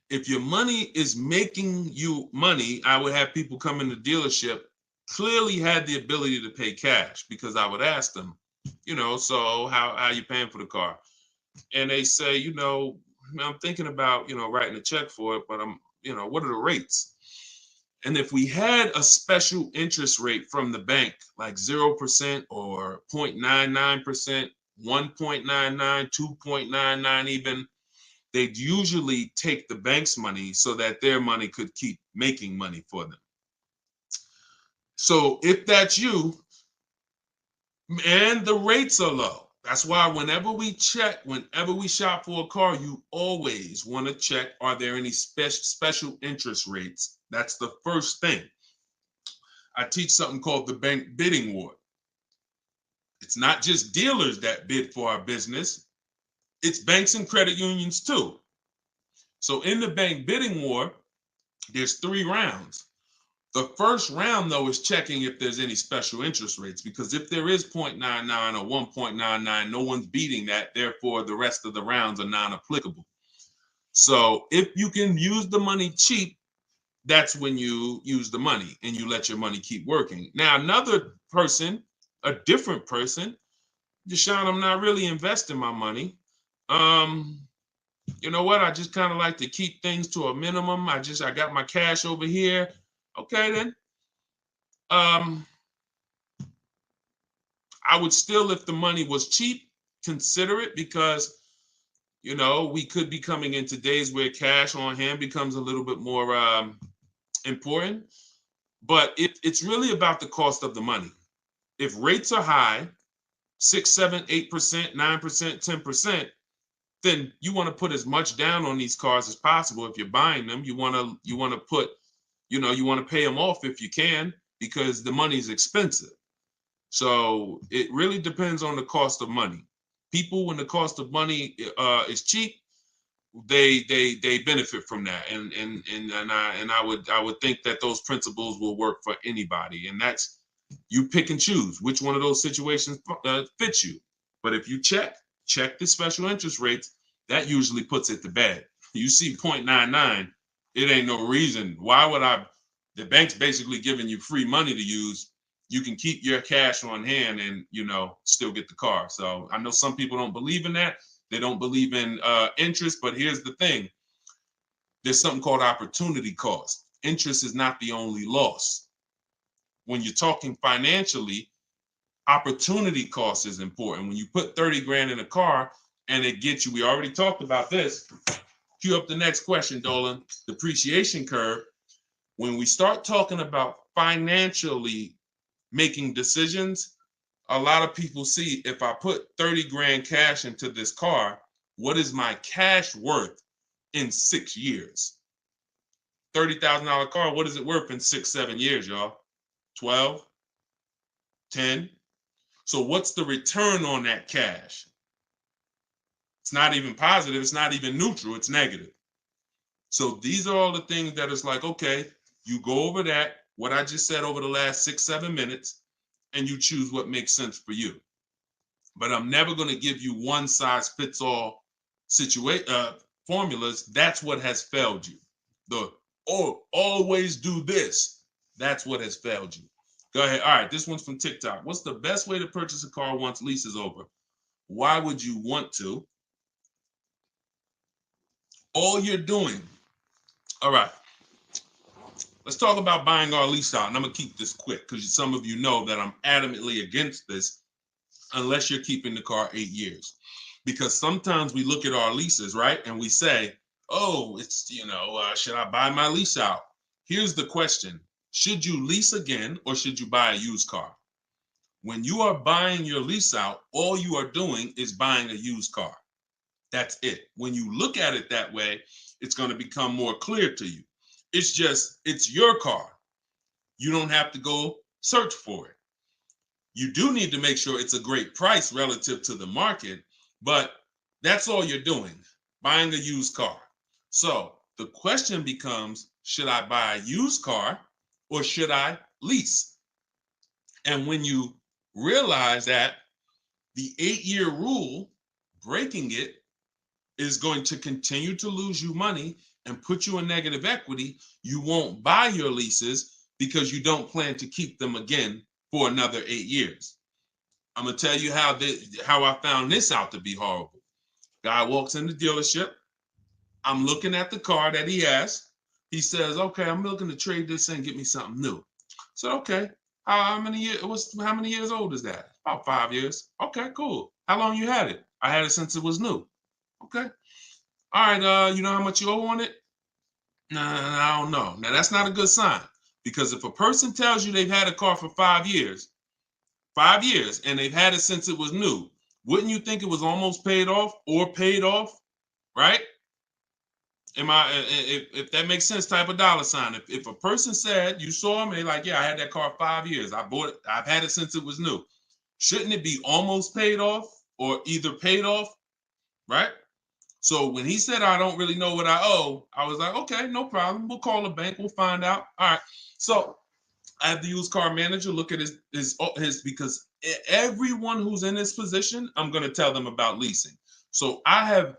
If your money is making you money, I would have people come in the dealership, clearly had the ability to pay cash, because I would ask them, you know, so how are you paying for the car? And they say, you know, I'm thinking about, you know, writing a check for it, but I'm, you know, what are the rates? And if we had a special interest rate from the bank, like 0% or 0.99%, 1.99, 2.99 even, they'd usually take the bank's money so that their money could keep making money for them. So if that's you, and the rates are low, that's why whenever we shop for a car, you always want to check, are there any special interest rates? That's the first thing. I teach something called the bank bidding war. It's not just dealers that bid for our business. It's banks and credit unions too. So in the bank bidding war, there's 3 rounds. The first round, though, is checking if there's any special interest rates, because if there is 0.99 or 1.99, no one's beating that. Therefore, the rest of the rounds are non-applicable. So if you can use the money cheap, that's when you use the money and you let your money keep working. Now, another person, a different person, Deshone, I'm not really investing my money. You know what? I just kind of like to keep things to a minimum. I got my cash over here. Okay, then. I would still, if the money was cheap, consider it, because we could be coming into days where cash on hand becomes a little bit more important. But it's really about the cost of the money. If rates are high, 6, 7, 8%, 9%, 10%, then you want to put as much down on these cars as possible. If you're buying them, you want to put, you want to pay them off if you can, because the money is expensive. So it really depends on the cost of money. People, when the cost of money is cheap, they benefit from that, and I would think that those principles will work for anybody, and that's, you pick and choose which one of those situations fits you. But if you check the special interest rates, that usually puts it to bed. You see 0.99, it ain't no reason. Why would the bank's basically giving you free money to use. You can keep your cash on hand and still get the car. So I know some people don't believe in that. They don't believe in interest, but here's the thing. There's something called opportunity cost. Interest is not the only loss. When you're talking financially, opportunity cost is important. When you put 30 grand in a car and it gets you, we already talked about this. Cue up the next question, Dolan. Depreciation curve. When we start talking about financially making decisions, a lot of people see, if I put 30 grand cash into this car, what is my cash worth in 6 years? $30,000 car, what is it worth in 6, 7 years, y'all? 12, 10. So what's the return on that cash? It's not even positive. It's not even neutral. It's negative. So these are all the things that is like, okay, you go over that, what I just said over the last 6, 7 minutes, and you choose what makes sense for you. But I'm never going to give you one size fits all formulas. That's what has failed you. Always do this. That's what has failed you. Go ahead. All right, this one's from TikTok. What's the best way to purchase a car once lease is over? Why would you want to? All you're doing. All right. Let's talk about buying our lease out. And I'm going to keep this quick because some of you know that I'm adamantly against this unless you're keeping the car 8 years. Because sometimes we look at our leases, right? And we say, oh, it's, should I buy my lease out? Here's the question. Should you lease again or should you buy a used car? When you are buying your lease out, all you are doing is buying a used car. That's it. When you look at it that way, it's going to become more clear to you. It's your car. You don't have to go search for it. You do need to make sure it's a great price relative to the market, but that's all you're doing, buying a used car. So the question becomes, should I buy a used car or should I lease? And when you realize that the 8-year rule, breaking it, is going to continue to lose you money and put you in negative equity, you won't buy your leases because you don't plan to keep them again for another 8 years. I'm going to tell you how I found this out to be horrible. Guy walks in the dealership. I'm looking at the car that he has. He says, okay, I'm looking to trade this in and get me something new. So, okay, how many years old is that? About 5 years. Okay, cool. How long you had it? I had it since it was new. Okay. All right, you know how much you owe on it? Nah, I don't know. Now, that's not a good sign, because if a person tells you they've had a car for 5 years, and they've had it since it was new, wouldn't you think it was almost paid off or paid off, right? If that makes sense, type of dollar sign. If a person said, you saw me, like, yeah, I had that car 5 years. I bought it. I've had it since it was new. Shouldn't it be almost paid off or either paid off, right? So when he said, I don't really know what I owe, I was like, okay, no problem. We'll call the bank. We'll find out. All right. So I have the used car manager look at his because everyone who's in this position, I'm going to tell them about leasing. So I'm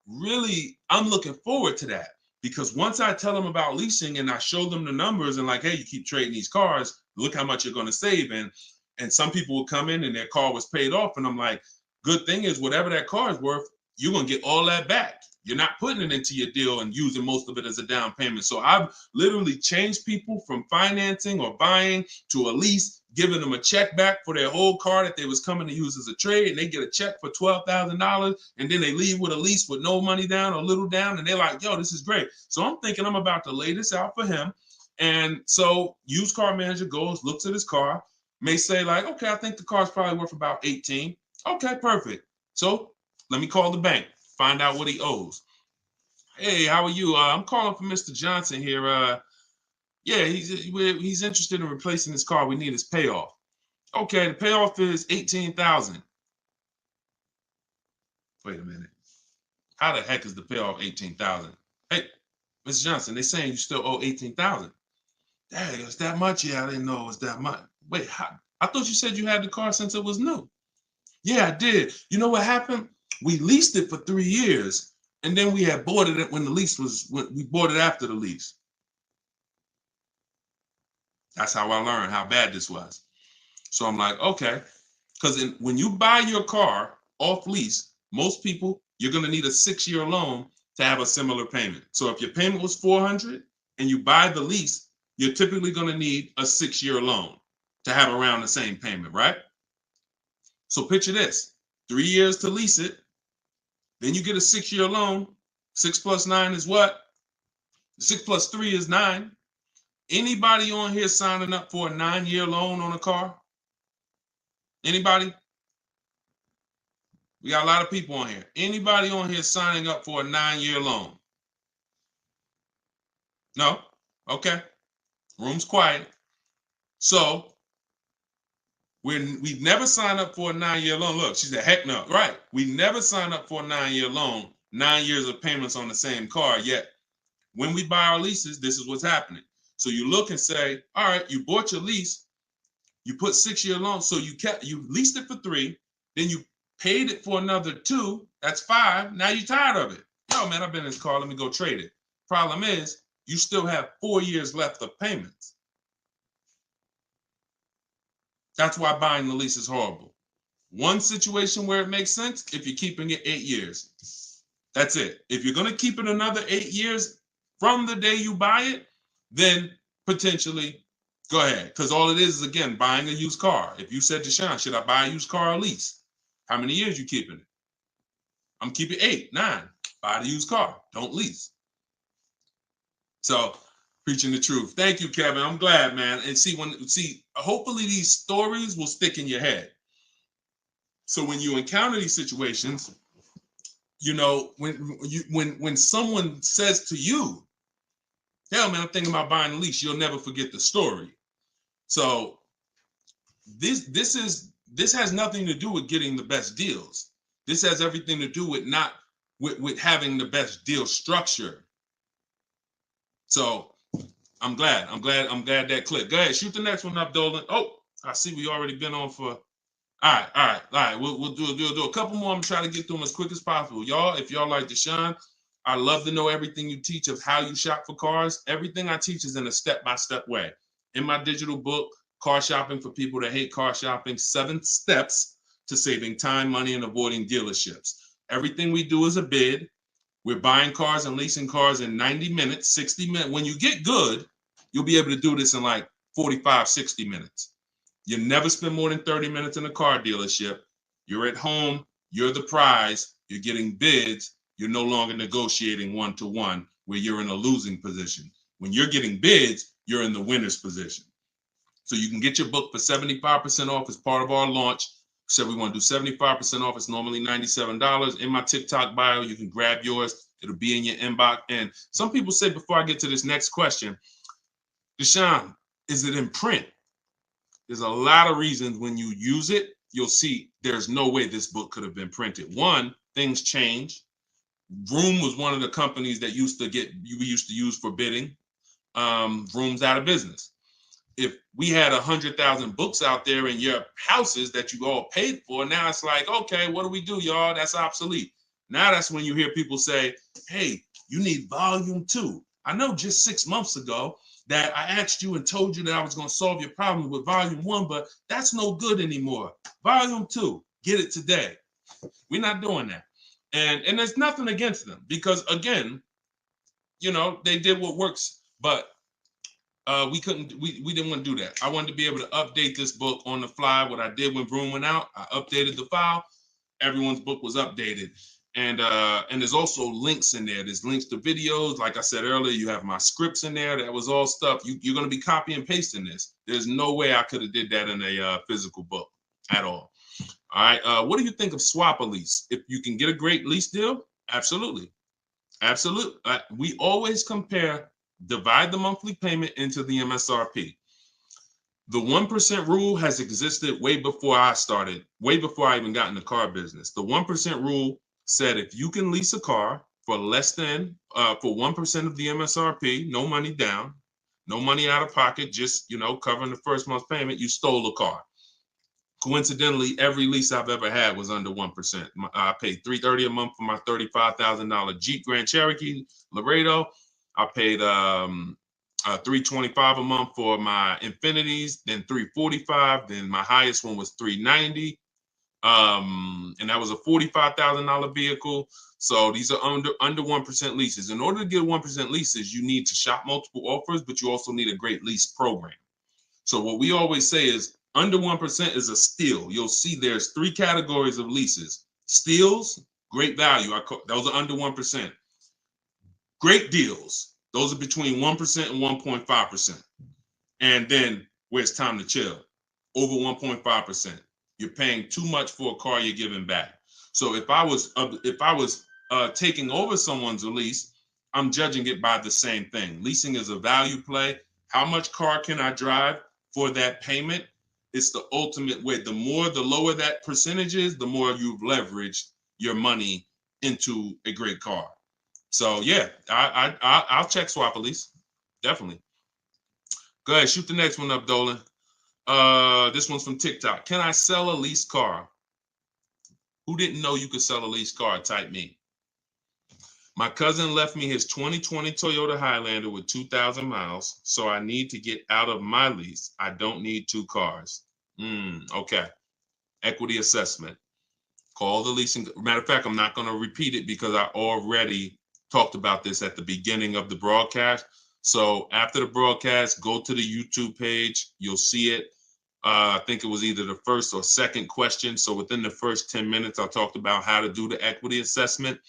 looking forward to that, because once I tell them about leasing and I show them the numbers and like, hey, you keep trading these cars, look how much you're going to save. And some people will come in and their car was paid off. And I'm like, good thing is whatever that car is worth, you're going to get all that back. You're not putting it into your deal and using most of it as a down payment. So I've literally changed people from financing or buying to a lease, giving them a check back for their whole car that they was coming to use as a trade, and they get a check for $12,000, and then they leave with a lease with no money down or little down, and they're like, yo, this is great. So I'm thinking I'm about to lay this out for him. And so used car manager goes, looks at his car, may say like, okay, I think the car's probably worth about 18. Okay, perfect. So let me call the bank, find out what he owes. Hey, how are you? I'm calling for Mr. Johnson here. Yeah, he's interested in replacing his car. We need his payoff. Okay, the payoff is 18,000. Wait a minute. How the heck is the payoff 18,000? Hey, Mr. Johnson, they're saying you still owe 18,000. Dang, it's that much? Yeah, I didn't know it was that much. Wait, I thought you said you had the car since it was new. Yeah, I did. You know what happened? We leased it for 3 years, and then we had bought it when we bought it after the lease. That's how I learned how bad this was. So I'm like, okay, because when you buy your car off lease, most people, you're going to need a 6-year loan to have a similar payment. So if your payment was $400 and you buy the lease, you're typically going to need a 6-year loan to have around the same payment, right? So picture this, 3 years to lease it, then you get a 6-year loan. 6 plus 9 is what? 6 plus 3 is 9. Anybody on here signing up for a 9-year loan on a car? Anybody? We got a lot of people on here. Anybody on here signing up for a 9-year loan? No? Okay. Room's quiet. So we've never signed up for a 9-year loan. Look, she said, heck no. Right. We never signed up for a 9-year loan, 9 years of payments on the same car. Yet when we buy our leases, this is what's happening. So you look and say, all right, you bought your lease, you put 6-year loan, so you leased it for 3, then you paid it for another 2, that's 5. Now you're tired of it. Yo, man, I've been in this car, let me go trade it. Problem is, you still have 4 years left of payments. That's why buying the lease is horrible. One situation where it makes sense, if you're keeping it 8 years. That's it. If you're going to keep it another 8 years from the day you buy it, then potentially go ahead. Because all it is again, buying a used car. If you said to Sean, should I buy a used car or lease? How many years you keeping it? I'm keeping 8, 9. Buy the used car. Don't lease. So preaching the truth. Thank you, Kevin. I'm glad, man. And hopefully these stories will stick in your head. So when you encounter these situations, you know, when someone says to you, hell, man, I'm thinking about buying a lease, you'll never forget the story. So this has nothing to do with getting the best deals. This has everything to do with having the best deal structure. So I'm glad that clicked. Go ahead, shoot the next one up, Dolan. Oh, I see we already been on for. All right. We'll do a couple more. I'm trying to get through them as quick as possible. Y'all, if y'all like Deshone, I love to know everything you teach of how you shop for cars. Everything I teach is in a step-by-step way. In my digital book, Car Shopping for People That Hate Car Shopping, 7 Steps to Saving Time, Money, and Avoiding Dealerships. Everything we do is a bid. We're buying cars and leasing cars in 90 minutes, 60 minutes. When you get good, you'll be able to do this in like 45, 60 minutes. You never spend more than 30 minutes in a car dealership. You're at home. You're the prize. You're getting bids. You're no longer negotiating one-to-one where you're in a losing position. When you're getting bids, you're in the winner's position. So you can get your book for 75% off as part of our launch. So we want to do 75% off. It's normally $97. In my TikTok bio, you can grab yours. It'll be in your inbox. And some people say, before I get to this next question, Deshone, is it in print? There's a lot of reasons when you use it, you'll see there's no way this book could have been printed. One, things change. Vroom was one of the companies that we used to use for bidding. Vroom's out of business. if we had 100,000 books out there in your houses that you all paid for, now it's like, okay, what do we do, y'all? That's obsolete. Now that's when you hear people say, hey, you need volume 2. I know just 6 months ago that I asked you and told you that I was going to solve your problem with volume 1, but that's no good anymore. Volume 2, get it today. We're not doing that. And there's nothing against them because, again, they did what works, but we didn't want to do that. I wanted to be able to update this book on the fly. What I did when Broom went out, I updated the file. Everyone's book was updated. And there's also links in there. There's links to videos. Like I said earlier, you have my scripts in there. That was all stuff. You're going to be copy and pasting this. There's no way I could have did that in a physical book at all. All right. What do you think of swap a lease? If you can get a great lease deal, absolutely. Absolutely. We always compare, divide the monthly payment into the MSRP. The 1% rule has existed way before I started, way before I even got in the car business. The 1% rule said if you can lease a car for less than, for 1% of the MSRP, no money down, no money out of pocket, just, covering the first month's payment, you stole a car. Coincidentally, every lease I've ever had was under 1%. I paid $330 a month for my $35,000 Jeep Grand Cherokee Laredo. I paid $325 a month for my Infinities, then $345. Then my highest one was $390. And that was a $45,000 vehicle. So these are under 1% leases. In order to get 1% leases, you need to shop multiple offers, but you also need a great lease program. So what we always say is under 1% is a steal. You'll see there's 3 categories of leases. Steals, great value. Those are under 1%. Great deals. Those are between 1% and 1.5%. And then where it's time to chill, over 1.5%. You're paying too much for a car you're giving back. So if I was taking over someone's lease, I'm judging it by the same thing. Leasing is a value play. How much car can I drive for that payment? It's the ultimate way. The lower that percentage is, the more you've leveraged your money into a great car. So yeah, I'll check swap a lease, definitely. Go ahead, shoot the next one up, Dolan. This one's from TikTok. Can I sell a leased car? Who didn't know you could sell a leased car? Type me. My cousin left me his 2020 Toyota Highlander with 2,000 miles, so I need to get out of my lease. I don't need 2 cars. Okay. Equity assessment. Call the leasing. Matter of fact, I'm not going to repeat it because I already talked about this at the beginning of the broadcast. So after the broadcast, go to the YouTube page. You'll see it. I think it was either the first or second question. So within the first 10 minutes, I talked about how to do the equity assessment.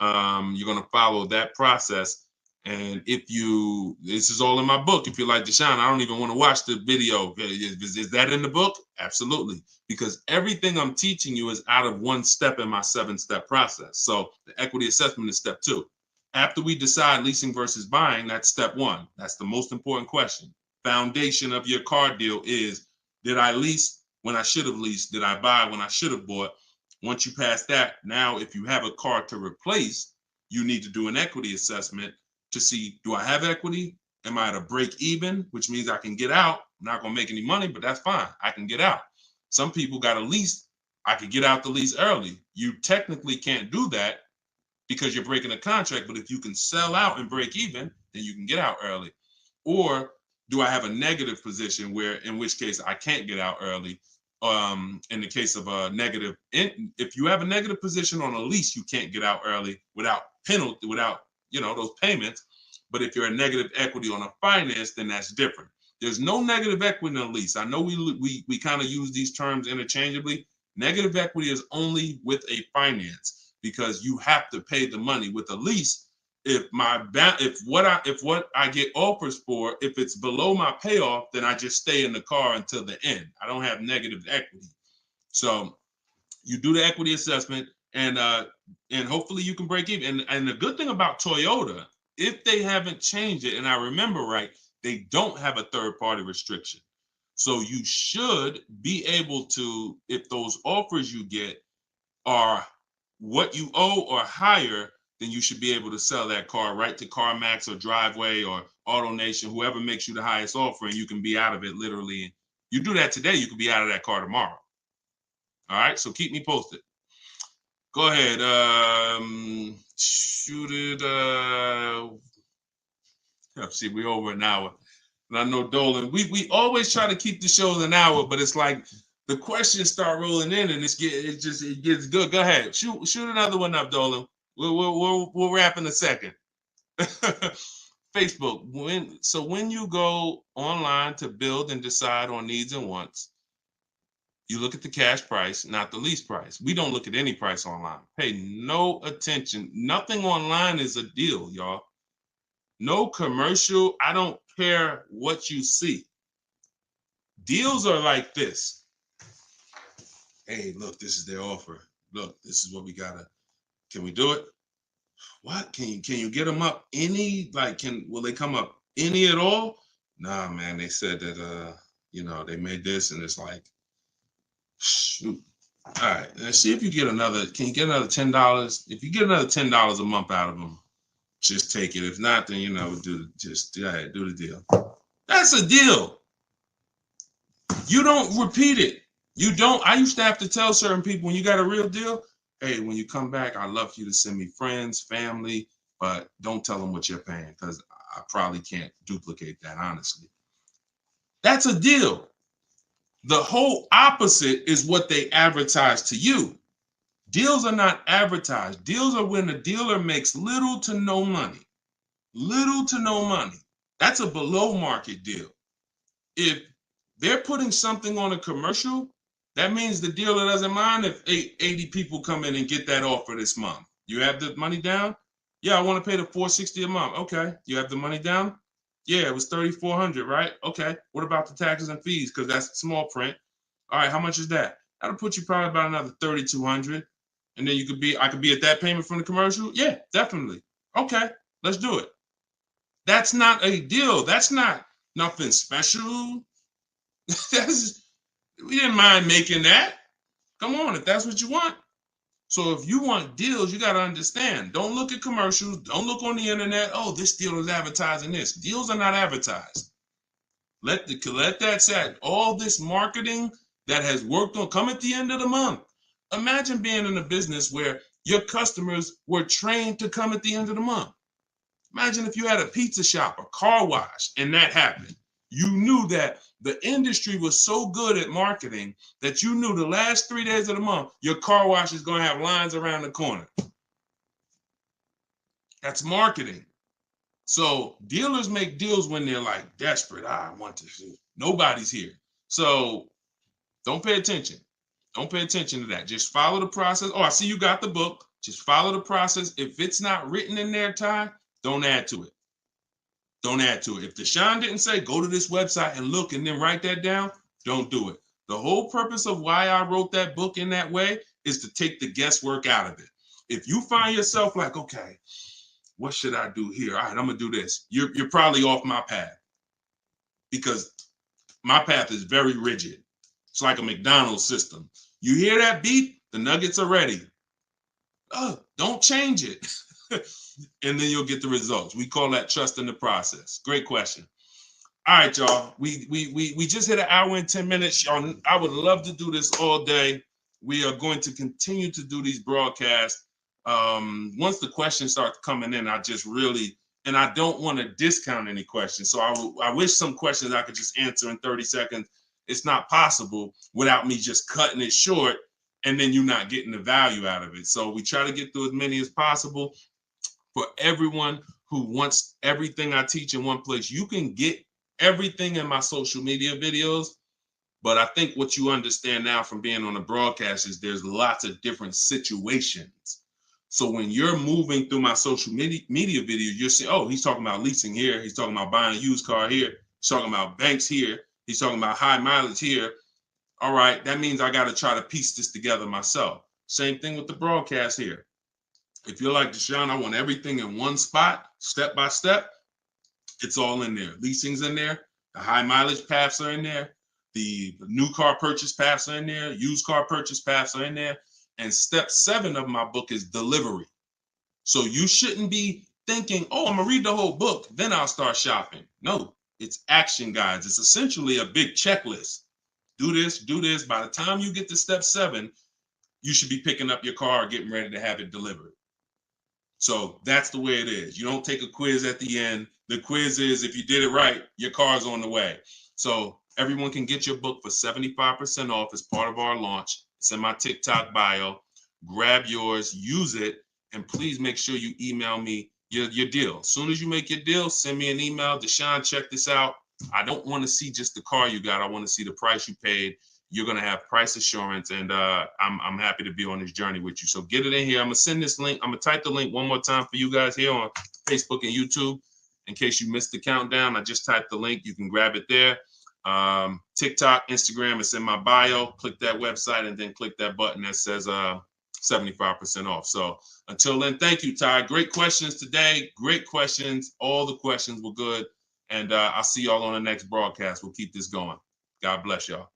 You're going to follow that process. And this is all in my book. If you're like, Deshone, I don't even want to watch the video. Is that in the book? Absolutely. Because everything I'm teaching you is out of 1 step in my 7-step process. So the equity assessment is step 2. After we decide leasing versus buying, that's step 1. That's the most important question. Foundation of your car deal is, did I lease when I should have leased? Did I buy when I should have bought? Once you pass that, now if you have a car to replace, you need to do an equity assessment to see, do I have equity? Am I at a break even, which means I can get out? I'm not going to make any money, but that's fine. I can get out. Some people got a lease. I could get out the lease early. You technically can't do that because you're breaking a contract, but if you can sell out and break even, then you can get out early. Or do I have a negative position in which case I can't get out early? In the case of a negative, if you have a negative position on a lease, you can't get out early without penalty, without those payments. But if you're a negative equity on a finance, then that's different. There's no negative equity in a lease. I know we kind of use these terms interchangeably. Negative equity is only with a finance because you have to pay the money. With a lease, if what I get offers for, if it's below my payoff, then I just stay in the car until the end. I don't have negative equity. So you do the equity assessment, and hopefully you can break even. And the good thing about Toyota, if they haven't changed it, and I remember right, they don't have a third-party restriction. So you should be able to, if those offers you get are what you owe or higher, then you should be able to sell that car right to CarMax or Driveway or AutoNation, whoever makes you the highest offer, and you can be out of it literally. You do that today, you could be out of that car tomorrow. All right, so keep me posted. Go ahead. Shoot it. See, we're over an hour. And I know Dolan, we always try to keep the shows an hour, but it's like the questions start rolling in and it gets good. Go ahead. Shoot another one up, Dolan. We'll wrap in a second. Facebook. When you go online to build and decide on needs and wants, you look at the cash price, not the lease price. We don't look at any price online. Pay no attention. Nothing online is a deal, y'all. No commercial. I don't care what you see. Deals are like this. Hey, look, this is their offer. Look, this is what we gotta. Can we do it? What? Can you get them up any? Like, will they come up any at all? Nah, man. They said that they made this, and it's like, shoot. All right, let's see if you get another. Can you get another $10? If you get another $10 a month out of them, just take it. If not, then do the deal. That's a deal. You don't repeat it. You don't. I used to have to tell certain people, when you got a real deal, hey, when you come back, I'd love for you to send me friends, family, but don't tell them what you're paying, because I probably can't duplicate that, honestly. That's a deal. The whole opposite is what they advertise to you. Deals are not advertised. Deals are when the dealer makes little to no money. Little to no money. That's a below market deal. If they're putting something on a commercial, that means the dealer doesn't mind if 80 people come in and get that offer this month. You have the money down? Yeah, I want to pay the $460 a month. Okay. You have the money down? Yeah, it was $3,400, right? Okay. What about the taxes and fees? Because that's small print. All right, how much is that? That'll put you probably about another $3,200. And then I could be at that payment from the commercial? Yeah, definitely. Okay, let's do it. That's not a deal. That's not nothing special. We didn't mind making that. Come on, if that's what you want. So if you want deals, you got to understand. Don't look at commercials. Don't look on the internet. Oh, this deal is advertising this. Deals are not advertised. Let that set. All this marketing that has worked on, come at the end of the month. Imagine being in a business where your customers were trained to come at the end of the month. Imagine if you had a pizza shop, a car wash, and that happened. You knew that the industry was so good at marketing that you knew the last 3 days of the month, your car wash is going to have lines around the corner. That's marketing. So dealers make deals when they're like desperate. I want to see. Nobody's here. So don't pay attention. Don't pay attention to that. Just follow the process. Oh, I see you got the book. Just follow the process. If it's not written in there, Ty, don't add to it. Don't add to it. If Deshone didn't say, go to this website and look and then write that down, don't do it. The whole purpose of why I wrote that book in that way is to take the guesswork out of it. If you find yourself like, okay, what should I do here? All right, I'm going to do this. You're probably off my path, because my path is very rigid. It's like a McDonald's system. You hear that beep, the nuggets are ready. Oh, don't change it. And then you'll get the results. We call that trust in the process. Great question. All right, y'all. We just hit an hour and 10 minutes. Y'all, I would love to do this all day. We are going to continue to do these broadcasts. Once the questions start coming in, I don't want to discount any questions. So I wish some questions I could just answer in 30 seconds. It's not possible without me just cutting it short and then you not getting the value out of it. So we try to get through as many as possible. For everyone who wants everything I teach in one place, you can get everything in my social media videos. But I think what you understand now from being on the broadcast is there's lots of different situations. So when you're moving through my social media video, you're saying, oh, he's talking about leasing here. He's talking about buying a used car here. He's talking about banks here. He's talking about high mileage here. All right, that means I got to try to piece this together myself. Same thing with the broadcast here. If you're like Deshone, I want everything in one spot, step by step. It's all in there. Leasing's in there. The high mileage paths are in there. The new car purchase paths are in there. Used car purchase paths are in there. And step 7 of my book is delivery. So you shouldn't be thinking, oh, I'm gonna read the whole book, then I'll start shopping. No, it's action guides. It's essentially a big checklist. Do this, do this. By the time you get to step 7, you should be picking up your car, getting ready to have it delivered. So that's the way it is. You don't take a quiz at the end. The quiz is, if you did it right, your car's on the way. So everyone can get your book for 75% off as part of our launch. It's in my TikTok bio. Grab yours, use it, and please make sure you email me your deal. As soon as you make your deal, send me an email. Deshone, check this out. I don't want to see just the car you got. I want to see the price you paid. You're going to have price assurance, and I'm happy to be on this journey with you. So get it in here. I'm going to send this link. I'm going to type the link one more time for you guys here on Facebook and YouTube. In case you missed the countdown, I just typed the link. You can grab it there. TikTok, Instagram, it's in my bio. Click that website and then click that button that says 75% off. So until then, thank you, Ty. Great questions today. Great questions. All the questions were good. And I'll see y'all on the next broadcast. We'll keep this going. God bless y'all.